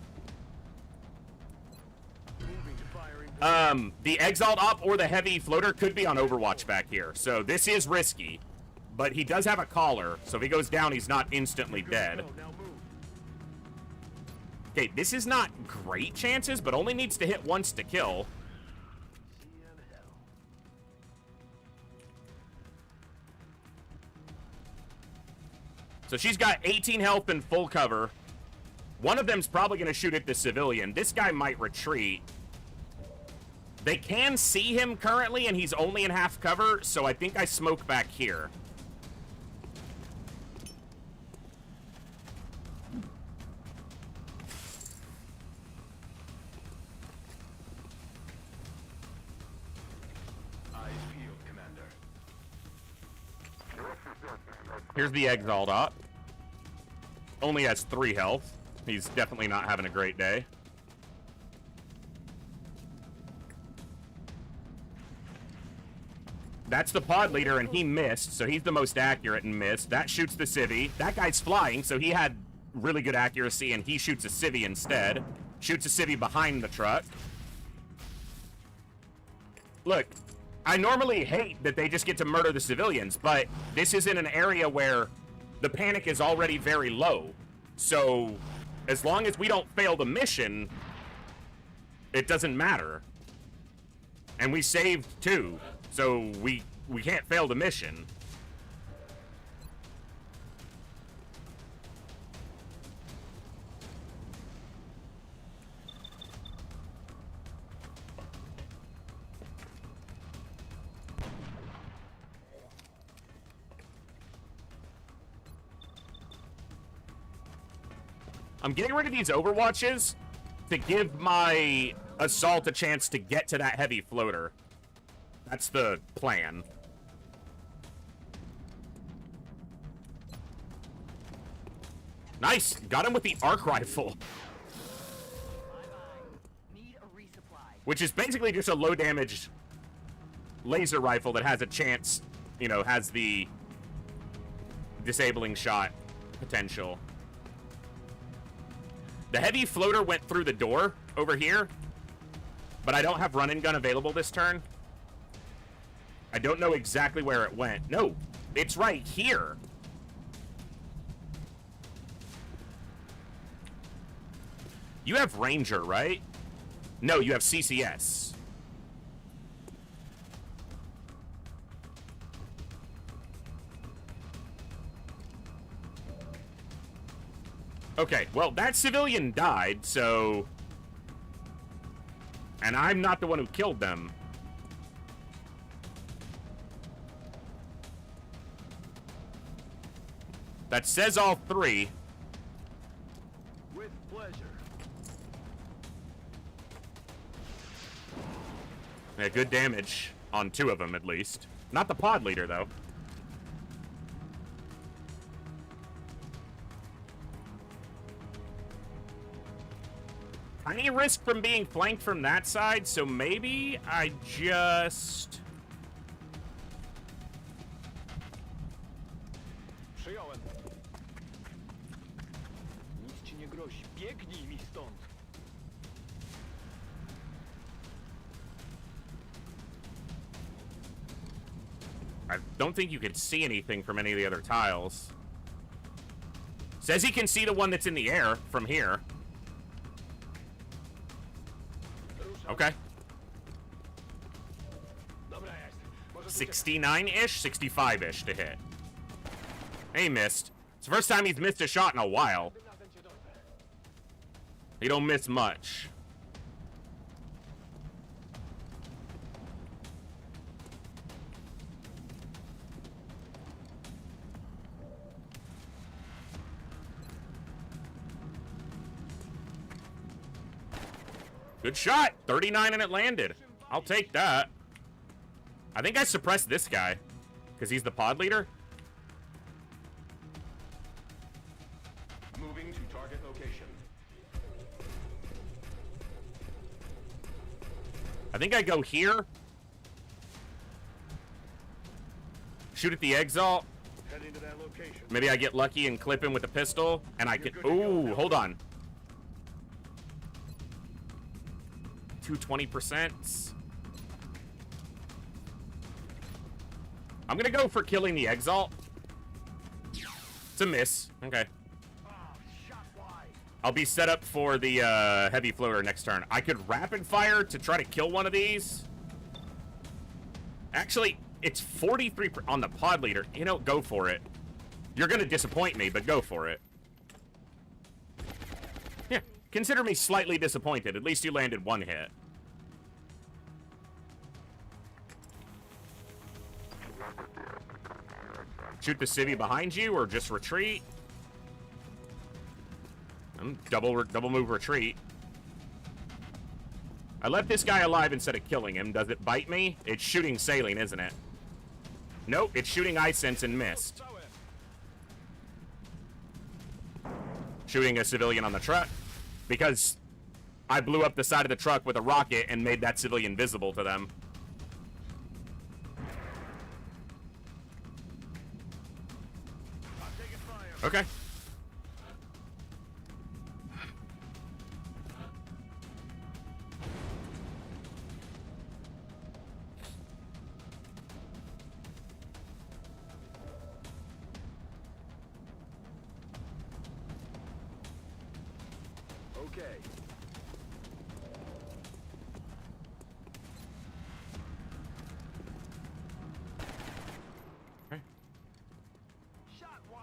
The Exalt Op or the Heavy Floater could be on Overwatch back here, so this is risky. But he does have a collar, so if he goes down, he's not instantly dead. Okay, this is not great chances, but only needs to hit once to kill. So she's got 18 health and full cover. One of them's probably going to shoot at the civilian. This guy might retreat. They can see him currently, and he's only in half cover, so I think I smoke back here. Here's the Exalt Op. Only has 3 health. He's definitely not having a great day. That's the pod leader, and he missed, so he's the most accurate and missed. That shoots the civvy. That guy's flying, so he had really good accuracy, and he shoots a civvy instead. Shoots a civvy behind the truck. Look, I normally hate that they just get to murder the civilians, but this is in an area where the panic is already very low. So, as long as we don't fail the mission, it doesn't matter. And we saved 2, so we can't fail the mission. I'm getting rid of these Overwatches to give my assault a chance to get to that heavy floater. That's the plan. Nice! Got him with the arc rifle. Need a resupply. Which is basically just a low damage laser rifle that has a chance, you know, has the disabling shot potential. The heavy floater went through the door over here, but I don't have run and gun available this turn. I don't know exactly where it went. No, it's right here. You have Ranger, right? No, you have CCS. Okay, well, that civilian died, so... And I'm not the one who killed them. That says all 3. With pleasure. Yeah, good damage on 2 of them, at least. Not the pod leader, though. Tiny risk from being flanked from that side, so maybe I just... Przyjąłem. Nic ci nie grozi. Biegnij mi stąd. I don't think you can see anything from any of the other tiles. Says he can see the one that's in the air from here. Okay. 69-ish? 65-ish to hit. He missed. It's the first time he's missed a shot in a while. He don't miss much. Good shot. 39 and it landed. I'll take that. I think I suppressed this guy because he's the pod leader. Moving to target location. I think I go here. Shoot at the exalt. Heading to that location. Maybe I get lucky and clip him with a pistol, and I can. Ooh, hold on. 220%. I'm gonna go for killing the exalt. It's a miss. Okay. I'll be set up for the heavy floater next turn. I could rapid fire to try to kill one of these. Actually, it's 43 on the pod leader. You know, go for it. You're gonna disappoint me, but go for it. Yeah, consider me slightly disappointed. At least you landed one hit. Shoot the civvy behind you, or just retreat. Double move retreat. I left this guy alive instead of killing him. Does it bite me? It's shooting saline, isn't it? Nope, it's shooting ice sense and missed. Shooting a civilian on the truck because I blew up the side of the truck with a rocket and made that civilian visible to them. Okay. Okay. Shot wide.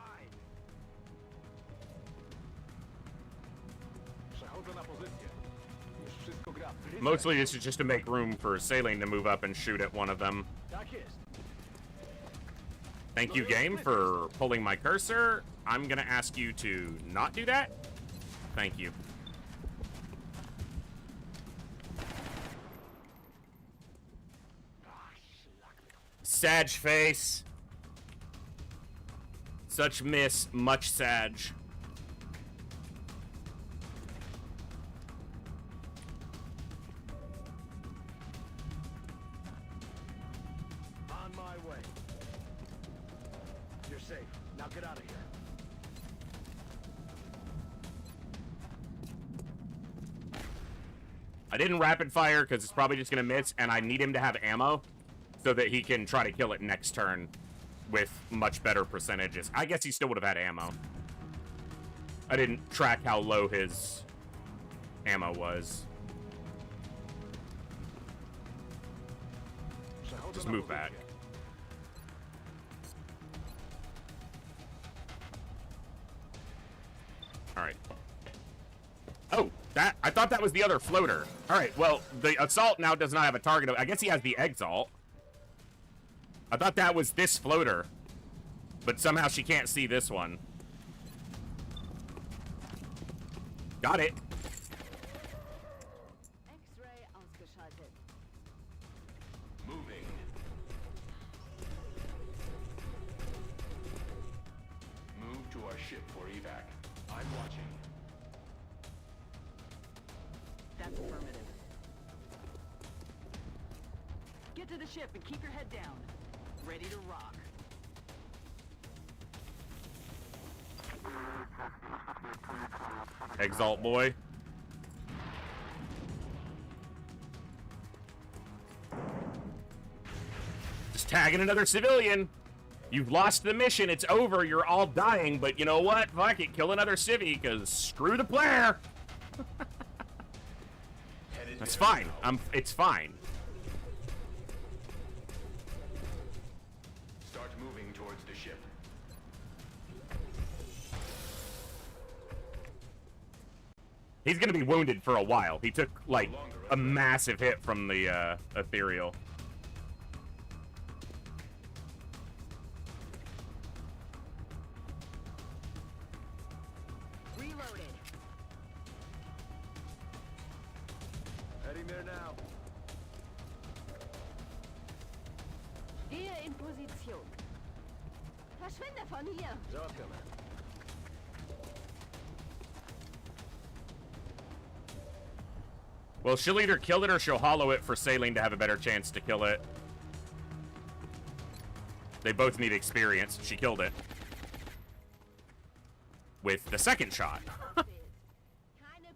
Przechodzę na pozycję. Już wszystko gra. Mostly this is just to make room for Saline to move up and shoot at one of them. Tak jest. Thank you, game, for pulling my cursor. I'm gonna ask you to not do that. Thank you. Sag face. Such miss, much Sag. On my way. You're safe. Now get out of here. I didn't rapid fire because it's probably just gonna miss, and I need him to have ammo so that he can try to kill it next turn with much better percentages. I guess he still would have had ammo. I didn't track how low his ammo was. Przechodzę Just na move pozycję. back. All right. Oh, I thought that was the other floater. All right, well, the assault now does not have a target. I guess he has the exalt. I thought that was this floater, but somehow she can't see this one. Got it. X-Ray ausgeschaltet. Moving. Move to our ship for evac. I'm watching. That's affirmative. Get to the ship and keep your head down. Ready to rock. Exalt boy. Just tagging another civilian. You've lost the mission. It's over. You're all dying. But you know what? Fuck it. Kill another civvy, because screw the player. That's fine. It's fine. Start moving towards the ship. He's going to be wounded for a while. He took, like, a massive hit from the ethereal. Reloaded. there now. Gehe in Position. Verschwinde von hier. Załatwione. Well, she'll either kill it or she'll hollow it for Saline to have a better chance to kill it. They both need experience. She killed it. With the second shot. Keine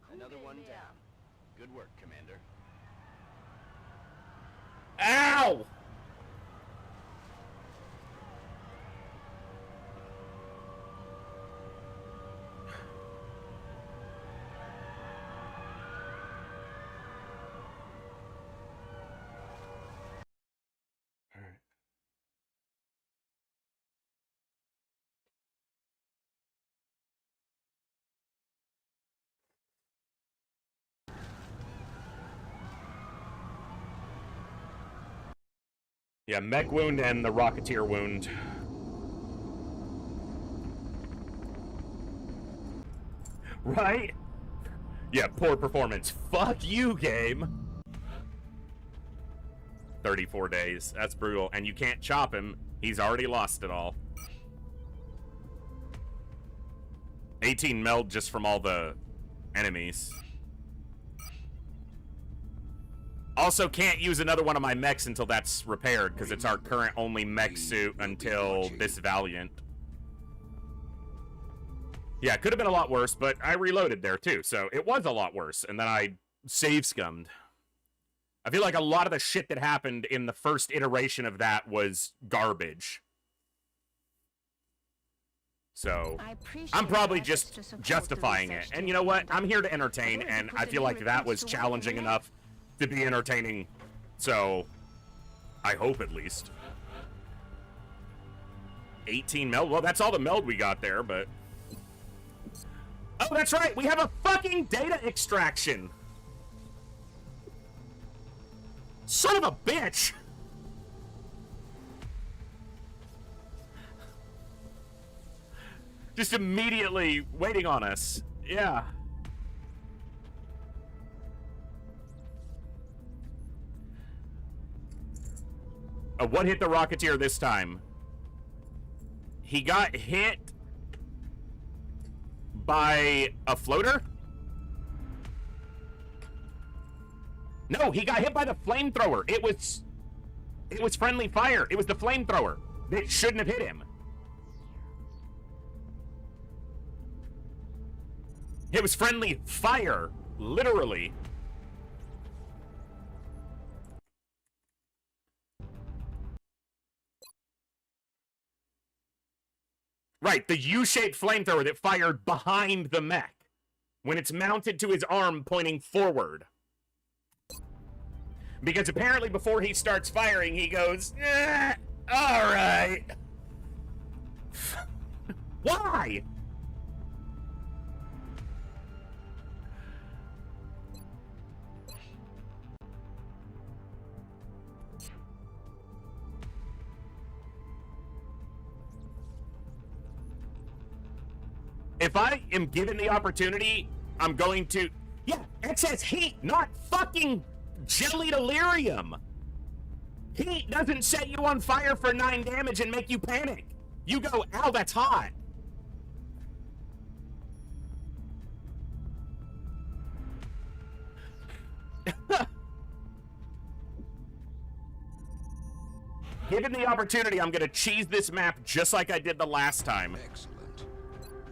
Kugel Another one mehr. down. Good work, Commander. Ow! Yeah, mech wound and the Rocketeer wound. Right? Yeah, poor performance. Fuck you, game. 34 days. That's brutal. And you can't chop him. He's already lost it all. 18 meld just from all the enemies. Also, can't use another one of my mechs until that's repaired, because it's our current only mech suit until this Valiant. Yeah, it could have been a lot worse, but I reloaded there too, so it was a lot worse, and then I save scummed. I feel like a lot of the shit that happened in the first iteration of that was garbage. So, I'm probably just justifying it. And you know what? I'm here to entertain, and I feel like that was challenging enough to be entertaining. So, I hope at least. 18 meld? Well, that's all the meld we got there, but... Oh, that's right! We have a fucking data extraction! Son of a bitch! Just immediately waiting on us. Yeah. What hit the Rocketeer this time? He got hit by a floater? No, he got hit by the flamethrower. It was friendly fire. It was the flamethrower that shouldn't have hit him. It was friendly fire, literally. Right, the U-shaped flamethrower that fired behind the mech when it's mounted to his arm pointing forward. Because apparently before he starts firing, he goes, all right. Why? If I am given the opportunity, I'm going to... Yeah, excess heat, not fucking jelly delirium. Heat doesn't set you on fire for 9 damage and make you panic. You go, ow, that's hot. Given the opportunity, I'm going to cheese this map just like I did the last time. Excellent.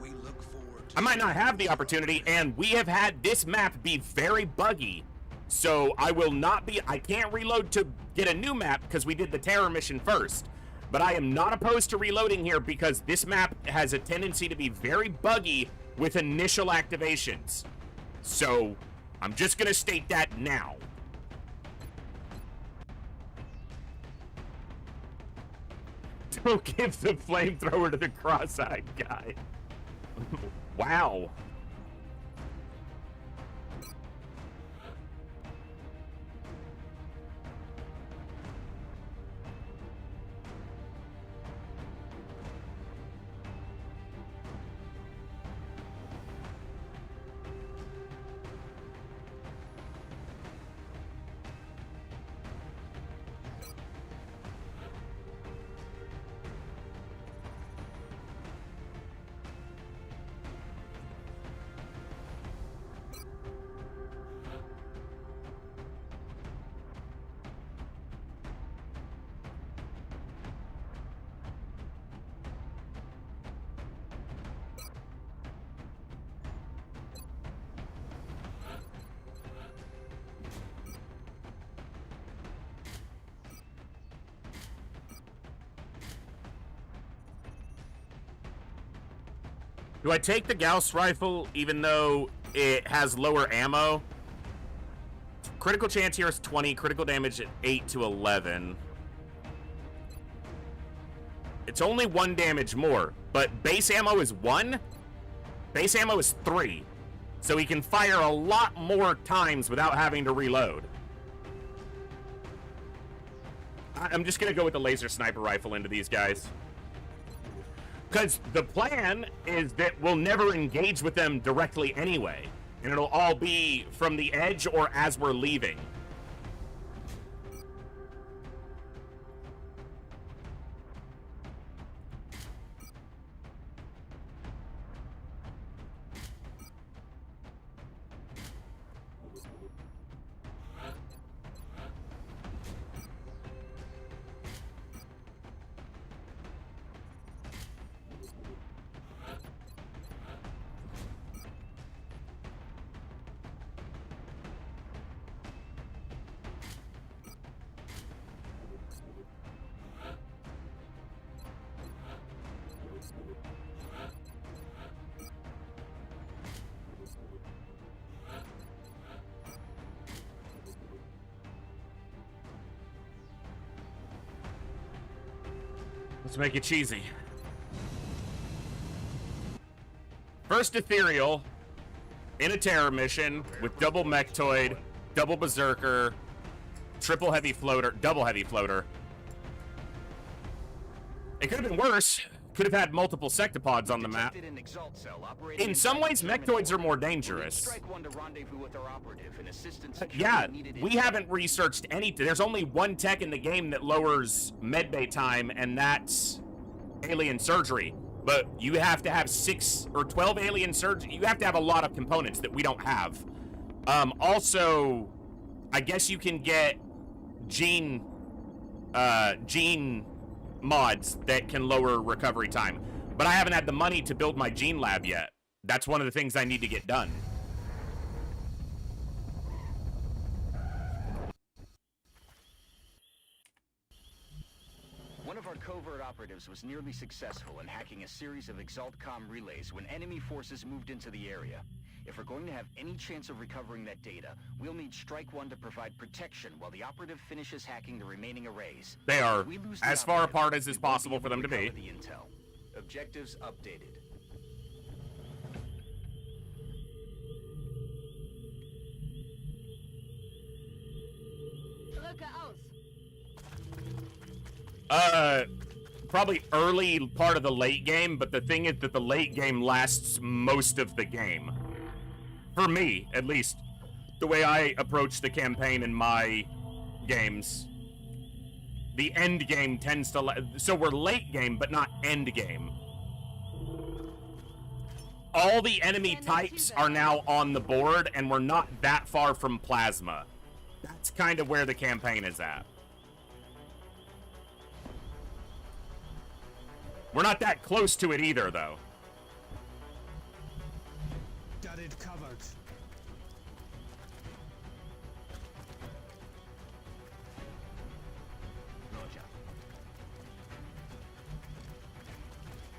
We look forward to I might not have the opportunity, and we have had this map be very buggy. So I can't reload to get a new map because we did the terror mission first. But I am not opposed to reloading here because this map has a tendency to be very buggy with initial activations. So I'm just going to state that now. Don't give the flamethrower to the cross-eyed guy. Wow. Do I take the Gauss rifle even though it has lower ammo? Critical chance here is 20, critical damage at 8 to 11. It's only 1 damage more, but base ammo is 1. Base ammo is 3. So he can fire a lot more times without having to reload. I'm just going to go with the laser sniper rifle into these guys. Because the plan is that we'll never engage with them directly anyway. And it'll all be from the edge or as we're leaving. Let's make it cheesy. First ethereal in a terror mission with double mechtoid, double berserker, triple heavy floater, double heavy floater. It could have been worse. Could have had multiple sectopods on the map. In some ways, mechtoids are more dangerous. Yeah, we haven't researched anything. There's only one tech in the game that lowers medbay time, and that's alien surgery. But you have to have 6 or 12 alien surgery. You have to have a lot of components that we don't have. Also, I guess you can get gene mods that can lower recovery time. But I haven't had the money to build my gene lab yet. That's one of the things I need to get done. One of our covert operatives was nearly successful in hacking a series of ExaltCom relays when enemy forces moved into the area. If we're going to have any chance of recovering that data, we'll need Strike One to provide protection while the operative finishes hacking the remaining arrays. They are as far apart as is possible for them to be. The intel. Objectives updated. Probably early part of the late game, but the thing is that the late game lasts most of the game. For me, at least. The way I approach the campaign in my games. The end game tends to... So we're late game, but not end game. All the enemy types are now on the board, and we're not that far from plasma. That's kind of where the campaign is at. We're not that close to it either, though. Got it covered. Roger.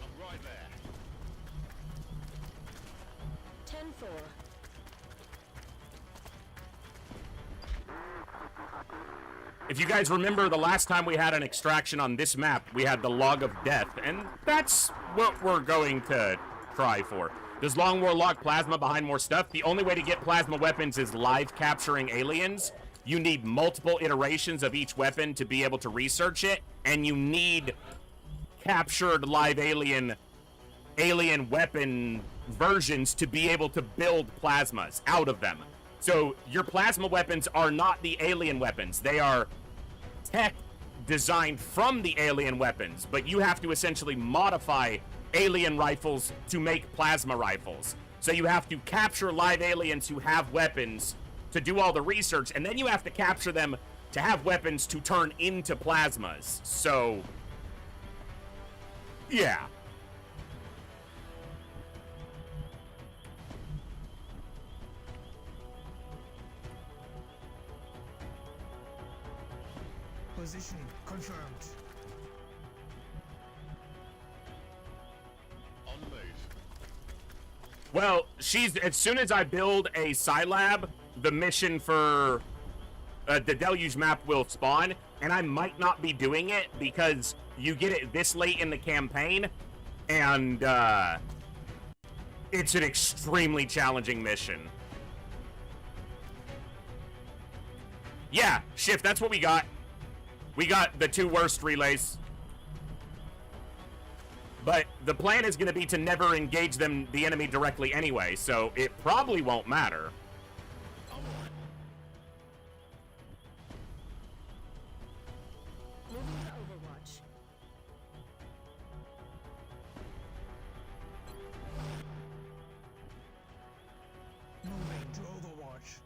I'm right there. 10-4. If you guys remember the last time we had an extraction on this map, we had the log of death, and that's what we're going to try for. Does Long War log plasma behind more stuff? The only way to get plasma weapons is live capturing aliens. You need multiple iterations of each weapon to be able to research it, and you need captured live alien weapon versions to be able to build plasmas out of them. So your plasma weapons are not the alien weapons. They are tech designed from the alien weapons, but you have to essentially modify alien rifles to make plasma rifles. So you have to capture live aliens who have weapons to do all the research, and then you have to capture them to have weapons to turn into plasmas. So, yeah. Positioning confirmed. On the move. Well, as soon as I build a Scilab, the mission for the Deluge map will spawn, and I might not be doing it because you get it this late in the campaign, and it's an extremely challenging mission. Yeah, Shift, that's what we got. We got the 2 worst relays. But the plan is going to be to never engage the enemy directly anyway, so it probably won't matter. Moving to Overwatch. Moving to Overwatch.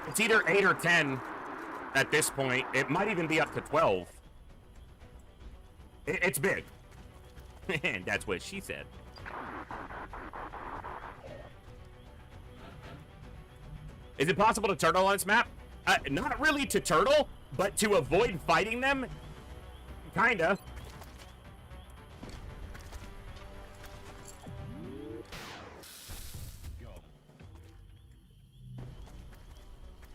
It's either 8 or 10 at this point. It might even be up to 12. It's big. That's what she said. Is it possible to turtle on this map? Not really to turtle, but to avoid fighting them? Kinda.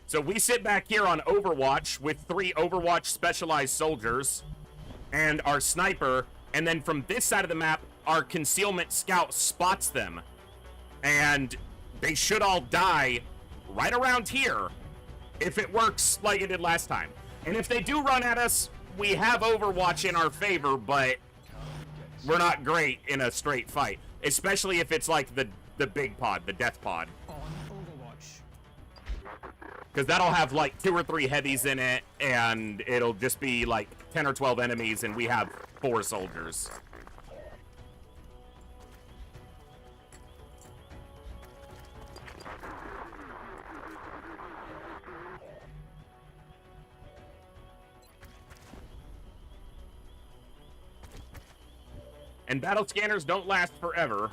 So we sit back here on Overwatch with 3 Overwatch specialized soldiers and our sniper, and then from this side of the map, our concealment scout spots them. And they should all die right around here if it works like it did last time. And if they do run at us, we have Overwatch in our favor, but we're not great in a straight fight, especially if it's like the big pod, the death pod. On Overwatch. Because that'll have like 2 or 3 heavies in it, and it'll just be like 10 or 12 enemies, and we have 4 soldiers. And battle scanners don't last forever.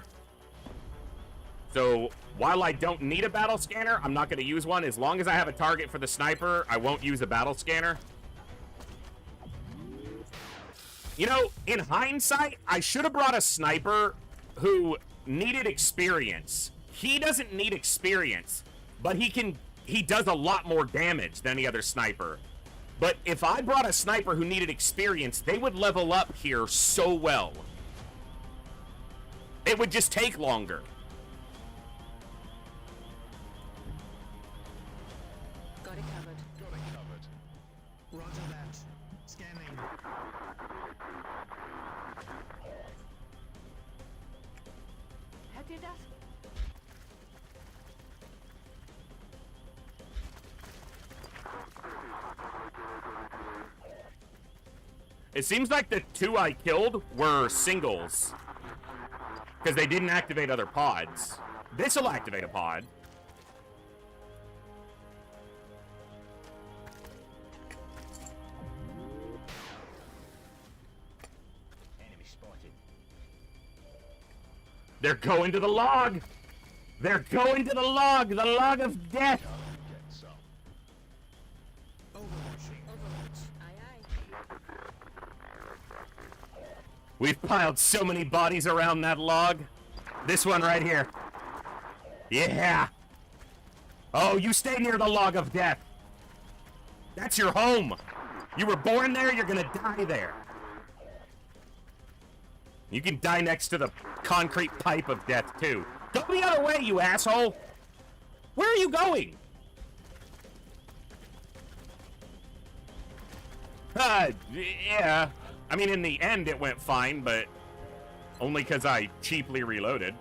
So, while I don't need a battle scanner, I'm not going to use one. As long as I have a target for the sniper, I won't use a battle scanner. You know, in hindsight, I should have brought a sniper who needed experience. He doesn't need experience, but he does a lot more damage than any other sniper. But if I brought a sniper who needed experience, they would level up here so well. It would just take longer. Got it covered. Roger that. Scanning. Hört ihr das? It seems like the 2 I killed were singles, because they didn't activate other pods. This'll activate a pod. Enemy spotted. They're going to the log! They're going to the log of death! Overwatching. Overwatch. Aye, aye. We've piled so many bodies around that log. This one right here. Yeah! Oh, you stay near the log of death. That's your home. You were born there, you're gonna die there. You can die next to the concrete pipe of death, too. Go the other way, you asshole! Where are you going? Yeah. I mean, in the end, it went fine, but only because I cheaply reloaded.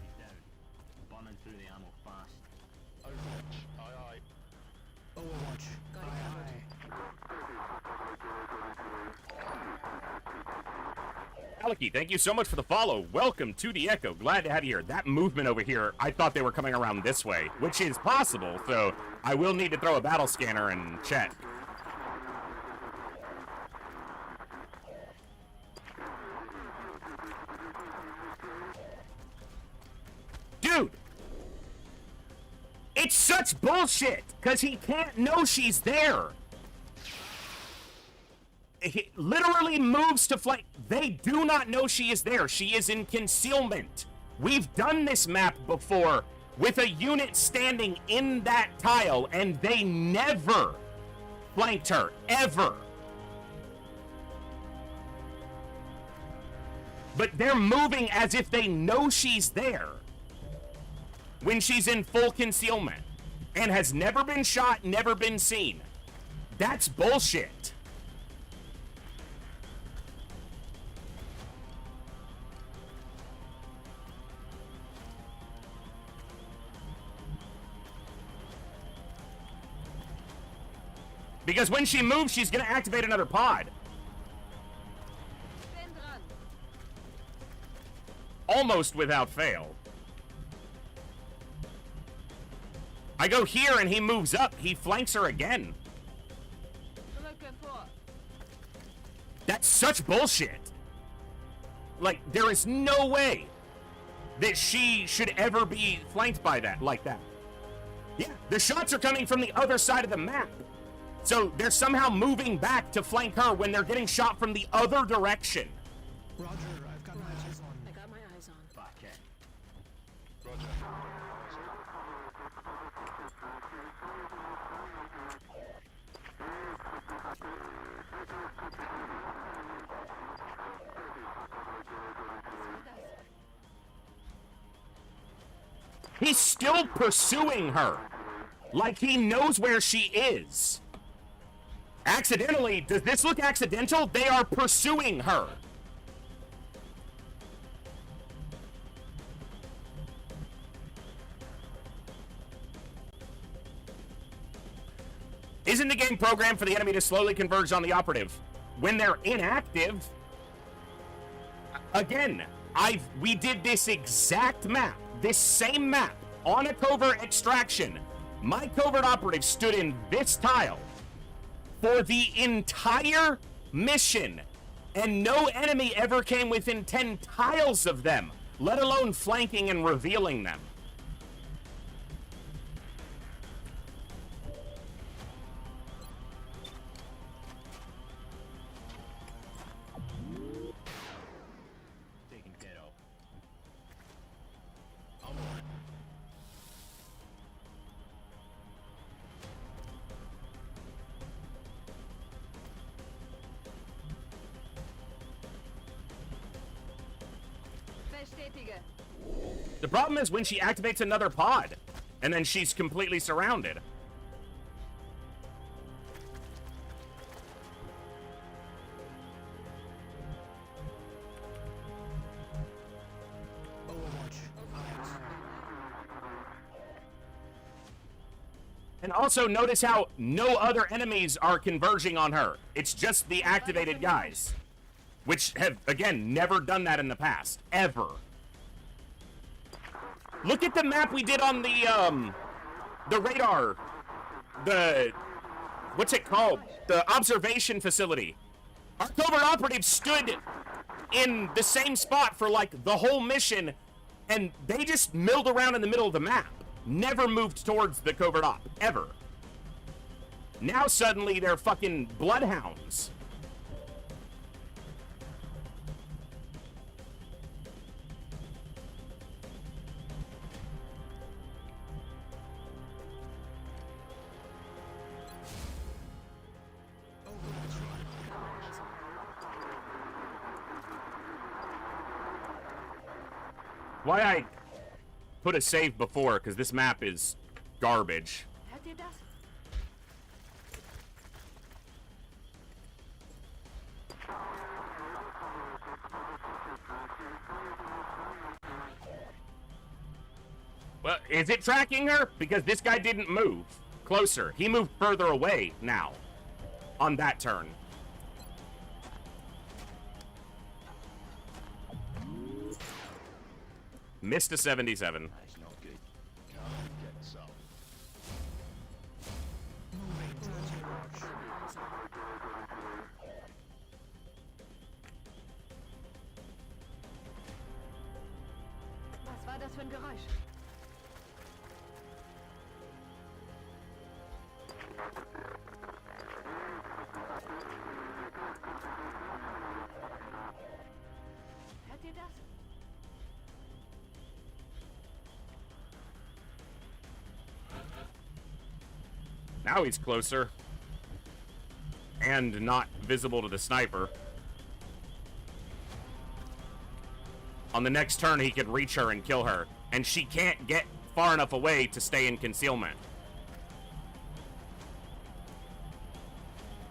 He's down. Burning through the ammo fast. Overwatch. Aye, aye. Overwatch. Got it Aye, covered. Aleki, thank you so much for the follow. Welcome to the Echo. Glad to have you here. That movement over here, I thought they were coming around this way, which is possible, so I will need to throw a battle scanner and check. Dude! It's such bullshit, because he can't know she's there. He literally moves to flank. They do not know she is there. She is in concealment. We've done this map before with a unit standing in that tile, and they never flanked her, ever. But they're moving as if they know she's there when she's in full concealment and has never been shot, never been seen. That's bullshit. Because when she moves, she's gonna activate another pod. Almost without fail. I go here and he moves up. He flanks her again. That's such bullshit. Like, there is no way that she should ever be flanked by that, like that. Yeah, the shots are coming from the other side of the map. So they're somehow moving back to flank her when they're getting shot from the other direction. Roger, I've got my eyes on. I got my eyes on. Okay. Roger. He's still pursuing her. Like he knows where she is. Accidentally, does this look accidental? They are pursuing her. Isn't the game programmed for the enemy to slowly converge on the operative? When they're inactive, again, we did this exact map, this same map, on a covert extraction. My covert operative stood in this tile for the entire mission, and no enemy ever came within 10 tiles of them, let alone flanking and revealing them. Taking Ditto. I'm on. The problem is when she activates another pod, and then she's completely surrounded. Overwatch. Eyes. And also notice how no other enemies are converging on her. It's just the activated guys, which have, again, never done that in the past, ever. Look at the map we did on the radar, what's it called? The observation facility. Our covert operatives stood in the same spot for like the whole mission, and they just milled around in the middle of the map. Never moved towards the covert op, ever. Now suddenly they're fucking bloodhounds. Why I put a save before, because this map is garbage. Hört ihr das? Well, is it tracking her? Because this guy didn't move closer. He moved further away now on that turn. Missed a 77. That's not good. Come and get some. Moving towards Overwatch. Was war das für ein Geräusch? Now he's closer. And not visible to the sniper. On the next turn, he could reach her and kill her. And she can't get far enough away to stay in concealment.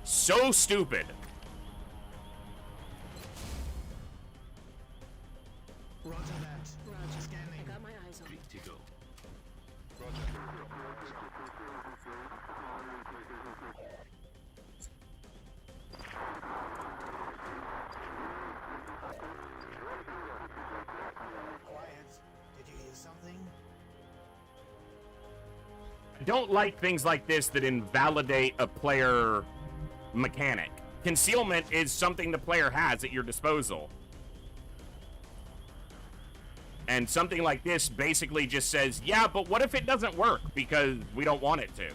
So stupid. Roger that. Roger. Scanning. I got my eyes on. Good to go. Quiet. Did you hear something? I don't like things like this that invalidate a player mechanic. Concealment is something the player has at your disposal. And something like this basically just says, yeah, but what if it doesn't work because we don't want it to?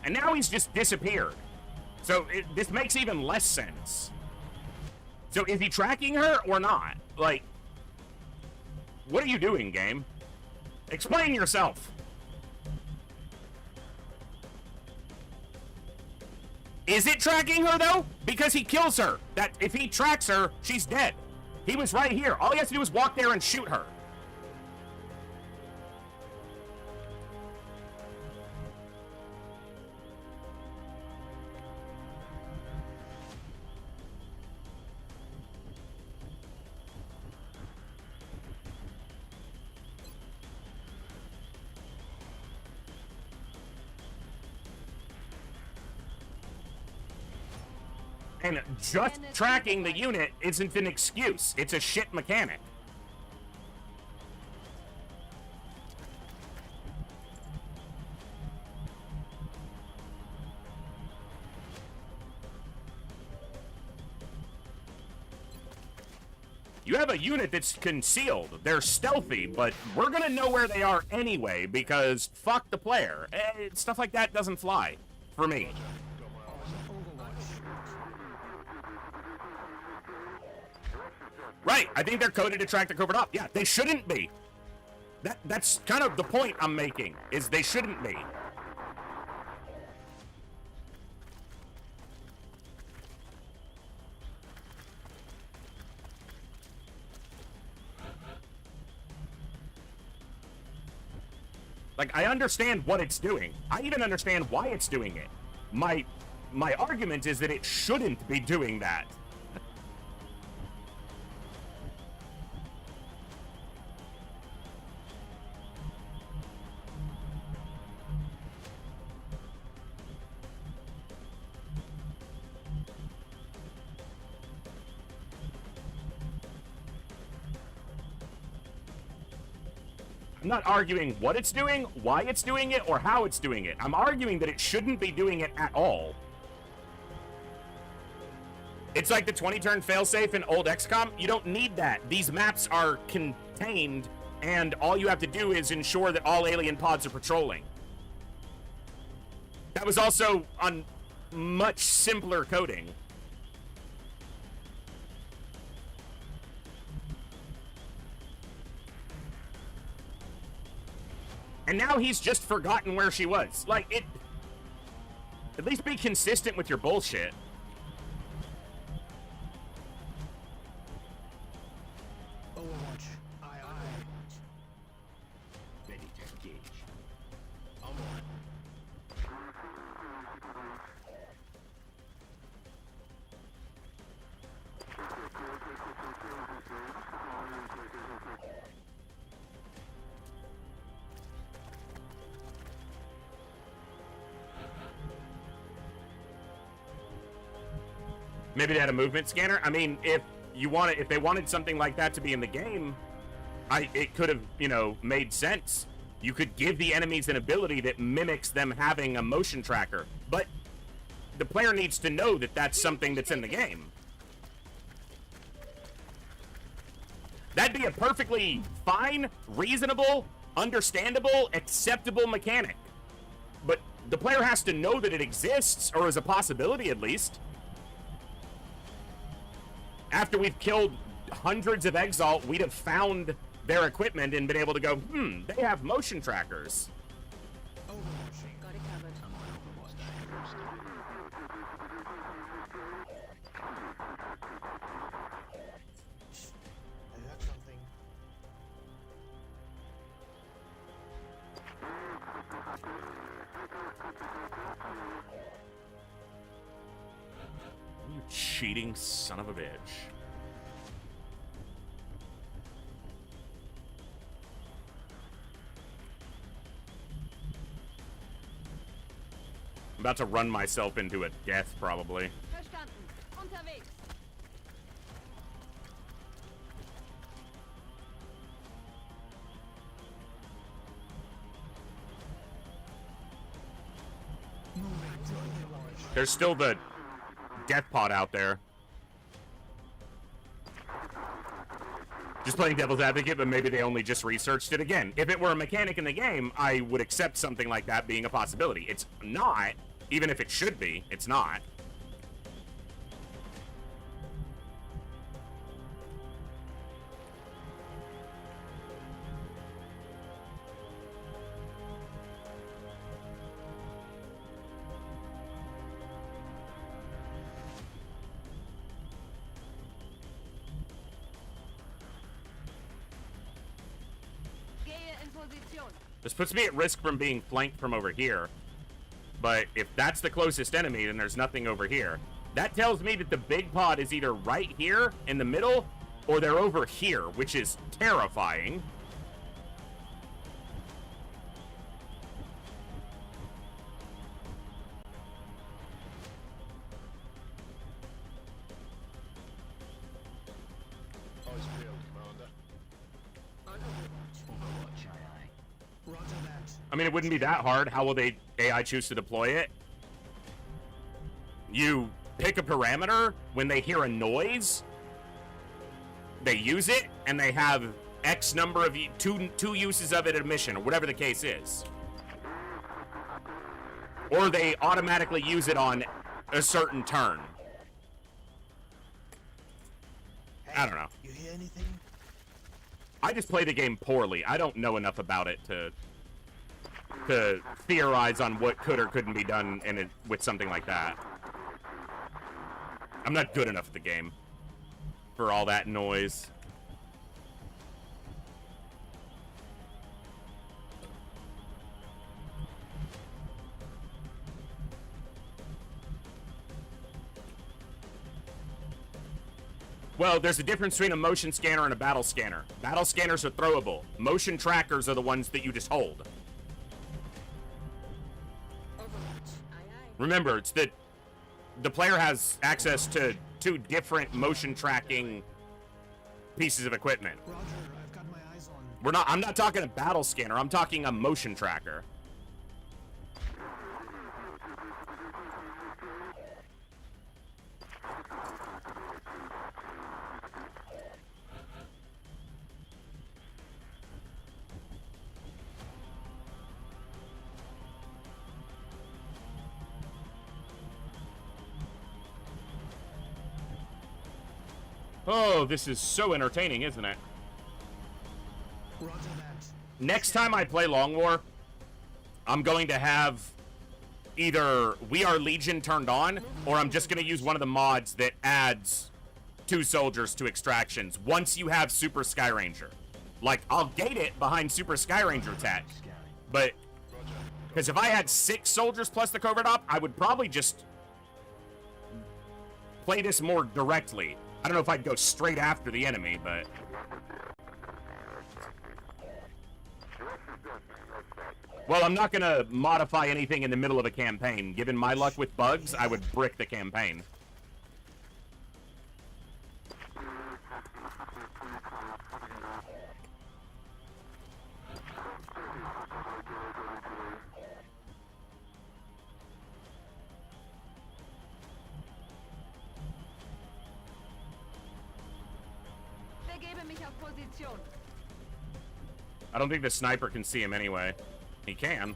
And now he's just disappeared. So this makes even less sense. So is he tracking her or not? Like, what are you doing, game? Explain yourself. Is it tracking her, though? Because he kills her. That if he tracks her, she's dead. He was right here. All he has to do is walk there and shoot her. And just tracking the unit isn't an excuse. It's a shit mechanic. You have a unit that's concealed. They're stealthy, but we're gonna know where they are anyway because fuck the player. Stuff like that doesn't fly for me. Right, I think they're coded to track the covert op. Yeah, they shouldn't be. That's kind of the point I'm making, is they shouldn't be. Like, I understand what it's doing. I even understand why it's doing it. My argument is that it shouldn't be doing that. I'm not arguing what it's doing, why it's doing it, or how it's doing it. I'm arguing that it shouldn't be doing it at all. It's like the 20-turn failsafe in old XCOM. You don't need that. These maps are contained, and all you have to do is ensure that all alien pods are patrolling. That was also on much simpler coding. And now he's just forgotten where she was. Like, it... At least be consistent with your bullshit. Overwatch. Aye, aye. Ready to engage. I'm on. Maybe they had a movement scanner. I mean, if they wanted something like that to be in the game, it could have, made sense. You could give the enemies an ability that mimics them having a motion tracker, but the player needs to know that that's something that's in the game. That'd be a perfectly fine, reasonable, understandable, acceptable mechanic. But The player has to know that it exists, or is a possibility at least. After we've killed hundreds of Exalt, we'd have found their equipment and been able to go, they have motion trackers. Overwatch. Got it covered. I heard something. You cheating son of a bitch. I'm about to run myself into a death, probably. Verstanden. Unterwegs. Moving to Overwatch. There's still the death pod out there. Just playing devil's advocate, but maybe they only just researched it again. If it were a mechanic in the game, I would accept something like that being a possibility. It's not, even if it should be, it's not. Gehe in Position. This puts me at risk from being flanked from over here. But if that's the closest enemy, then there's nothing over here. That tells me that the big pod is either right here in the middle, or they're over here, which is terrifying. Eyes peeled, Commander. Overwatch, aye. Roger that. I mean, it wouldn't be that hard. How will they AI choose to deploy it? You pick a parameter, when they hear a noise, they use it, and they have X number of two uses of it at a mission, or whatever the case is. Or they automatically use it on a certain turn. I don't know. You hear anything? I just play the game poorly. I don't know enough about it to theorize on what could or couldn't be done in it with something like that. I'm not good enough at the game for all that noise. Well, there's a difference between a motion scanner and a battle scanner. Battle scanners are throwable. Motion trackers are the ones that you just hold. Overwatch. Aye, aye. Remember, it's that the player has access to two different motion tracking pieces of equipment. Roger, I've got my eyes on. I'm not talking a battle scanner, I'm talking a motion tracker. Oh, this is so entertaining, isn't it? Roger that. Next time I play Long War, I'm going to have either We Are Legion turned on, or I'm just going to use one of the mods that adds 2 soldiers to extractions once you have Super Sky Ranger. Like, I'll gate it behind Super Sky Ranger tech, but because if I had 6 soldiers plus the covert op, I would probably just play this more directly. I don't know if I'd go straight after the enemy, but... Well, I'm not gonna modify anything in the middle of a campaign. Given my luck with bugs, I would brick the campaign. Begebe mich auf Position. I don't think the sniper can see him anyway. He can.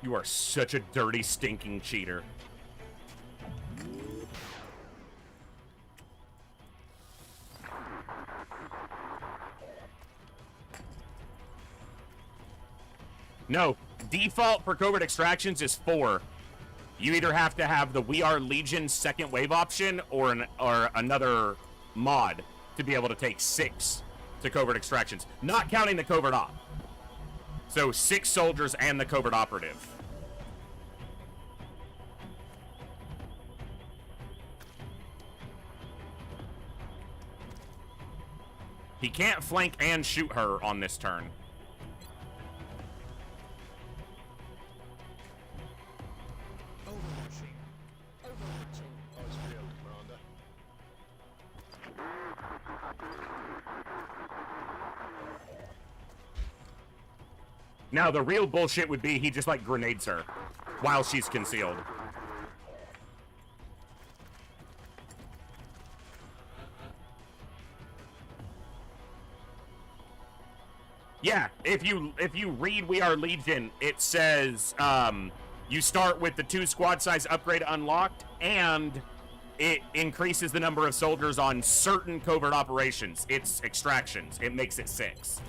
You are such a dirty, stinking cheater. No, default for covert extractions is 4. You either have to have the We Are Legion second wave option or another mod to be able to take 6 to covert extractions, not counting the covert op. So 6 soldiers and the covert operative. He can't flank and shoot her on this turn. Now, the real bullshit would be he just, like, grenades her while she's concealed. Yeah, if you read We Are Legion, it says you start with the 2 squad size upgrade unlocked, and it increases the number of soldiers on certain covert operations. It's extractions. It makes it 6.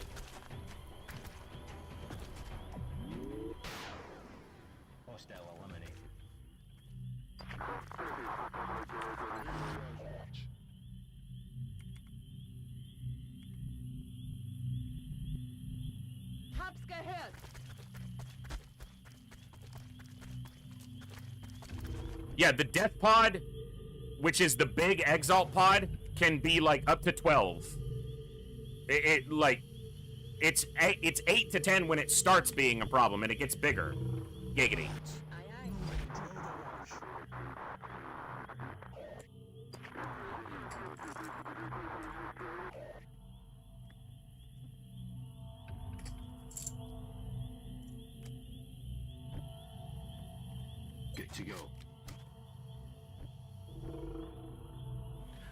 Hab's gehört. Yeah, the death pod, which is the big exalt pod, can be like up to 12. It's 8 to 10 when it starts being a problem, and it gets bigger. Giggity. Good to go.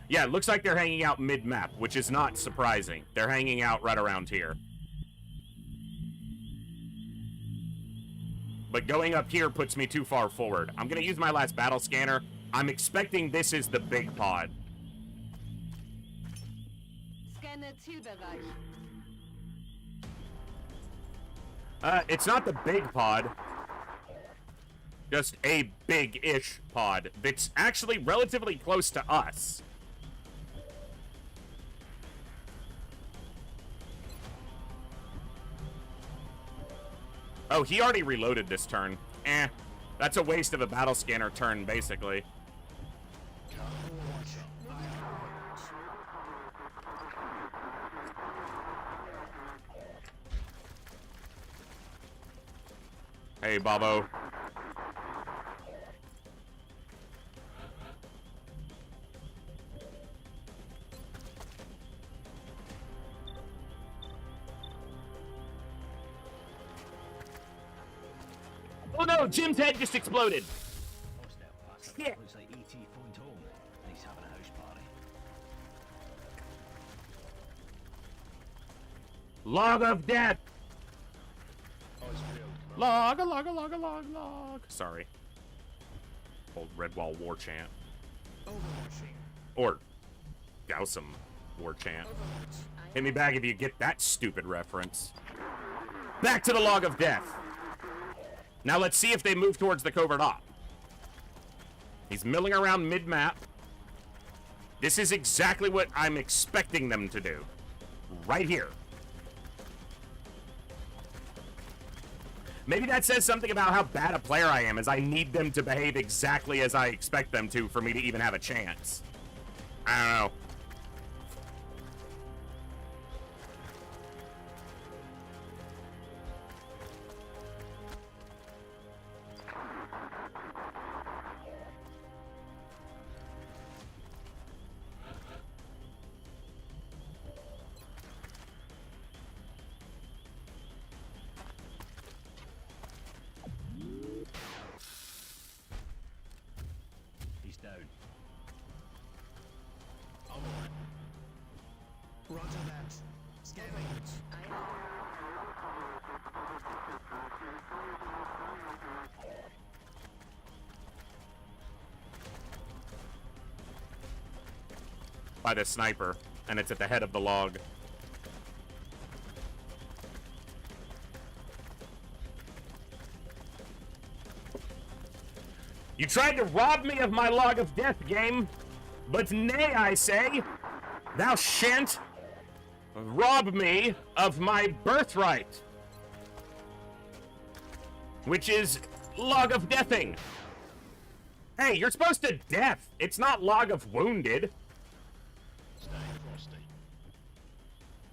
Yeah, it looks like they're hanging out mid-map, which is not surprising. They're hanging out right around here. But going up here puts me too far forward. I'm going to use my last battle scanner. I'm expecting this is the big pod. Scanne Zielbereich. It's not the big pod. Just a big-ish pod that's actually relatively close to us. Oh, he already reloaded this turn. That's a waste of a battle scanner turn, basically. Hey, Bobo. Oh no, Jim's head just exploded. Shit. Looks like ET phoned home and he's having a house party. Log of death. Log. Sorry. Old Redwall war chant. Or Gaussum war chant. Hit me back if you get that stupid reference. Back to the log of death. Now let's see if they move towards the covert op. He's milling around mid-map. This is exactly what I'm expecting them to do. Right here. Maybe that says something about how bad a player I am, as I need them to behave exactly as I expect them to for me to even have a chance. I don't know. He's down. Roger that. Scanning. by the sniper, and it's at the head of the log. You tried to rob me of my log of death, game, but nay, I say, thou shan't rob me of my birthright, which is log of deathing. Hey, you're supposed to death. It's not log of wounded. Stay frosty.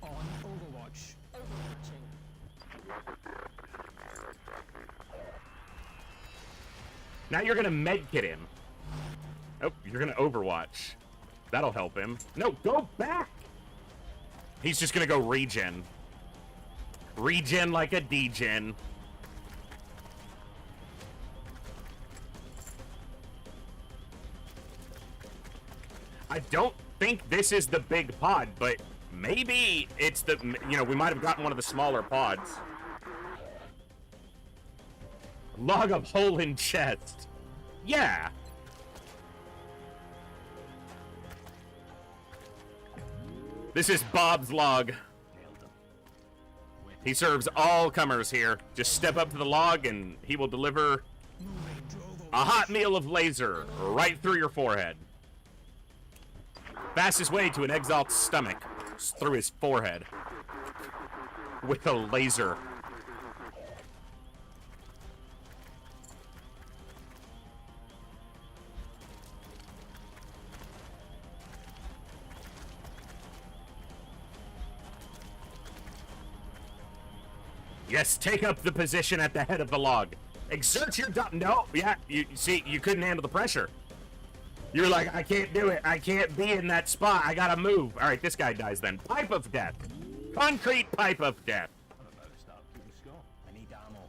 On Overwatch. Now you're gonna medkit him. Oh, you're gonna Overwatch. That'll help him. No, go back! He's just gonna go regen. Regen like a degen. I don't think this is the big pod, but maybe it's the, you know, we might have gotten one of the smaller pods. Log of hole in chest. Yeah. This is Bob's log. Nailed them. He serves all comers here. Just step up to the log and he will deliver Moving to a hot meal of laser right through your forehead. Fastest way to an exalt's stomach is through his forehead with a laser. Yes, take up the position at the head of the log. Exert your no, yeah, you see, you couldn't handle the pressure. You're like, I can't do it. I can't be in that spot. I gotta move. All right, this guy dies then. Pipe of death. Concrete pipe of death. I'm about to start keeping score. I need ammo.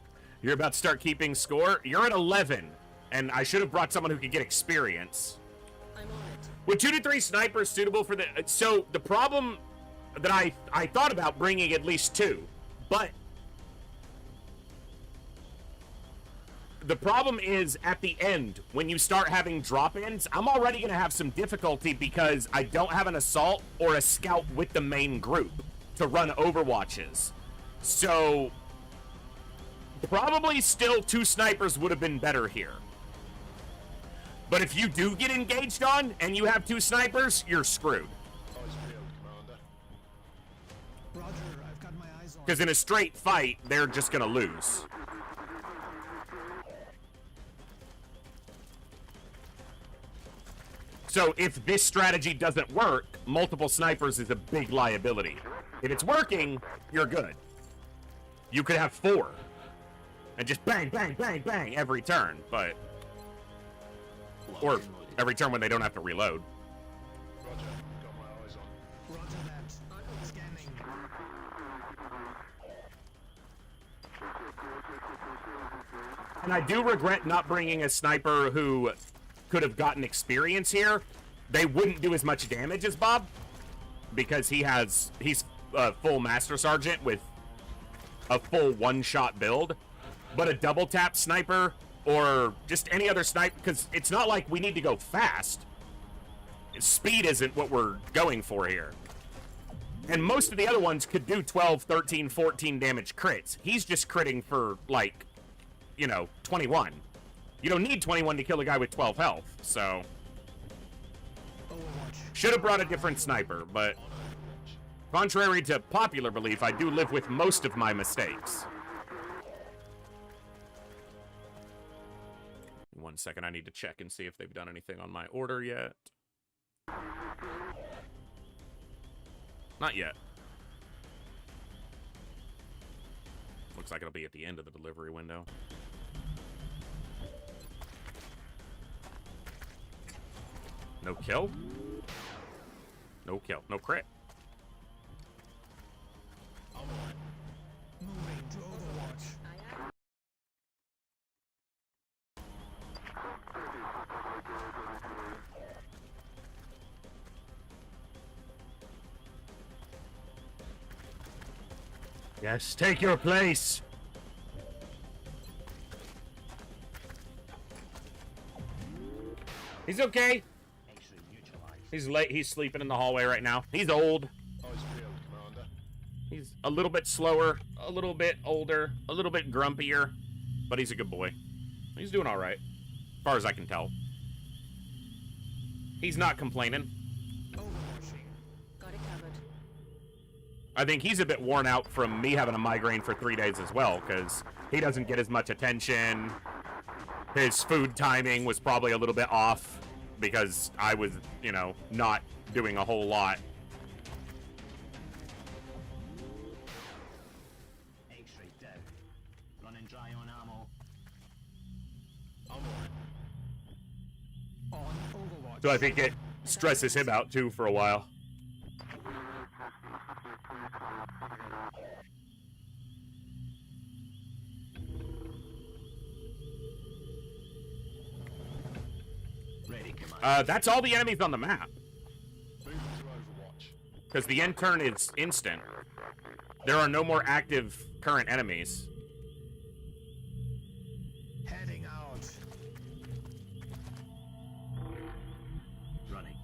You're about to start keeping score. You're at 11, and I should have brought someone who could get experience. I'm on it. With 2 to 3 snipers suitable for the... So, the problem that I thought about bringing at least 2, but... The problem is, at the end, when you start having drop-ins, I'm already going to have some difficulty because I don't have an assault or a scout with the main group to run overwatches. So, probably still 2 snipers would have been better here. But if you do get engaged on, and you have 2 snipers, you're screwed. Eyes peeled, Commander. Roger, I've got my eyes on. Because in a straight fight, they're just going to lose. So if this strategy doesn't work, multiple snipers is a big liability. If it's working, you're good. You could have 4. And just bang, bang, bang, bang every turn, but... Or every turn when they don't have to reload. Roger, got my eyes on. Roger that. Scanning. And I do regret not bringing a sniper who could have gotten experience here. They wouldn't do as much damage as Bob because he's a full Master Sergeant with a full one-shot build. But a double tap sniper or just any other sniper, because it's not like we need to go fast. Speed isn't what we're going for here. And most of the other ones could do 12, 13, 14 damage crits. He's just critting for, like, you know, 21. You don't need 21 to kill a guy with 12 health, so... Should have brought a different sniper, but... Contrary to popular belief, I do live with most of my mistakes. 1 second, I need to check and see if they've done anything on my order yet. Not yet. Looks like it'll be at the end of the delivery window. No kill? No kill. No crit. Moving to Overwatch. Yes, take your place. He's okay. He's late. He's sleeping in the hallway right now. He's old. Eyes peeled, Commander. He's a little bit slower, a little bit older, a little bit grumpier, but he's a good boy. He's doing all right, as far as I can tell. He's not complaining. Overwatching. Got it covered. I think he's a bit worn out from me having a migraine for 3 days as well, because he doesn't get as much attention. His food timing was probably a little bit off because I was, you know, not doing a whole lot. X-ray down. Running dry on ammo. I'm on it. On Overwatch. So I think it stresses him out too for a while. Ready, Commander. That's all the enemies on the map, Moving to Overwatch. because the end turn is instant. There are no more active current enemies. Heading out. Running.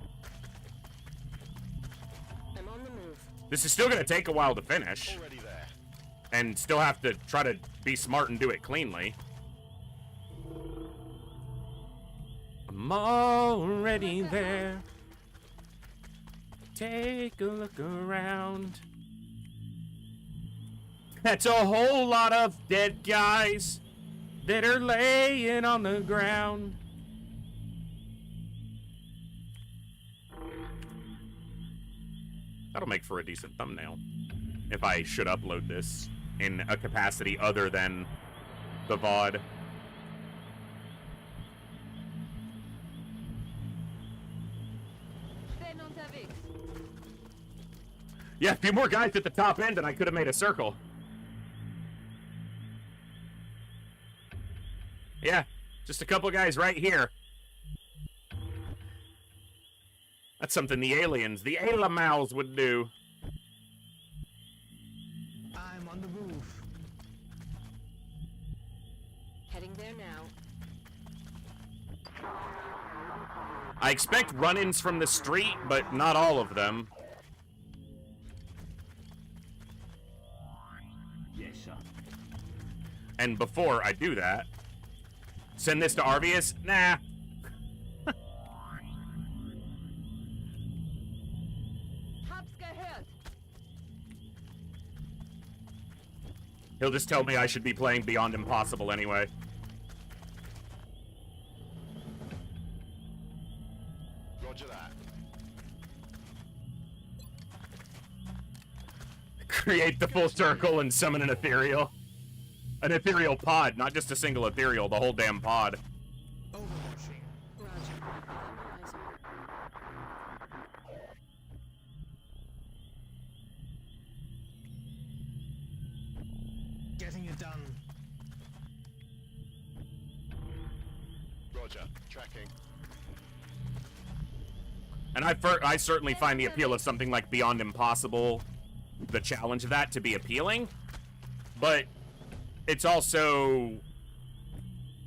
I'm on the move. This is still going to take a while to finish, Already there. and still have to try to be smart and do it cleanly. I'm already there. Take a look around. That's a whole lot of dead guys that are laying on the ground. That'll make for a decent thumbnail if I should upload this in a capacity other than the VOD. Ben unterwegs. Yeah, a few more guys at the top end and I could have made a circle. Yeah, just a couple guys right here. That's something the aliens, the Alamals would do. I'm on the move. Heading there now. I expect run-ins from the street, but not all of them. Yes, sir. And before I do that, send this to Arvius? Nah. Hab's gehört. He'll just tell me I should be playing Beyond Impossible anyway. Roger that. Create the full circle and summon an ethereal. An ethereal pod, not just a single ethereal, the whole damn pod. Overwatching. Roger. I've got my eyes on. Getting it done. Roger. Tracking. And I certainly find the appeal of something like Beyond Impossible, the challenge of that, to be appealing. But it's also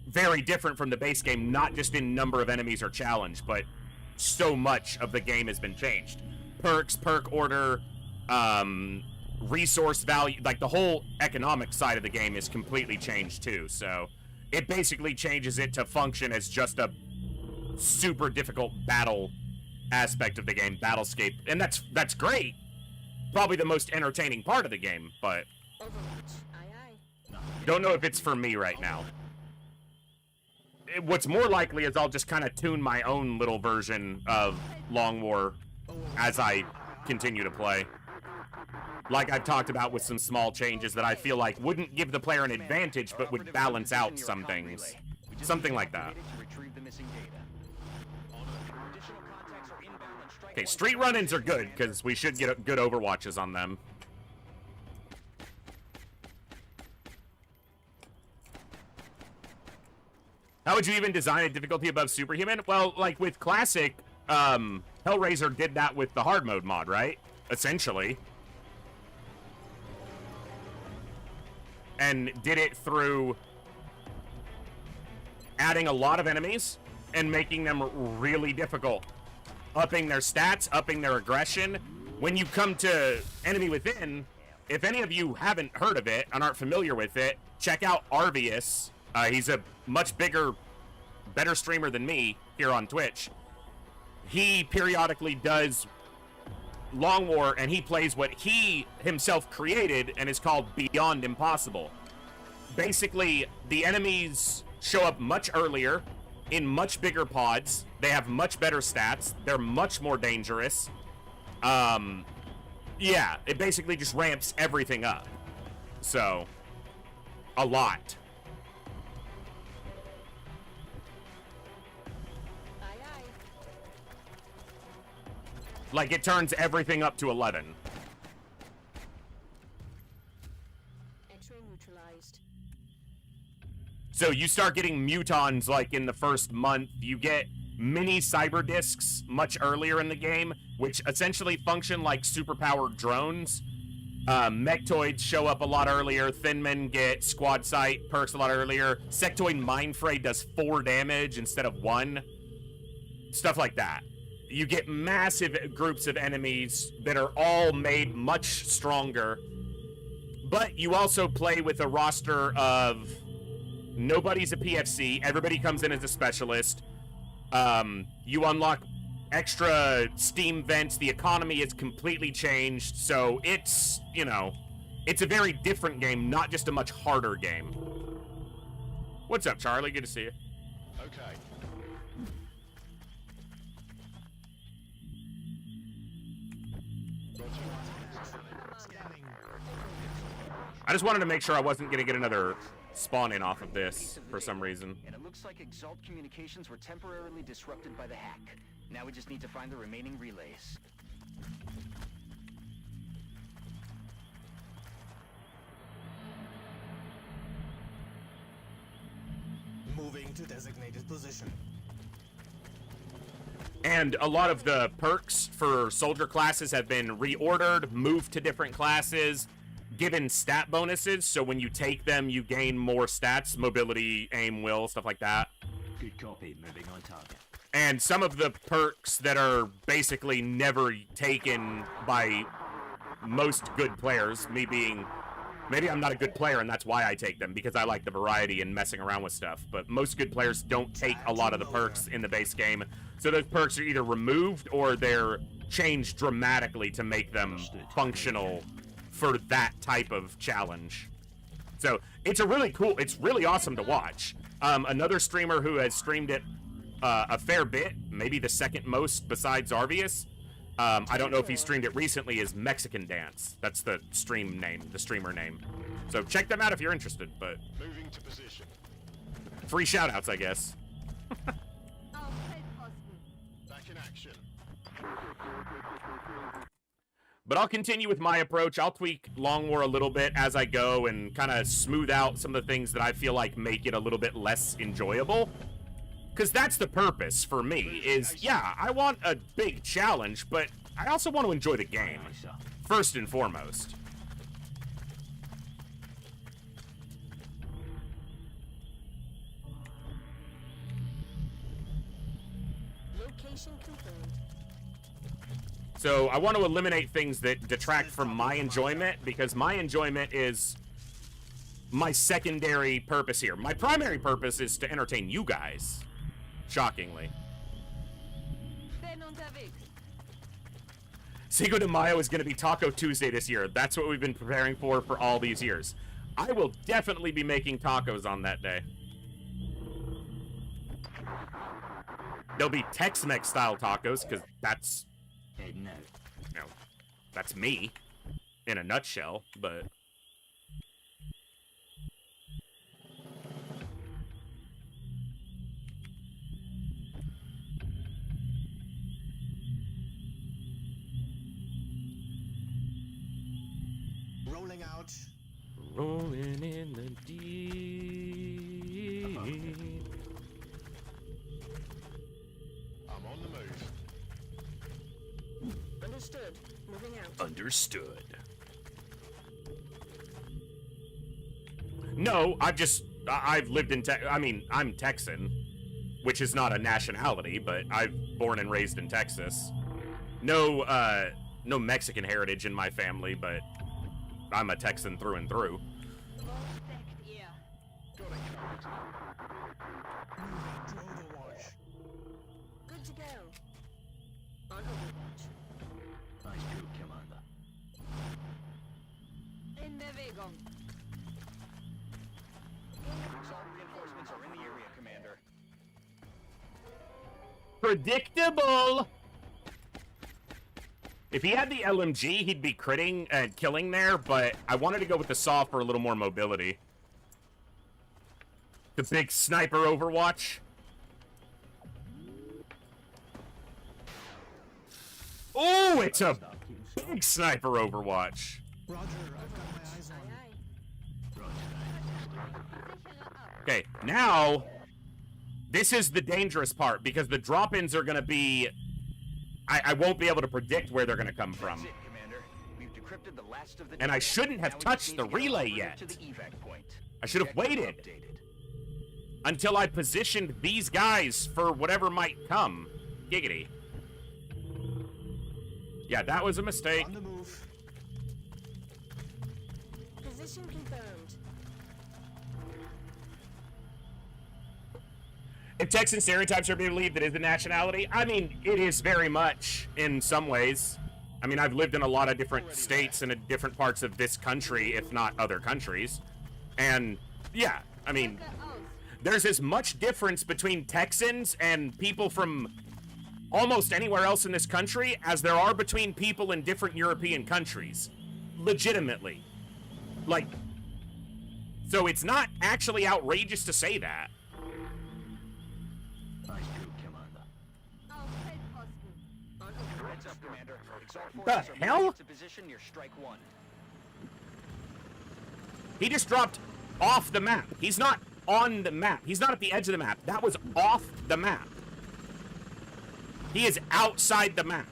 very different from the base game, not just in number of enemies or challenge, but so much of the game has been changed. Perks, perk order, resource value, like the whole economic side of the game is completely changed too. So it basically changes it to function as just a super difficult battle aspect of the game, battlescape, and that's great. Probably the most entertaining part of the game, but Overwatch. Aye aye. don't know if it's for me right now. What's more likely is I'll just kind of tune my own little version of Long War as I continue to play. Like I've talked about with some small changes that I feel like wouldn't give the player an advantage, but would balance out some things. Something like that. Okay, street run-ins are good, because we should get good overwatches on them. How would you even design a difficulty above superhuman? Well, like with classic, Hellraiser did that with the hard mode mod, right? Essentially. And did it through adding a lot of enemies and making them really difficult. upping their stats, upping their aggression. When you come to Enemy Within, if any of you haven't heard of it and aren't familiar with it, check out Arvius. He's a much better streamer than me here on Twitch. He periodically does Long War, and he plays what he himself created and is called Beyond Impossible. Basically, the enemies show up much earlier, in much bigger pods. They have much better stats. They're much more dangerous. Yeah, it basically just ramps everything up. So, a lot. Like, it turns everything up to 11. X-ray neutralized. So you start getting mutons, like, in the first month. You get mini cyber discs much earlier in the game, which essentially function like superpowered drones. Mechtoids show up a lot earlier. Thinmen get squad sight perks a lot earlier. Sectoid Mindfray does 4 damage instead of 1. Stuff like that. You get massive groups of enemies that are all made much stronger. But you also play with a roster of nobody's a PFC. Everybody comes in as a specialist. You unlock extra steam vents. The economy is completely changed. So it's, you know, it's a very different game, not just a much harder game. What's up, Charlie? Good to see you. Okay. I just wanted to make sure I wasn't going to get another spawn in off of this for some reason. And it looks like Exalt communications were temporarily disrupted by the hack. Now we just need to find the remaining relays. Moving to designated position. And a lot of the perks for soldier classes have been reordered, moved to different classes, given stat bonuses, so when you take them, you gain more stats, mobility, aim, will, stuff like that. Good copy. Moving on target. And some of the perks that are basically never taken by most good players, me being, maybe I'm not a good player and that's why I take them, because I like the variety and messing around with stuff, but most good players don't take a lot of the perks in the base game, so those perks are either removed or they're changed dramatically to make them functional for that type of challenge. So it's a really cool, it's really awesome to watch. Another streamer who has streamed it a fair bit, maybe the second most besides Arvius, I don't know if he streamed it recently, is Mexican Dance. That's the stream name, the streamer name. So check them out if you're interested, but Moving to position. free shoutouts, I guess. Back in action. But I'll continue with my approach. I'll tweak Long War a little bit as I go and kind of smooth out some of the things that I feel like make it a little bit less enjoyable. Because that's the purpose for me, is, yeah, I want a big challenge, but I also want to enjoy the game, first and foremost. Location confirmed. So I want to eliminate things that detract from my enjoyment, because my enjoyment is my secondary purpose here. My primary purpose is to entertain you guys, shockingly. Ben unterwegs. Cinco de Mayo is going to be Taco Tuesday this year. That's what we've been preparing for all these years. I will definitely be making tacos on that day. There'll be Tex-Mex style tacos, because that's, Heading out. you know, that's me in a nutshell, but... Rolling out. Rolling in the deep. I'm on the move. Understood. Moving out. Understood. No, I've lived in I'm Texan, which is not a nationality, but I've born and raised in Texas. No Mexican heritage in my family, but I'm a Texan through and through. To Overwatch. Good to go. On Overwatch. Nice move, Commander. In Bewegung. Assault reinforcements are in the area, Commander. Predictable! If he had the LMG, he'd be critting and killing there, but I wanted to go with the SAW for a little more mobility. The big sniper Overwatch. Oh, it's a big sniper Overwatch. Roger, I've got my eyes on. Okay, now, this is the dangerous part, because the drop-ins are going to be... I won't be able to predict where they're going to come from. That's it, Commander. We've decrypted the last of the And I data. shouldn't have Now we just touched need the to get relay over yet. To the evac point. I should have Objectives waited updated. until I positioned these guys for whatever might come. Giggity. Yeah, that was a mistake. On the move. Position confirmed. If Texan stereotypes are believed, that is the nationality. I mean, it is very much in some ways. I mean, I've lived in a lot of different states and in different parts of this country, if not other countries. And yeah, I mean, there's as much difference between Texans and people from almost anywhere else in this country as there are between people in different European countries. Legitimately. Like, so it's not actually outrageous to say that. Nice move, Commander. Auf Feldposten. On Heads up, Commander. Exalt The forces are hell? moving into position near Strike 1. He just dropped off the map. He's not on the map. He's not at the edge of the map. That was off the map. He is outside the map.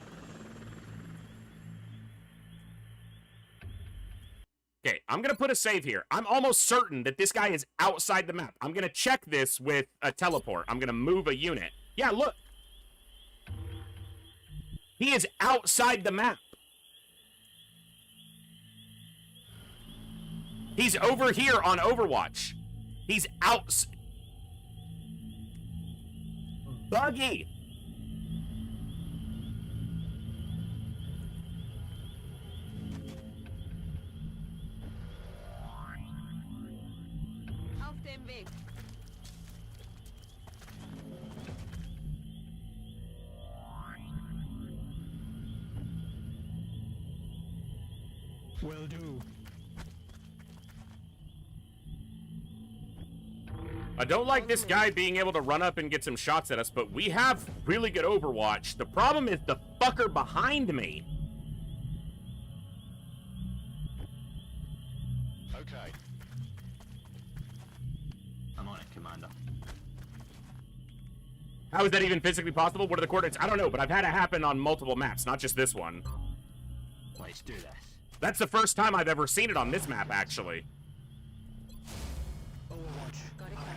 Okay, I'm gonna put a save here. I'm almost certain that this guy is outside the map. I'm gonna check this with a teleport. I'm gonna move a unit. Yeah, look. He is outside the map. He's over here on Overwatch. He's out. Buggy. Auf dem Weg. Will do. I don't like this guy being able to run up and get some shots at us, but we have really good Overwatch. The problem is the fucker behind me. Okay. I'm on it, Commander. How is that even physically possible? What are the coordinates? I don't know, but I've had it happen on multiple maps, not just this one. Let's do this. That's the first time I've ever seen it on this map, actually. Overwatch. Got it covered.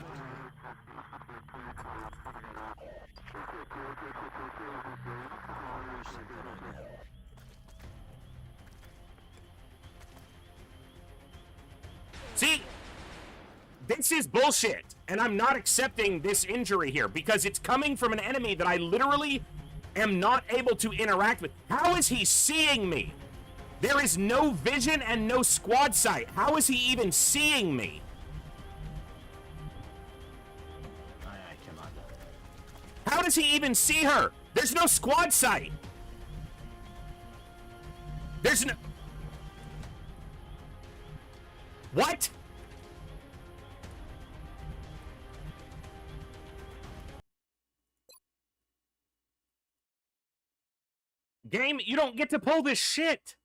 See? This is bullshit, and I'm not accepting this injury here because it's coming from an enemy that I literally am not able to interact with. How is he seeing me? There is no vision and no squad sight. How is he even seeing me? Aye, aye, Commander. How does he even see her? There's no squad sight. There's no... What? Game, you don't get to pull this shit.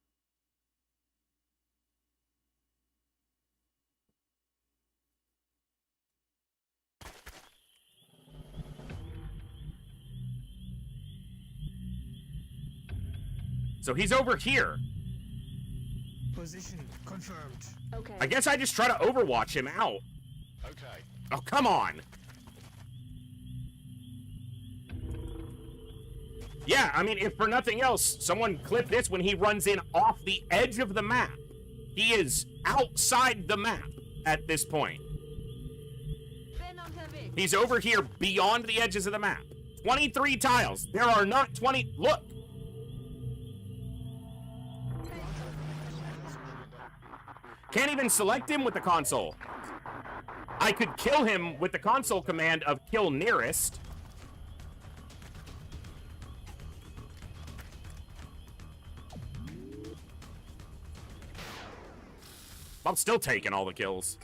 So he's over here. Position confirmed. Okay. I guess I just try to Overwatch him out. Okay. Oh, come on. Yeah, I mean, if for nothing else, someone clip this when he runs in off the edge of the map. He is outside the map at this point. He's over here beyond the edges of the map. 23 tiles. There are not 20. Look. Can't even select him with the console. I could kill him with the console command of kill nearest. I'm still taking all the kills.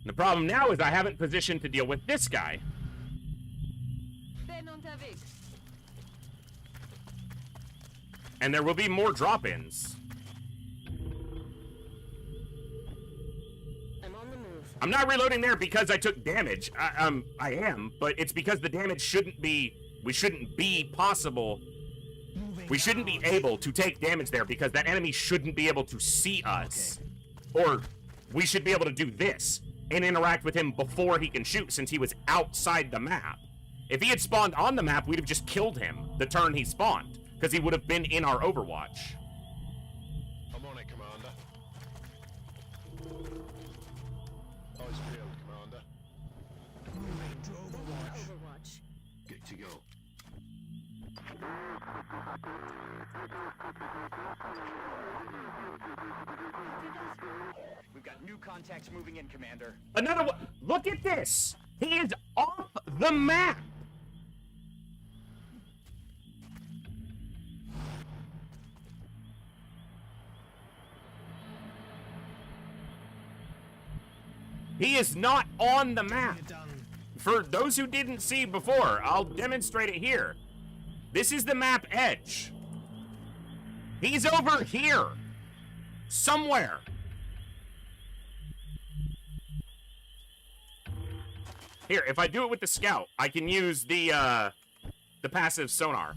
The problem now is I haven't positioned to deal with this guy. And there will be more drop-ins. I'm on the move. I'm not reloading there because I took damage. I am, but it's because the damage shouldn't be possible. We shouldn't be able to take damage there because that enemy shouldn't be able to see us. Okay. Or we should be able to do this and interact with him before he can shoot since he was outside the map. If he had spawned on the map, we'd have just killed him the turn he spawned because he would have been in our Overwatch. I'm on it, Commander. Eyes peeled, Commander. Moving to Overwatch. Good to go. We've got new contacts moving in, Commander. Another one. Look at this. He is off the map. He is not on the map. For those who didn't see before, I'll demonstrate it here. This is the map edge. He's over here. Somewhere. Here, if I do it with the scout, I can use the passive sonar.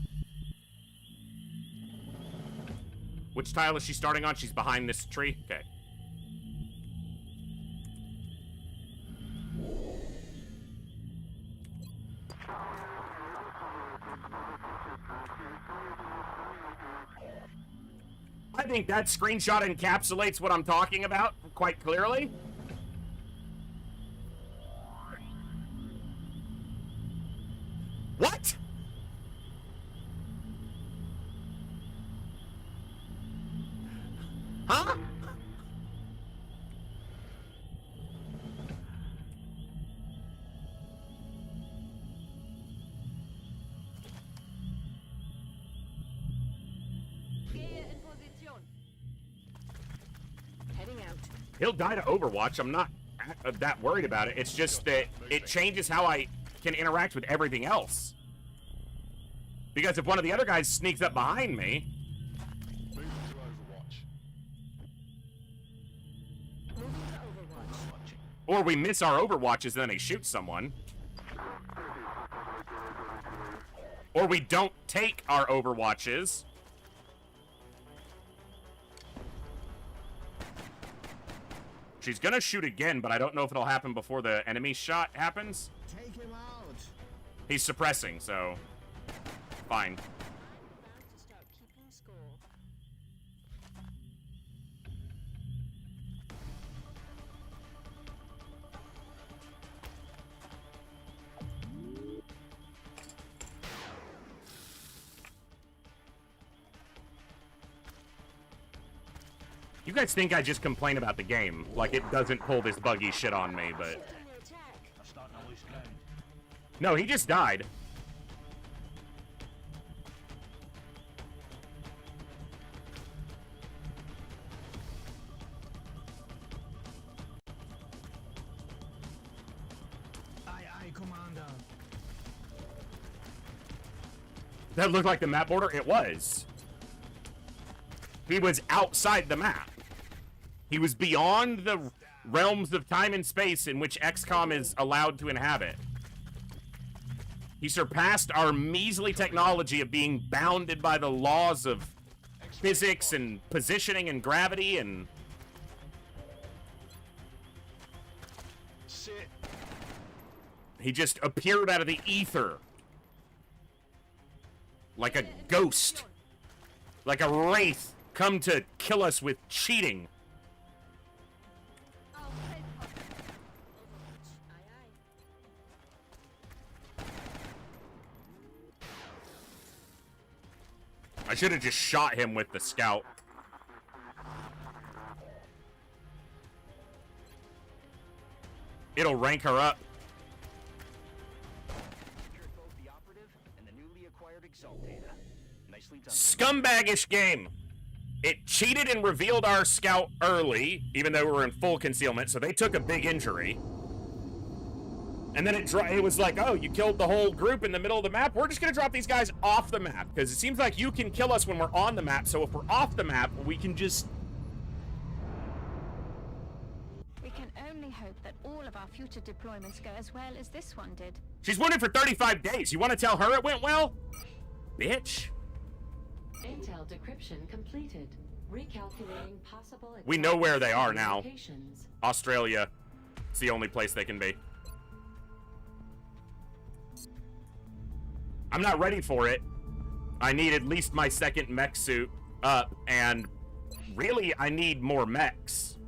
Which tile is she starting on? She's behind this tree? Okay. I think that screenshot encapsulates what I'm talking about quite clearly. What? Huh? Heading out. He'll die to Overwatch. I'm not that worried about it. It's just that it changes how I can interact with everything else. Because if one of the other guys sneaks up behind me... Moving to Overwatch. Moving to Overwatch. Or we miss our Overwatches and then they shoot someone. Or we don't take our Overwatches. She's gonna shoot again, but I don't know if it'll happen before the enemy shot happens. Take him out. He's suppressing, so... fine. I'm about to start keeping score. You guys think I just complain about the game, like it doesn't pull this buggy shit on me, but... Under attack. I'm starting to lose ground. No, he just died. Aye, Commander. That looked like the map border? It was. He was outside the map. He was beyond the realms of time and space in which XCOM is allowed to inhabit. He surpassed our measly technology of being bounded by the laws of physics and positioning and gravity and... Sit. He just appeared out of the ether. Like a ghost. Like a wraith come to kill us with cheating. I should have just shot him with the scout. It'll rank her up. Scumbagish game. It cheated and revealed our scout early, even though we were in full concealment, so they took a big injury. And then it was like, oh, you killed the whole group in the middle of the map? We're just going to drop these guys off the map, because it seems like you can kill us when we're on the map, so if we're off the map, we can just... We can only hope that all of our future deployments go as well as this one did. She's wounded for 35 days. You want to tell her it went well? Bitch. Intel decryption completed. Recalculating possible... We know where they are now. Locations. Australia. It's the only place they can be. I'm not ready for it. I need at least my second mech suit up, and really, I need more mechs.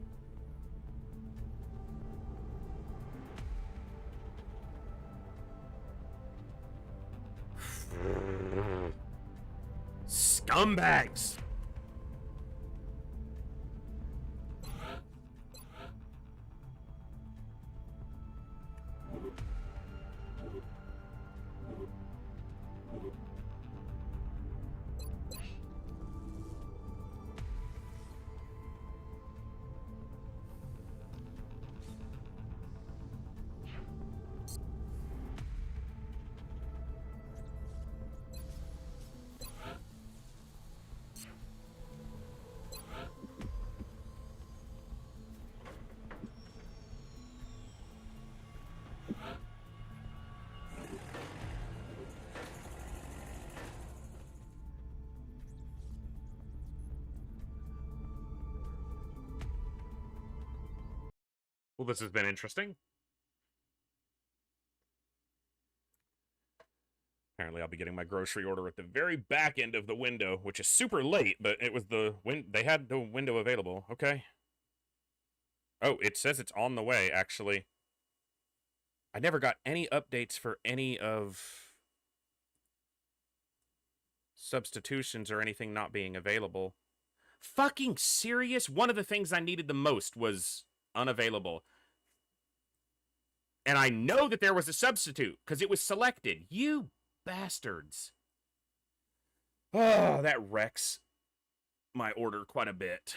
Scumbags. Well, this has been interesting. Apparently, I'll be getting my grocery order at the very back end of the window, which is super late, but it was they had the window available. Okay. Oh, it says it's on the way, actually. I never got any updates for any of substitutions or anything not being available. Fucking serious? One of the things I needed the most was unavailable. And I know that there was a substitute because it was selected. You bastards. Oh, that wrecks my order quite a bit.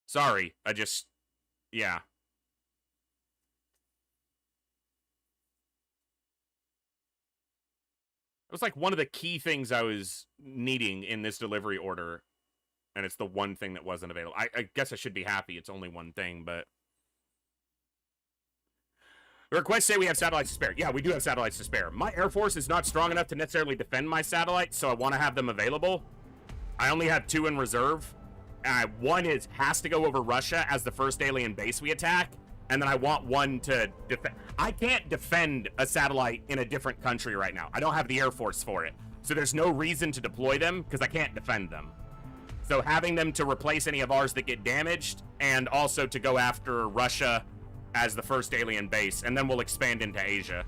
Sorry, yeah. It was like one of the key things I was needing in this delivery order, and it's the one thing that wasn't available. I guess I should be happy it's only one thing, but... The requests say we have satellites to spare. Yeah, we do have satellites to spare. My Air Force is not strong enough to necessarily defend my satellites, so I want to have them available. I only have 2 in reserve. One has to go over Russia as the first alien base we attack, and then I want one to defend. I can't defend a satellite in a different country right now. I don't have the Air Force for it. So there's no reason to deploy them because I can't defend them. So having them to replace any of ours that get damaged, and also to go after Russia as the first alien base, and then we'll expand into Asia.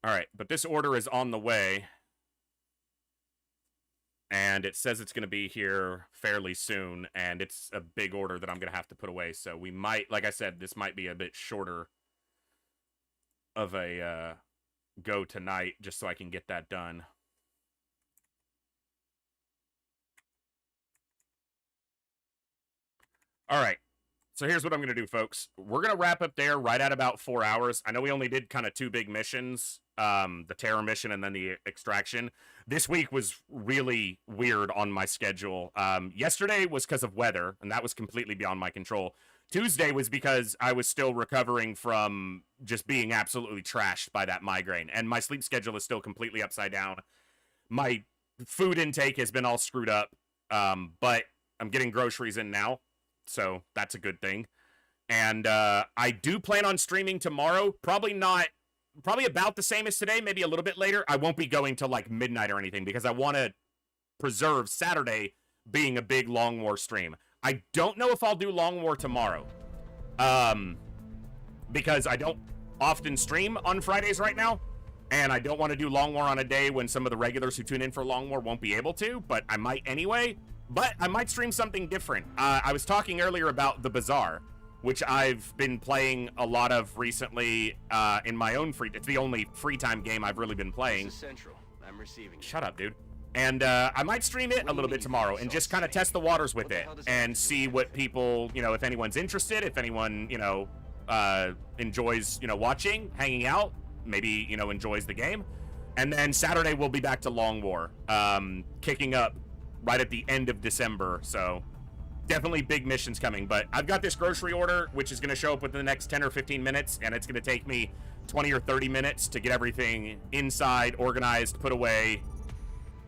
Alright, but this order is on the way. And it says it's going to be here fairly soon, and it's a big order that I'm going to have to put away. So we might, like I said, this might be a bit shorter of a go tonight, just so I can get that done. All right. So here's what I'm going to do, folks. We're going to wrap up there right at about 4 hours. I know we only did kind of 2 big missions, the terror mission and then the extraction. This week was really weird on my schedule. Yesterday was because of weather, and that was completely beyond my control. Tuesday was because I was still recovering from just being absolutely trashed by that migraine. And my sleep schedule is still completely upside down. My food intake has been all screwed up. But I'm getting groceries in now. So that's a good thing. And I do plan on streaming tomorrow. Probably about the same as today, maybe a little bit later. I won't be going till like midnight or anything because I want to preserve Saturday being a big Long War stream. I don't know if I'll do Long War tomorrow. Because I don't often stream on Fridays right now. And I don't want to do Long War on a day when some of the regulars who tune in for Long War won't be able to. But I might anyway. But I might stream something different. I was talking earlier about the Bazaar, which I've been playing a lot of recently in my own it's the only free time game I've really been playing. This is Central. I'm receiving. Shut up, dude. And I might stream it a little bit tomorrow and just kind of test the waters with it and see what people, if anyone's interested, if anyone, enjoys, watching, hanging out, maybe, enjoys the game. And then Saturday we'll be back to Long War, kicking up right at the end of December. So definitely big missions coming. But I've got this grocery order, which is going to show up within the next 10 or 15 minutes. And it's going to take me 20 or 30 minutes to get everything inside, organized, put away.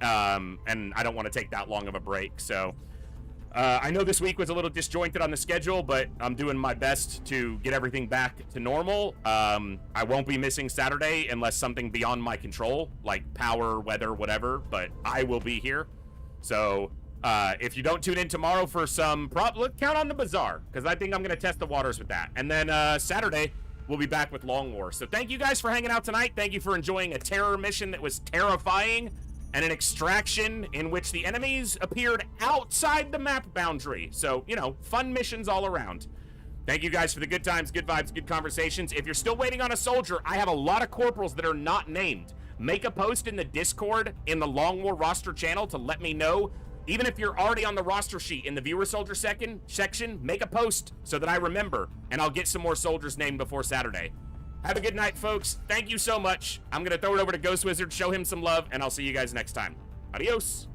And I don't want to take that long of a break. So I know this week was a little disjointed on the schedule, but I'm doing my best to get everything back to normal. I won't be missing Saturday unless something beyond my control, like power, weather, whatever, but I will be here. So if you don't tune in tomorrow for some count on the Bazaar, because I think I'm going to test the waters with that. And then Saturday, we'll be back with Long War. So thank you guys for hanging out tonight. Thank you for enjoying a terror mission that was terrifying, and an extraction in which the enemies appeared outside the map boundary. So, fun missions all around. Thank you guys for the good times, good vibes, good conversations. If you're still waiting on a soldier, I have a lot of corporals that are not named. Make a post in the Discord in the Long War roster channel to let me know. Even if you're already on the roster sheet in the viewer soldier section, make a post so that I remember, and I'll get some more soldiers named before Saturday. Have a good night, folks. Thank you so much. I'm going to throw it over to Ghost Wizard, show him some love, and I'll see you guys next time. Adios.